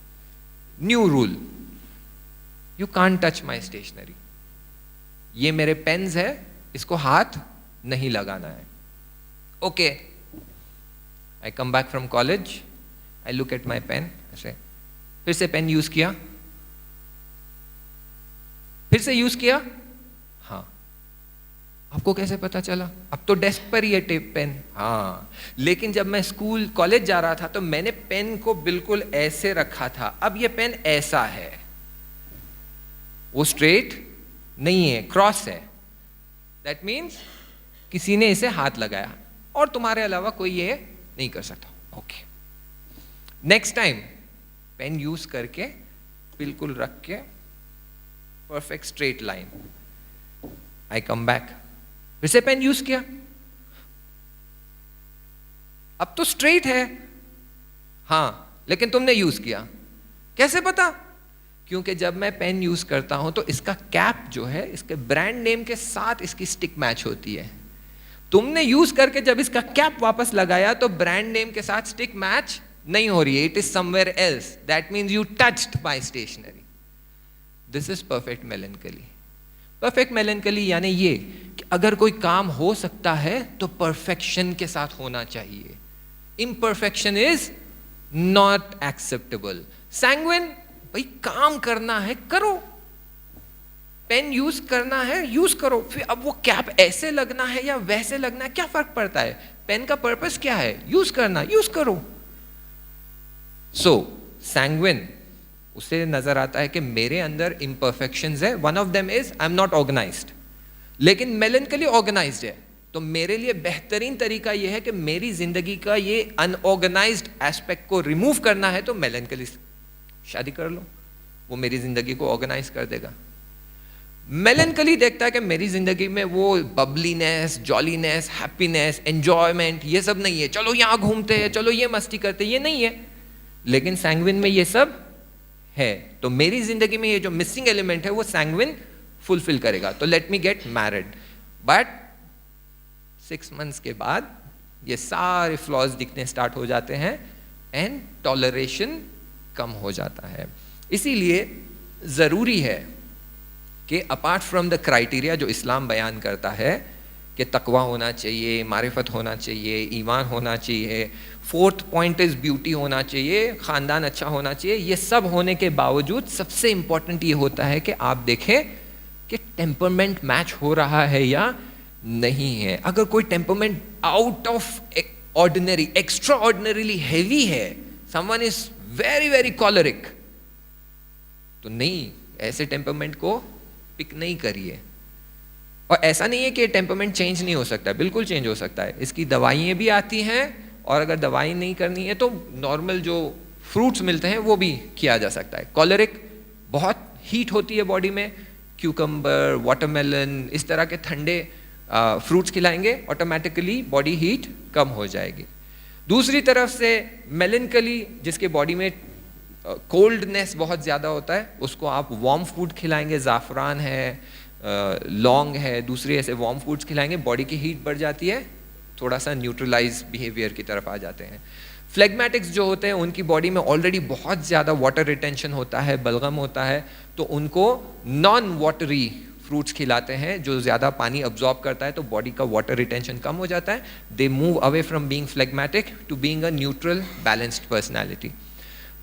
new rule, you can't touch my stationery. ये मेरे पेन्स है, इसको हाथ नहीं लगाना है। Okay, I come back from college, I look at my pen, ऐसे फिर से पेन यूज किया, फिर से यूज किया। हाँ, आपको कैसे पता चला? अब तो डेस्क पर ही है टेप पेन। हाँ, लेकिन जब मैं स्कूल कॉलेज जा रहा था तो मैंने पेन को बिल्कुल ऐसे रखा था। अब ये पेन ऐसा है, वो स्ट्रेट नहीं है, क्रॉस है। दैट मीन्स किसी ने इसे हाथ लगाया और तुम्हारे अलावा कोई ये नहीं कर सकता। Okay, next time pen use करके बिल्कुल रख के perfect straight line. I come back, फिर से पेन यूज किया, अब तो स्ट्रेट है। हाँ, लेकिन तुमने यूज किया, कैसे पता? क्योंकि जब मैं पेन यूज करता हूं तो इसका कैप जो है, इसके ब्रांड नेम के साथ इसकी स्टिक मैच होती है। तुमने यूज करके जब इसका कैप वापस लगाया तो ब्रांड नेम के साथ स्टिक मैच नहीं हो रही है, it is somewhere else. That means you touched my stationery. This is perfect melancholy. Perfect melancholy यानी ये कि अगर कोई काम हो सकता है तो परफेक्शन के साथ होना चाहिए। Imperfection is not acceptable. Sanguine, भाई काम करना है करो, पेन यूज करना है यूज करो, फिर अब वो कैप ऐसे लगना है या वैसे लगना है, क्या फर्क पड़ता है? पेन का पर्पस क्या है? यूज करना, यूज करो। सो सैंग्विन, उसे नजर आता है कि मेरे अंदर इम्परफेक्शंस है, one of them is I am not organized. लेकिन मेलेंकली ऑर्गेनाइज्ड है, तो मेरे लिए बेहतरीन तरीका यह है कि मेरी जिंदगी का ये अनऑर्गेनाइज्ड एस्पेक्ट को रिमूव करना है, तो मेलेंकली शादी कर लो, वो मेरी जिंदगी को ऑर्गेनाइज कर देगा। मेलेंकली देखता है कि मेरी जिंदगी में वो बबलीनेस, जॉलीनेस, हैप्पीनेस, एंजॉयमेंट ये सब नहीं है, चलो यहां घूमते हैं, चलो ये मस्ती करते हैं, ये नहीं है। लेकिन सैंग्विन में ये सब है, तो मेरी जिंदगी में ये जो मिसिंग एलिमेंट है वो सैंग्विन फुलफिल करेगा। तो let me get married. But 6 months के बाद ये सारे फ्लॉज दिखने स्टार्ट हो जाते हैं एंड टॉलरेशन कम हो जाता है। इसीलिए जरूरी है कि अपार्ट फ्रॉम द क्राइटेरिया जो इस्लाम बयान करता है कि तकवा होना चाहिए, मारिफत होना चाहिए, ईमान होना चाहिए, 4th पॉइंट इज ब्यूटी होना चाहिए, ख़ानदान अच्छा होना चाहिए, ये सब होने के बावजूद सबसे इंपॉर्टेंट ये होता है कि आप देखें कि टेम्परमेंट मैच हो रहा है या नहीं है। अगर कोई temperament out of ordinary, extra ordinarily heavy है, समवन इज वेरी वेरी कॉलरिक, तो नहीं, ऐसे टेम्परमेंट को पिक नहीं करिए। और ऐसा नहीं है कि टेम्परमेंट चेंज नहीं हो सकता, बिल्कुल चेंज हो सकता है। इसकी दवाइयाँ भी आती हैं और अगर दवाई नहीं करनी है तो नॉर्मल जो फ्रूट्स मिलते हैं वो भी किया जा सकता है। कॉलरिक बहुत हीट होती है बॉडी में, क्यूकम्बर, वाटरमेलन, इस तरह के ठंडे फ्रूट्स खिलाएंगे, ऑटोमेटिकली बॉडी हीट कम हो जाएगी। दूसरी तरफ से मेलनकली, जिसके बॉडी में कोल्डनेस बहुत ज़्यादा होता है, उसको आप वार्म फूड खिलाएंगे, ज़ाफ़रान है, लौंग है, दूसरे ऐसे वार्म फूड्स खिलाएंगे, बॉडी की हीट बढ़ जाती है, थोड़ा सा न्यूट्रलाइज बिहेवियर की तरफ आ जाते हैं। फ्लेगमेटिक्स जो होते हैं उनकी बॉडी में ऑलरेडी बहुत ज़्यादा वाटर रिटेंशन होता है, बलगम होता है, तो उनको नॉन वाटरी फ्रूट्स खिलाते हैं जो ज़्यादा पानी अब्जॉर्ब करता है, तो बॉडी का वाटर रिटेंशन कम हो जाता है। They move away from being phlegmatic to being a neutral balanced personality.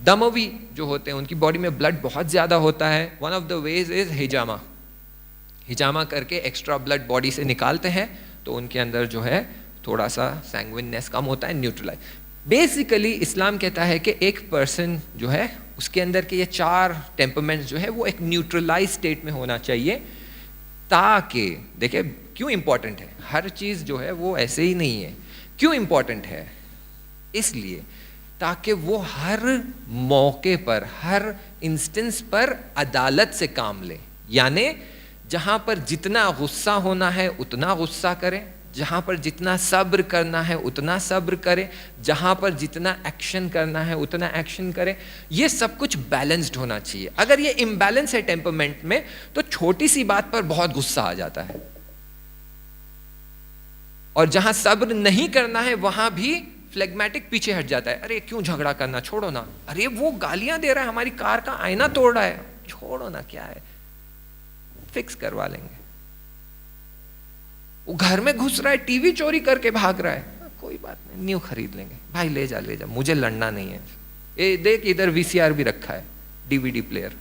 दमवी जो होते हैं उनकी बॉडी में ब्लड बहुत ज़्यादा होता है। One of the ways is हिजामा, हिजामा करके एक्स्ट्रा ब्लड बॉडी से निकालते हैं, तो उनके अंदर जो है थोड़ा सा सैंग्विननेस कम होता है, न्यूट्रलाइज। बेसिकली इस्लाम कहता है कि एक पर्सन जो है उसके अंदर के ये 4 टेम्परमेंट्स जो है वो एक न्यूट्रलाइज स्टेट में होना चाहिए, ताकि देखिए क्यों इंपॉर्टेंट है, हर चीज़ जो है वो ऐसे ही नहीं है। क्यों इंपॉर्टेंट है? इसलिए ताकि वो हर मौके पर, हर इंस्टेंस पर अदालत से काम ले, यानी जहाँ पर जितना गुस्सा होना है उतना गुस्सा करें, जहाँ पर जितना सब्र करना है उतना सब्र करें, जहाँ पर जितना एक्शन करना है उतना एक्शन करें। ये सब कुछ बैलेंस्ड होना चाहिए। अगर ये इम्बैलेंस है टेम्परमेंट में तो छोटी सी बात पर बहुत गुस्सा आ जाता है, और जहाँ सब्र नहीं करना है वहाँ भी फ्लेगमेटिक पीछे हट जाता है। अरे क्यों झगड़ा करना, छोड़ो ना, अरे वो गालियां दे रहा है, हमारी कार का आईना तोड़ रहा है, छोड़ो ना, क्या है, फिक्स करवा लेंगे। वो घर में घुस रहा है, टीवी चोरी करके भाग रहा है, कोई बात नहीं, न्यू खरीद लेंगे, भाई ले जा ले जा, मुझे लड़ना नहीं है। ए देख इधर वीसीआर भी रखा है, डीवीडी प्लेयर,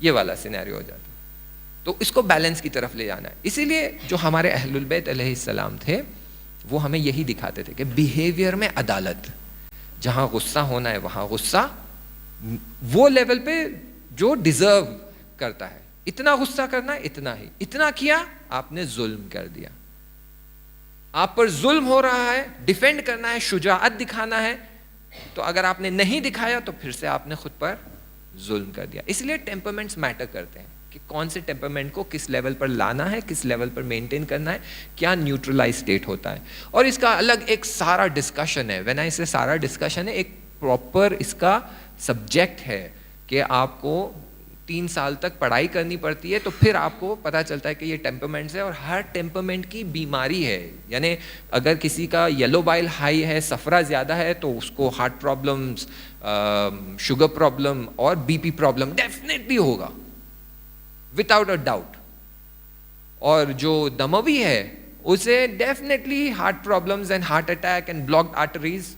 ये वाला सिनेरियो हो जाता है। तो इसको बैलेंस की तरफ ले जाना है। इसीलिए जो हमारे अहलुल बैत अलैहिस्सलाम थे वो हमें यही दिखाते थे कि बिहेवियर में अदालत, जहां गुस्सा होना है वहां गुस्सा, वो लेवल पे जो डिजर्व करता है, इतना गुस्सा करना है इतना ही, इतना किया आपने जुल्म कर दिया, आप पर जुल्म हो रहा है, डिफेंड करना है, शुजाअत दिखाना है, तो अगर आपने नहीं दिखाया तो फिर से आपने खुद पर जुल्म कर दिया। इसलिए टेम्परमेंट्स मैटर करते हैं कि कौन से टेम्परमेंट को किस लेवल पर लाना है, किस लेवल पर मेंटेन करना है, क्या न्यूट्रलाइज स्टेट होता है। और इसका अलग एक सारा डिस्कशन है, व्हेन आई से सारा डिस्कशन है, एक प्रॉपर इसका सब्जेक्ट है कि आपको 3 साल तक पढ़ाई करनी पड़ती है, तो फिर आपको पता चलता है कि ये टेम्परमेंट्स है और हर टेम्परमेंट की बीमारी है। यानी अगर किसी का येलो बाइल हाई है, सफरा ज़्यादा है, तो उसको हार्ट प्रॉब्लम्स, शुगर प्रॉब्लम और बीपी प्रॉब्लम डेफिनेटली होगा, विदाउट अ डाउट। और जो दमवी है उसे definitely heart problems and heart attack and blocked arteries,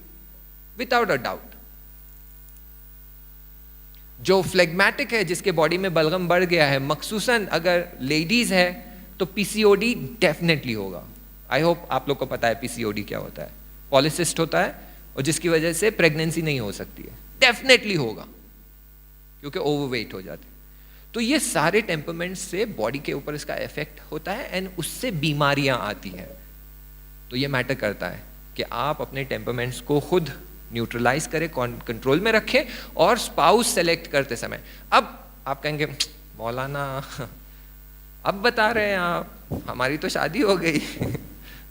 without a doubt. जो फ्लेगमेटिक है, जिसके बॉडी में बलगम बढ़ गया है, मखसूसन अगर लेडीज है तो पीसीओडी डेफिनेटली होगा। आई होप आप लोग को पता है पीसीओडी क्या होता है। पॉलिसिस्ट होता है और जिसकी वजह से प्रेगनेंसी नहीं हो सकती है, डेफिनेटली होगा क्योंकि ओवरवेट हो जाते हैं। तो ये सारे टेम्परमेंट से बॉडी के ऊपर इसका इफेक्ट होता है एंड उससे बीमारियां आती हैं। तो ये मैटर करता है कि आप अपने टेम्परमेंट्स को खुद न्यूट्रलाइज करें, कंट्रोल में रखें। और स्पाउस सेलेक्ट करते समय, अब आप कहेंगे मौलाना अब बता रहे हैं आप, हमारी तो शादी हो गई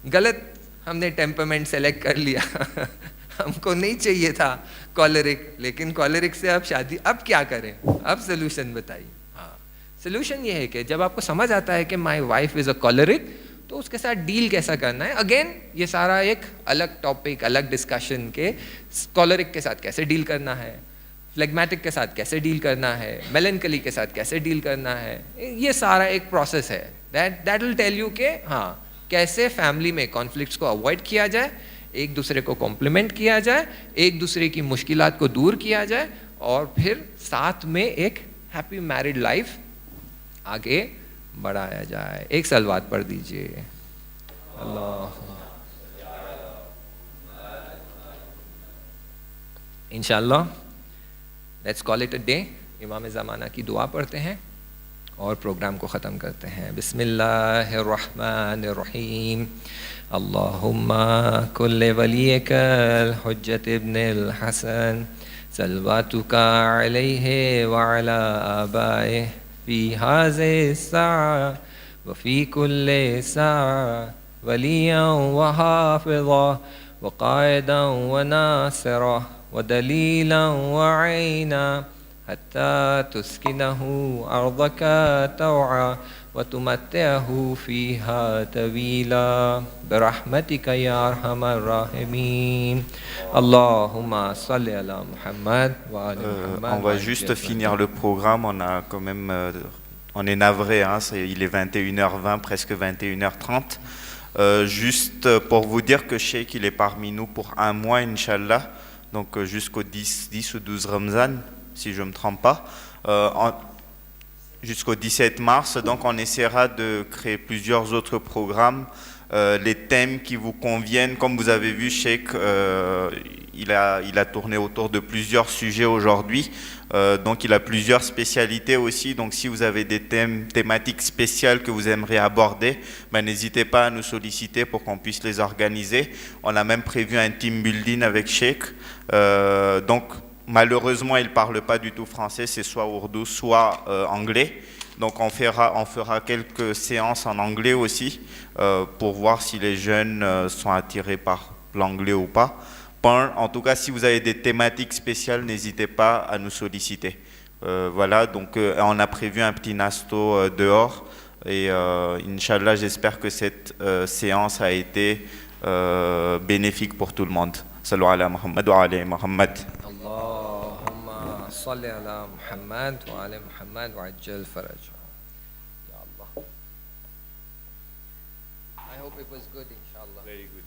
गलत हमने टेम्परमेंट सेलेक्ट कर लिया हमको नहीं चाहिए था कॉलरिक, लेकिन कॉलरिक से अब शादी, अब क्या करें, अब सोल्यूशन बताइए। हाँ, सोल्यूशन ये है कि जब आपको समझ आता है कि माय वाइफ इज अ कॉलरिक, तो उसके साथ डील कैसा करना है। अगेन ये सारा एक अलग टॉपिक, अलग डिस्कशन के कॉलरिक के साथ कैसे डील करना है, फ्लेगमेटिक के साथ कैसे डील करना है, मेलनकली के साथ कैसे डील करना है, ये सारा एक प्रोसेस है। दैट विल टेल यू के हाँ कैसे फैमिली में कॉन्फ्लिक्ट्स को अवॉइड किया जाए, एक दूसरे को कॉम्प्लीमेंट किया जाए, एक दूसरे की मुश्किलात को दूर किया जाए, और फिर साथ में एक हैप्पी मैरिड लाइफ आगे बढ़ाया जाए। एक सलवात पढ़ दीजिए। अल्लाह, इंशाअल्लाह let's call it a day. इमाम ज़माना की दुआ पढ़ते हैं और प्रोग्राम को ख़त्म करते हैं। बिस्मिल्लाहिर्रहमानिर्रहीम। अल्लाहुम्मा कुल्ले वलियकल हुज्जत इब्निल हसन सलवातुका अलैहि व अला आबाए फ़ी हाज़िहि स्साअ व फ़ी कुल्लि साअ वलिय्यन व हाफ़िज़ा व क़ाइदन व नासिरा व दलीलन व ऐना हत्ता तुस्किनहु अर्दका तौआ व तुमत्तिअहु फ़ीहा तवीला बिरहमतिका या अरहमर राहिमीन। अल्लाहुम्मा सल्लि अला मुहम्मद व आलि Muhammad. On va juste finir le programme, on a quand même, on est navré, hein, il est 21h20, presque 21h30. Juste pour vous dire que Cheikh il est parmi nous pour un mois, Inch'Allah, donc jusqu'au 10 ou 12 Ramzan, si je ne me trompe pas, jusqu'au 17 mars. Donc on essaiera de créer plusieurs autres programmes, les thèmes qui vous conviennent. Comme vous avez vu, Cheikh, il a tourné autour de plusieurs sujets aujourd'hui, donc il a plusieurs spécialités aussi. Donc si vous avez des thématiques spéciales que vous aimeriez aborder, ben, n'hésitez pas à nous solliciter pour qu'on puisse les organiser. On a même prévu un team building avec Cheikh. Donc malheureusement il ne parle pas du tout français, c'est soit ourdou soit anglais. Donc on fera quelques séances en anglais aussi pour voir si les jeunes sont attirés par l'anglais ou pas. En tout cas, si vous avez des thématiques spéciales, n'hésitez pas à nous solliciter. Voilà, donc on a prévu un petit nasto dehors et Inch'Allah, j'espère que cette séance a été bénéfique pour tout le monde. Sallu ala Muhammad wa ala Muhammad. Allahumma salli ala Muhammad wa ala Muhammad wa ajjal faraj. Ya Allah. I hope it was good, inshallah. Very good.